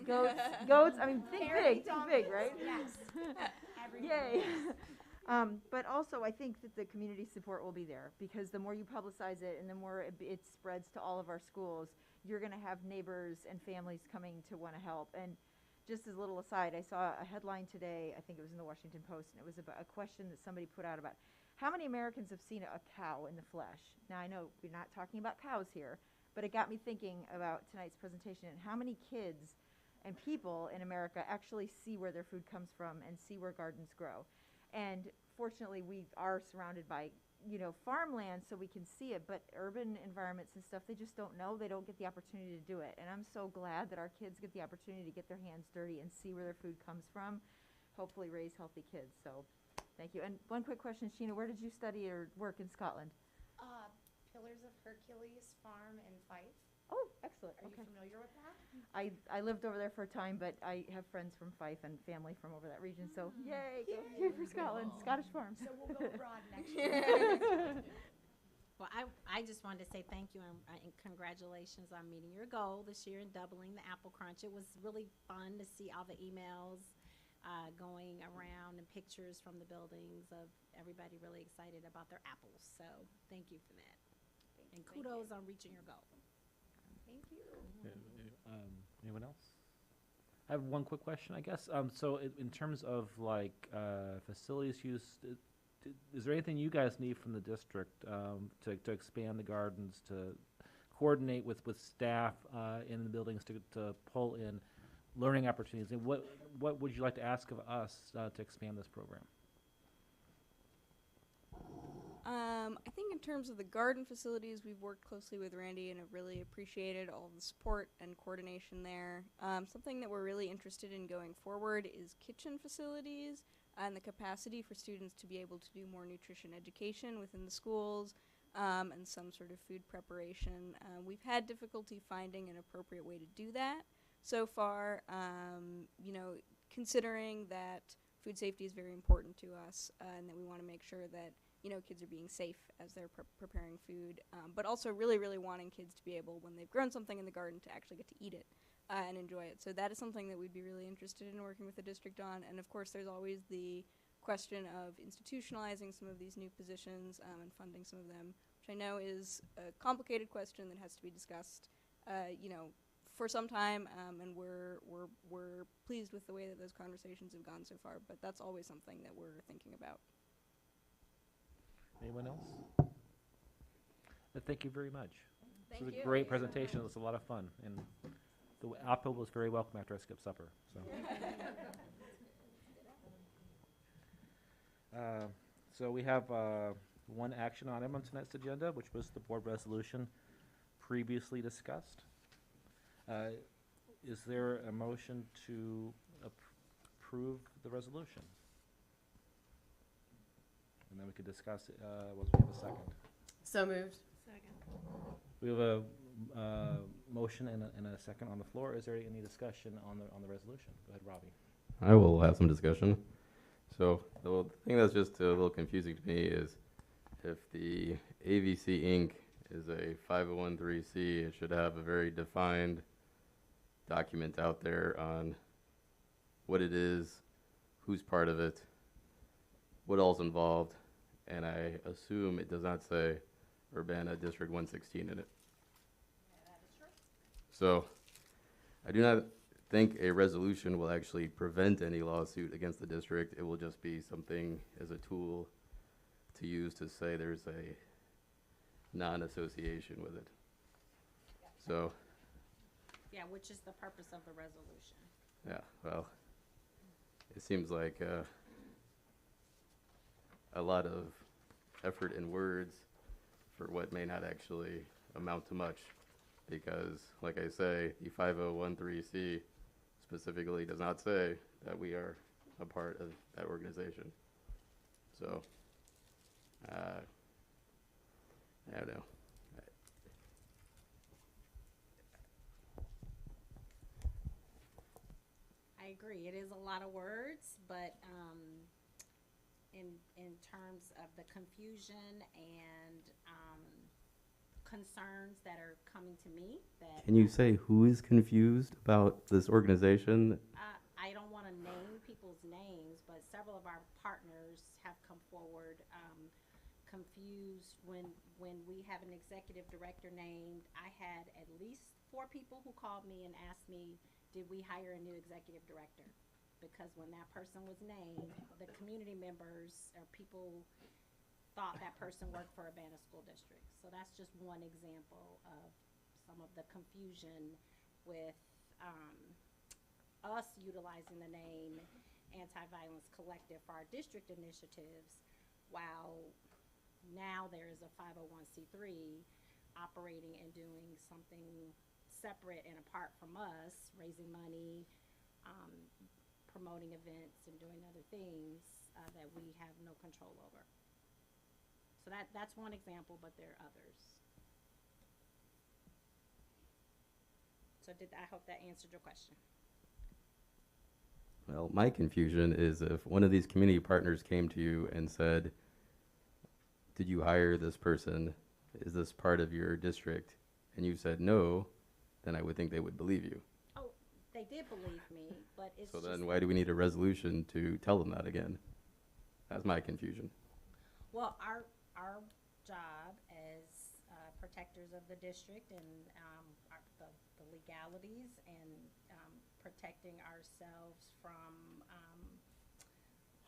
goats? I mean, think big, right? Yes. Yay. But also, I think that the community support will be there, because the more you publicize it and the more it spreads to all of our schools, you're going to have neighbors and families coming to want to help. And just as a little aside, I saw a headline today, I think it was in the Washington Post, and it was about a question that somebody put out about how many Americans have seen a cow in the flesh. Now, I know we're not talking about cows here, but it got me thinking about tonight's presentation and how many kids and people in America actually see where their food comes from and see where gardens grow. And fortunately, we are surrounded by, you know, farmland, so we can see it, but urban environments and stuff, they just don't know. They don't get the opportunity to do it. And I'm so glad that our kids get the opportunity to get their hands dirty and see where their food comes from, hopefully raise healthy kids. So thank you. And one quick question, Sheena, where did you study or work in Scotland? Pillars of Hercules Farm in Fife. Oh, excellent. Are Okay. you familiar with that? I lived over there for a time, but I have friends from Fife and family from over that region, so yay, yay for Scotland, Scottish farms. So we'll go abroad next year. Well, I just wanted to say thank you and congratulations on meeting your goal this year and doubling the Apple Crunch. It was really fun to see all the emails going around and pictures from the buildings of everybody really excited about their apples. So thank you for that. And kudos on reaching your goal. Thank you. Anyone else? I have one quick question, I guess. So in terms of like facilities use, is there anything you guys need from the district to expand the gardens, to coordinate with staff in the buildings to pull in learning opportunities? And what would you like to ask of us to expand this program? I think in terms of the garden facilities, we've worked closely with Randy and have really appreciated all the support and coordination there. Something that we're really interested in going forward is kitchen facilities and the capacity for students to be able to do more nutrition education within the schools and some sort of food preparation. We've had difficulty finding an appropriate way to do that so far, you know, considering that food safety is very important to us and that we want to make sure that, you know, kids are being safe as they're preparing food, but also really, really wanting kids to be able, when they've grown something in the garden, to actually get to eat it and enjoy it. So that is something that we'd be really interested in working with the district on. And of course, there's always the question of institutionalizing some of these new positions and funding some of them, which I know is a complicated question that has to be discussed, you know, for some time, and we're pleased with the way that those conversations have gone so far, but that's always something that we're thinking about. Anyone else? Thank you very much. Thank This was you. a great presentation. It was a lot of fun, and the apple was very welcome after I skipped supper. So, so we have one action item on tonight's agenda, which was the board resolution previously discussed. Is there a motion to approve the resolution? And then we could discuss it once we have a second. So moved. Second. We have a motion and a second on the floor. Is there any discussion on the resolution? Go ahead, Robbie. I will have some discussion. So the thing that's just a little confusing to me is if the AVC Inc. is a 501(c), it should have a very defined document out there on what it is, who's part of it, what all's involved, and I assume it does not say Urbana District 116 in it. Yeah, that is true. So I do not think a resolution will actually prevent any lawsuit against the district. It will just be something as a tool to use to say there's a non-association with it. Yeah. So, Yeah, which is the purpose of the resolution. yeah, well, it seems like a lot of effort and words for what may not actually amount to much, because, like I say, the 5013C specifically does not say that we are a part of that organization. So, I don't know. I agree. It is a lot of words, but in terms of the confusion and concerns that are coming to me, that Can you say who is confused about this organization? I don't want to name people's names, but several of our partners have come forward confused when we have an executive director named. I had at least 4 people who called me and asked me, did we hire a new executive director? Because when that person was named, the community members or people thought that person worked for Urbana School District. So that's just one example of some of the confusion with us utilizing the name Anti-Violence Collective for our district initiatives, while now there is a 501c3 operating and doing something separate and apart from us, raising money, promoting events and doing other things that we have no control over. So that's one example, but there are others. So I hope that answered your question. Well, my confusion is if one of these community partners came to you and said, did you hire this person? Is this part of your district? And you said no, then I would think they would believe you. Oh, they did believe me, but it's So just then why do we need a resolution to tell them that again? That's my confusion. well, our job as protectors of the district and the legalities and protecting ourselves from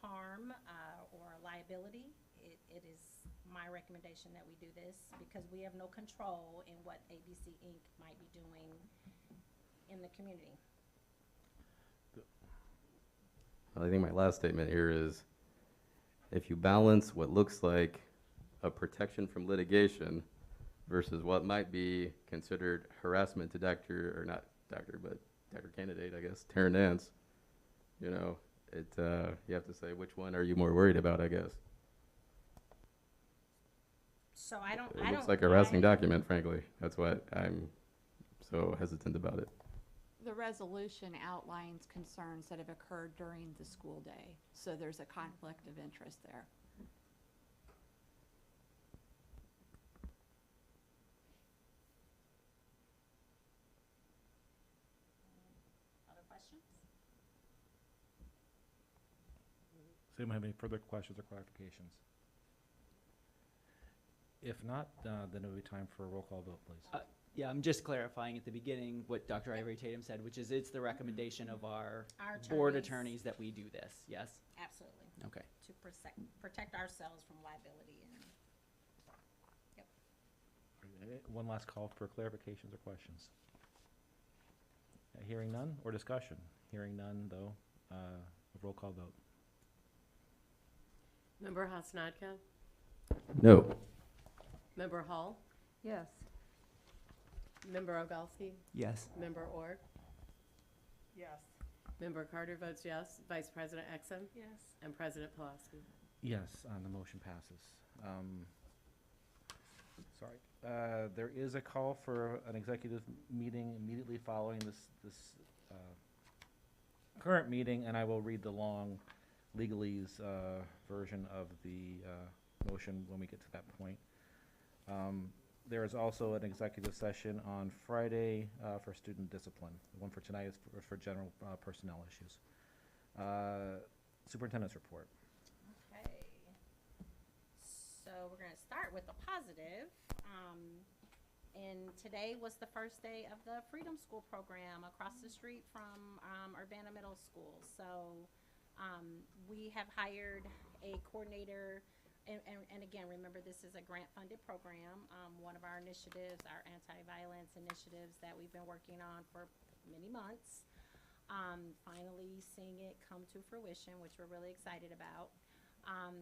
harm or liability, it is my recommendation that we do this because we have no control in what ABC Inc. might be doing in the community. Well, I think my last statement here is if you balance what looks like a protection from litigation versus what might be considered harassment to Dr. Candidate, I guess, Taryn Nance, you know, you have to say which one are you more worried about, I guess. So It looks like a harassing document, frankly. That's why I'm so hesitant about it. The resolution outlines concerns that have occurred during the school day, so there's a conflict of interest there. Other questions? Does anyone have any further questions or clarifications? If not, then it will be time for a roll call vote, please. Yeah, I'm just clarifying at the beginning what Dr. Ivory Tatum said, which is it's the recommendation of our board attorneys that we do this, yes? Absolutely. Okay. To protect ourselves from liability and, yep. One last call for clarifications or questions. Hearing none or discussion? Hearing none, though, a roll call vote. Member Hasnadka? No. Member Hall? Yes. Member Ogalski? Yes. Member Orr? Yes. Member Carter votes yes. Vice President Exum? Yes. And President Pulaski? Yes, the motion passes. There is a call for an executive meeting immediately following this current meeting, and I will read the long legalese version of the motion when we get to that point. There is also an executive session on Friday for student discipline. The one for tonight is for general personnel issues. Superintendent's report. Okay. So we're going to start with the positive. And today was the first day of the Freedom School program across the street from Urbana Middle School. So we have hired a coordinator. And again, remember, this is a grant-funded program. One of our initiatives, our anti-violence initiatives that we've been working on for many months, finally seeing it come to fruition, which we're really excited about.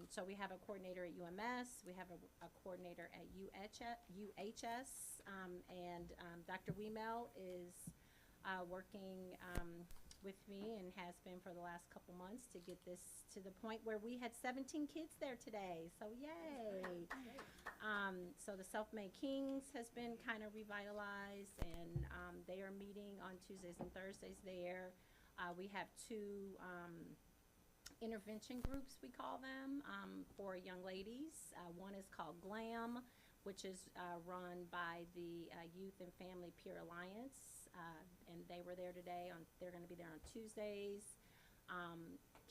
So we have a coordinator at UMS, we have a coordinator at UHS, and Dr. Wiemel is working with me and has been for the last couple months to get this to the point where we had 17 kids there today. So yay. So the Self-Made Kings has been kind of revitalized, and they are meeting on Tuesdays and Thursdays there. We have two intervention groups, we call them, for young ladies. One is called GLAM, which is run by the Youth and Family Peer Alliance, and they were there today. They're going to be there on Tuesdays.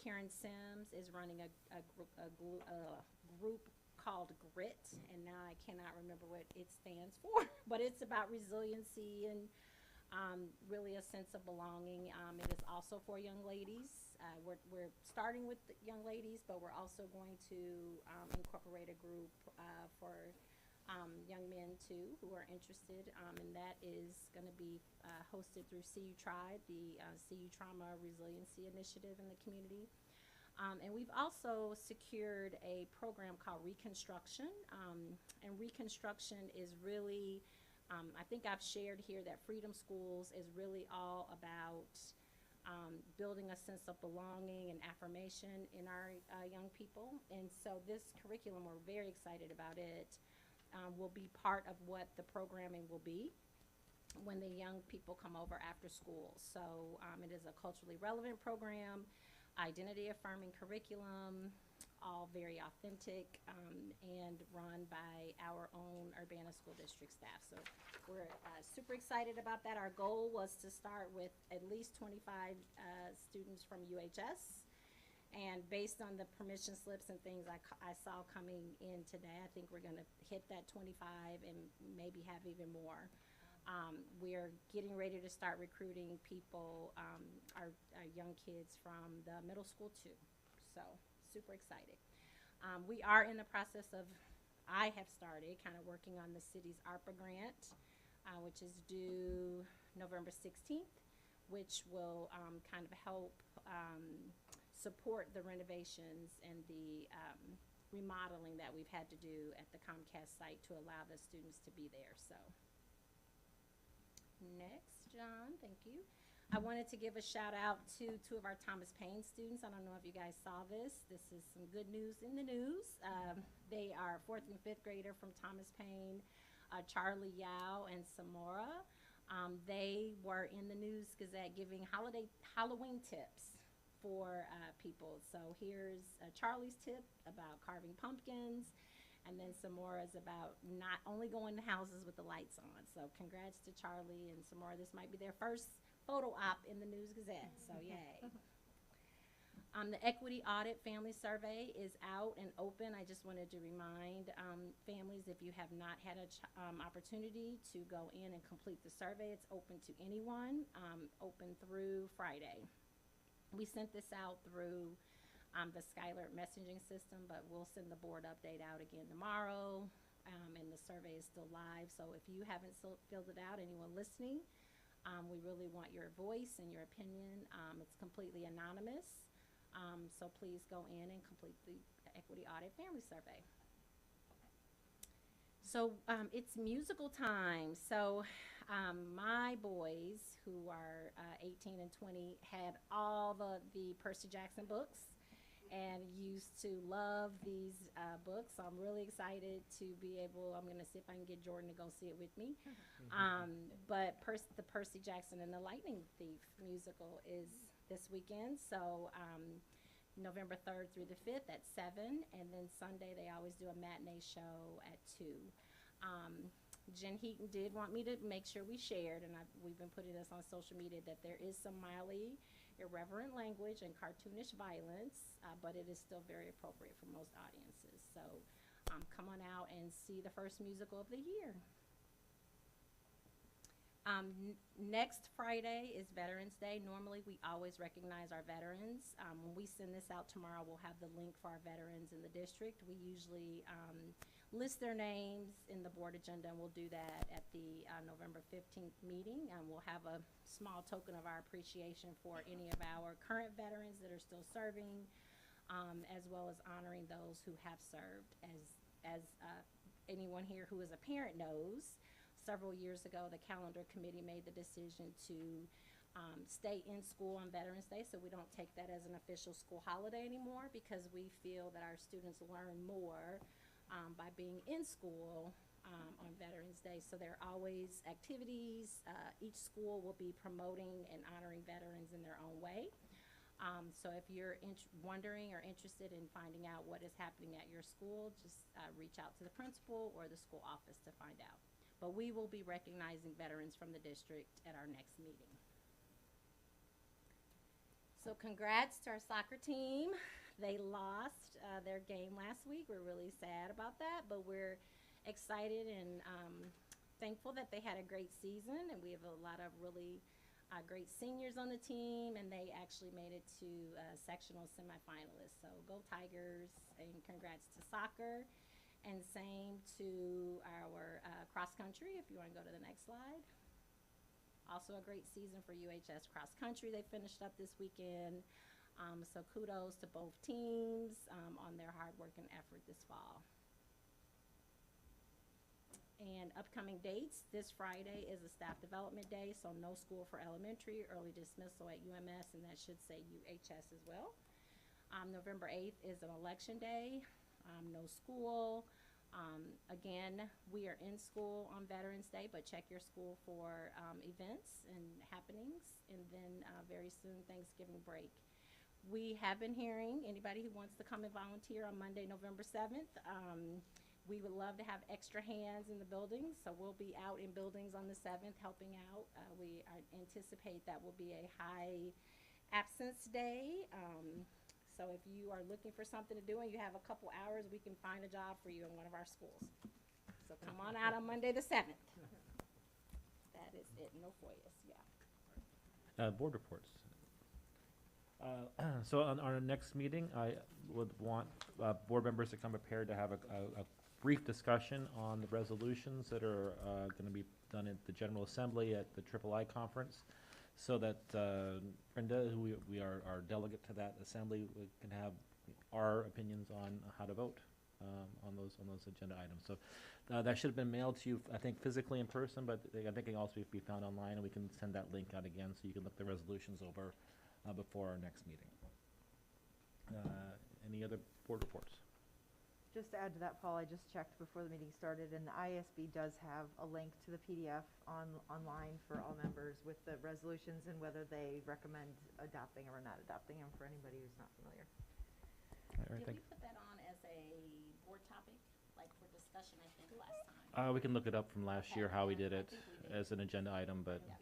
Karen Sims is running a group called GRIT, and now I cannot remember what it stands for, but it's about resiliency and really a sense of belonging. It is also for young ladies. We're starting with the young ladies, but we're also going to incorporate a group for young men too who are interested, and that is going to be hosted through CU Tribe, the CU Trauma Resiliency Initiative in the community. And we've also secured a program called Reconstruction, and Reconstruction is really, I think I've shared here that Freedom Schools is really all about building a sense of belonging and affirmation in our young people. And so this curriculum, we're very excited about it, will be part of what the programming will be when the young people come over after school. So it is a culturally relevant program, identity affirming curriculum, all very authentic, and run by our own Urbana School District staff. So we're super excited about that. Our goal was to start with at least 25 students from UHS. And based on the permission slips and things I saw coming in today, I think we're going to hit that 25 and maybe have even more. We're getting ready to start recruiting people, our young kids from the middle school too. So super excited. We are in the process of, I have started kind of working on the city's ARPA grant, which is due November 16th, which will kind of help support the renovations and the remodeling that we've had to do at the Comcast site to allow the students to be there. So next, John, thank you. I wanted to give a shout out to two of our Thomas Paine students. I don't know if you guys saw this. This is some good news in the news. They are 4th and 5th grader from Thomas Paine, Charlie Yao and Samora. They were in the News Gazette giving Halloween tips for people. So here's Charlie's tip about carving pumpkins, and then Samora's about not only going to houses with the lights on. So congrats to Charlie and Samora. This might be their first photo op in the News Gazette, so yay. The Equity Audit Family Survey is out and open. I just wanted to remind families, if you have not had an opportunity to go in and complete the survey, it's open to anyone, open through Friday. We sent this out through the Skylar messaging system, but we'll send the board update out again tomorrow, and the survey is still live. So if you haven't filled it out, anyone listening, we really want your voice and your opinion. It's completely anonymous, so please go in and complete the Equity Audit Family Survey. So it's musical time. So my boys, who are 18 and 20, had all the Percy Jackson books and used to love these books. So I'm really excited to be able, I'm going to see if I can get Jordan to go see it with me. But the Percy Jackson and the Lightning Thief musical is this weekend. So November 3rd through the 5th at 7, and then Sunday they always do a matinee show at 2. Jen Heaton did want me to make sure we shared, and we've been putting this on social media, that there is some mildly irreverent language and cartoonish violence, but it is still very appropriate for most audiences. So come on out and see the first musical of the year. Next Friday is Veterans Day. Normally we always recognize our veterans. When we send this out tomorrow, we'll have the link for our veterans in the district. We usually list their names in the board agenda, and we'll do that at the November 15th meeting. We'll have a small token of our appreciation for any of our current veterans that are still serving, as well as honoring those who have served. As anyone here who is a parent knows, several years ago, the calendar committee made the decision to stay in school on Veterans Day, so we don't take that as an official school holiday anymore, because we feel that our students learn more by being in school on Veterans Day. So there are always activities. Each school will be promoting and honoring veterans in their own way. So if you're wondering or interested in finding out what is happening at your school, just reach out to the principal or the school office to find out. But we will be recognizing veterans from the district at our next meeting. So congrats to our soccer team. They lost their game last week. We're really sad about that, but we're excited and thankful that they had a great season, and we have a lot of really great seniors on the team, and they actually made it to sectional semifinalists. So go Tigers, and congrats to soccer, and same to our cross country, if you want to go to the next slide. Also a great season for UHS cross country. They finished up this weekend. So kudos to both teams on their hard work and effort this fall. And upcoming dates, this Friday is a staff development day, so no school for elementary, early dismissal at UMS, and that should say UHS as well. November 8th is an election day, no school. Again, we are in school on Veterans Day, but check your school for events and happenings, and then very soon Thanksgiving break. We have been hearing anybody who wants to come and volunteer on Monday, November 7th. We would love to have extra hands in the buildings, so we'll be out in buildings on the 7th helping out. We anticipate that will be a high absence day. So if you are looking for something to do and you have a couple hours, we can find a job for you in one of our schools. So come on out on Monday the 7th. That is it, no FOIAs, yeah. Board reports. So on our next meeting, I would want board members to come prepared to have a brief discussion on the resolutions that are going to be done at the General Assembly at the III conference, so that Brenda, who we are our delegate to that assembly, can have our opinions on how to vote on those agenda items. So that should have been mailed to you, I think, physically in person, but I think it can also be found online, and we can send that link out again so you can look the resolutions over before our next meeting. Any other board reports? Just to add to that, Paul, I just checked before the meeting started, and the ISB does have a link to the PDF online for all members with the resolutions and whether they recommend adopting or not adopting them for anybody who's not familiar. All right, Did thank we put that on as a board topic, like for discussion, I think, last time? We can look it up from last Okay, year, how we yeah, did I it think we did. as an agenda item, but Yeah.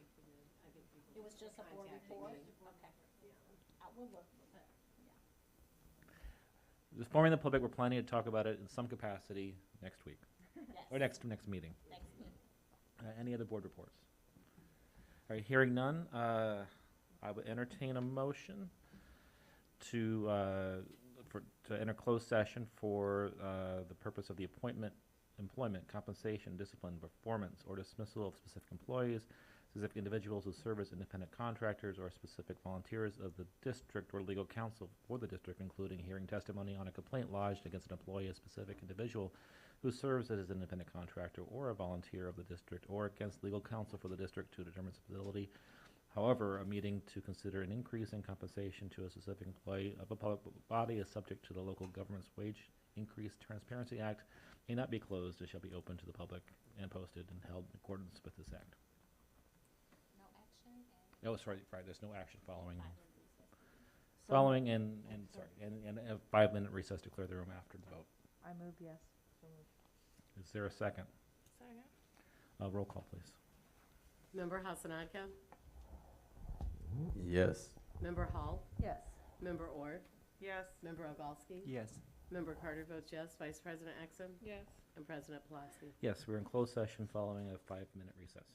It was just a board report? Okay. We'll work with it, yeah. just forming the public, we're planning to talk about it in some capacity next week, Yes. or next meeting. Next meeting. Any other board reports? All right, hearing none, I would entertain a motion to enter closed session for the purpose of the employment, compensation, discipline, performance, or dismissal of specific employees, specific individuals who serve as independent contractors, or specific volunteers of the district or legal counsel for the district, including hearing testimony on a complaint lodged against an employee, a specific individual who serves as an independent contractor or a volunteer of the district, or against legal counsel for the district to determine stability. However, a meeting to consider an increase in compensation to a specific employee of a public body is subject to the Local Government's Wage Increase Transparency Act, may not be closed, it shall be open to the public and posted and held in accordance with this act. No action and. Oh, sorry, right, there's no action following. 5-minute recess. Following and a 5-minute recess to clear the room after the vote. I move yes. So moved. Is there a second? Second. Roll call, please. Member Hasanaka? Yes. Member Hall? Yes. Member Ord? Yes. Member Ogalski? Yes. Member Carter votes yes. Vice President Exum? Yes. And President Pulaski? Yes, we're in closed session following a 5-minute recess.